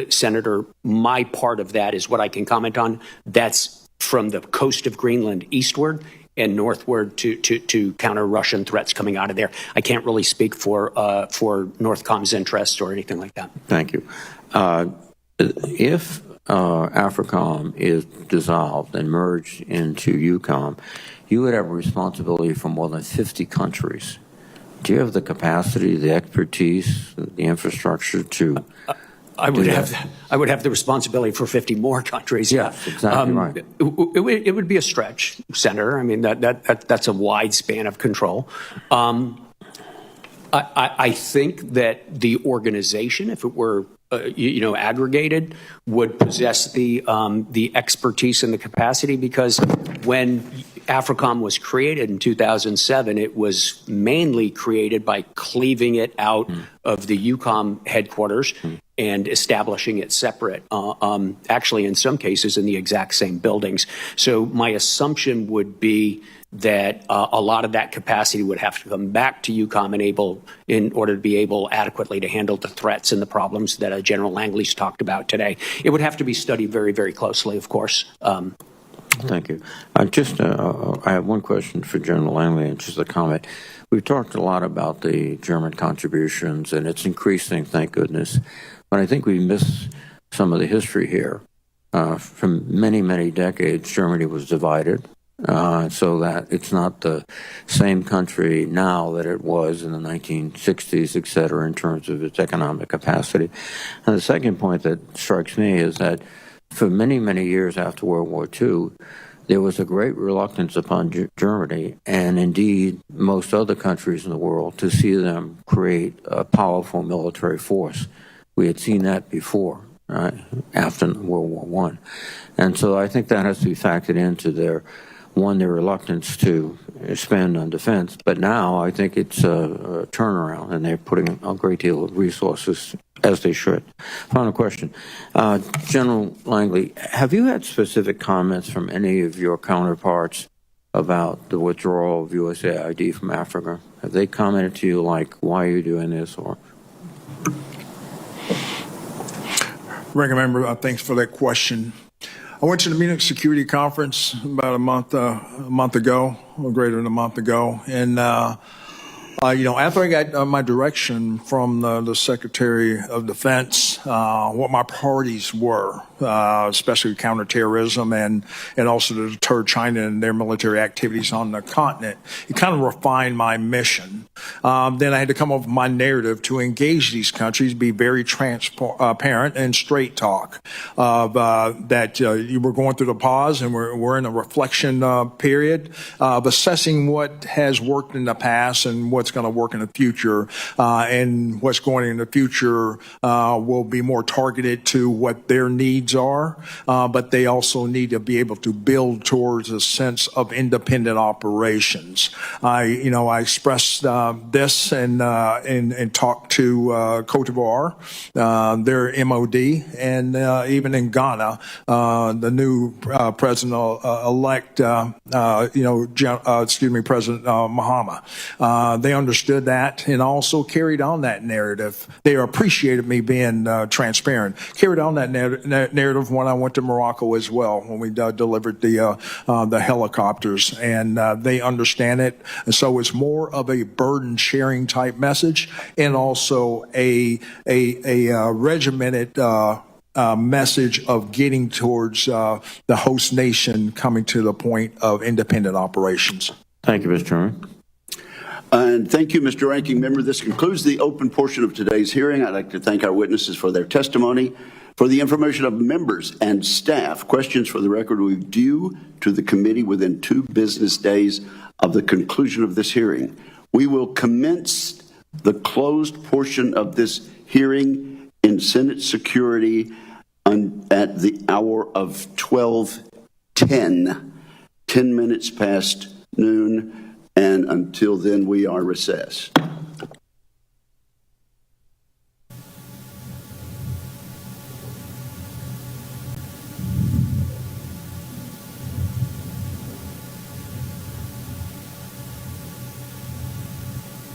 Senator, my part of that is what I can comment on. That's from the coast of Greenland eastward and northward to counter Russian threats coming out of there. I can't really speak for Northcom's interests or anything like that. Thank you. If AFRICOM is dissolved and merged into EUCOM, you would have a responsibility for more than 50 countries. Do you have the capacity, the expertise, the infrastructure to I would have the responsibility for 50 more countries. Yes, exactly right. It would be a stretch, Senator. I mean, that's a wide span of control. I think that the organization, if it were aggregated, would possess the expertise and the capacity, because when AFRICOM was created in 2007, it was mainly created by cleaving it out of the EUCOM headquarters and establishing it separate, actually in some cases in the exact same buildings. So my assumption would be that a lot of that capacity would have to come back to EUCOM in order to be able adequately to handle the threats and the problems that General Langley's talked about today. It would have to be studied very, very closely, of course. Thank you. I have one question for General Langley, and just a comment. We've talked a lot about the German contributions, and it's increasing, thank goodness. But I think we miss some of the history here. For many, many decades, Germany was divided. So that it's not the same country now that it was in the 1960s, et cetera, in terms of its economic capacity. And the second point that strikes me is that for many, many years after World War II, there was a great reluctance upon Germany, and indeed most other countries in the world, to see them create a powerful military force. We had seen that before, right, after World War I. And so I think that has to be factored into their reluctance to spend on defense. But now I think it's a turnaround, and they're putting a great deal of resources, as they should. Final question. General Langley, have you had specific comments from any of your counterparts about the withdrawal of USAID from Africa? Have they commented to you like, why are you doing this? Or Ranking Member, thanks for that question. I went to the Munich Security Conference about a month ago, or greater than a month ago, and After I got my direction from the Secretary of Defense, what my priorities were, especially counterterrorism and also to deter China and their military activities on the continent, it kind of refined my mission. Then I had to come up with my narrative to engage these countries, be very transparent and straight talk that you were going through the pause and we're in a reflection period of assessing what has worked in the past and what's going to work in the future, and what's going in the future will be more targeted to what their needs are, but they also need to be able to build towards a sense of independent operations. I expressed this and talked to Cote d'Ivoire, their MOD, and even in Ghana, the new president-elect, President Mahama. They understood that and also carried on that narrative. They appreciated me being transparent. Carried on that narrative when I went to Morocco as well, when we delivered the helicopters, and they understand it. And so it's more of a burden-sharing type message, and also a regimented message of getting towards the host nation coming to the point of independent operations. Thank you, Mr. Chairman. And thank you, Mr. Ranking Member. This concludes the open portion of today's hearing. I'd like to thank our witnesses for their testimony. For the information of members and staff, questions for the record will be due to the committee within 2 business days of the conclusion of this hearing. We will commence the closed portion of this hearing in Senate security at the hour of 12:10, 10 minutes past noon, and until then we are recessed.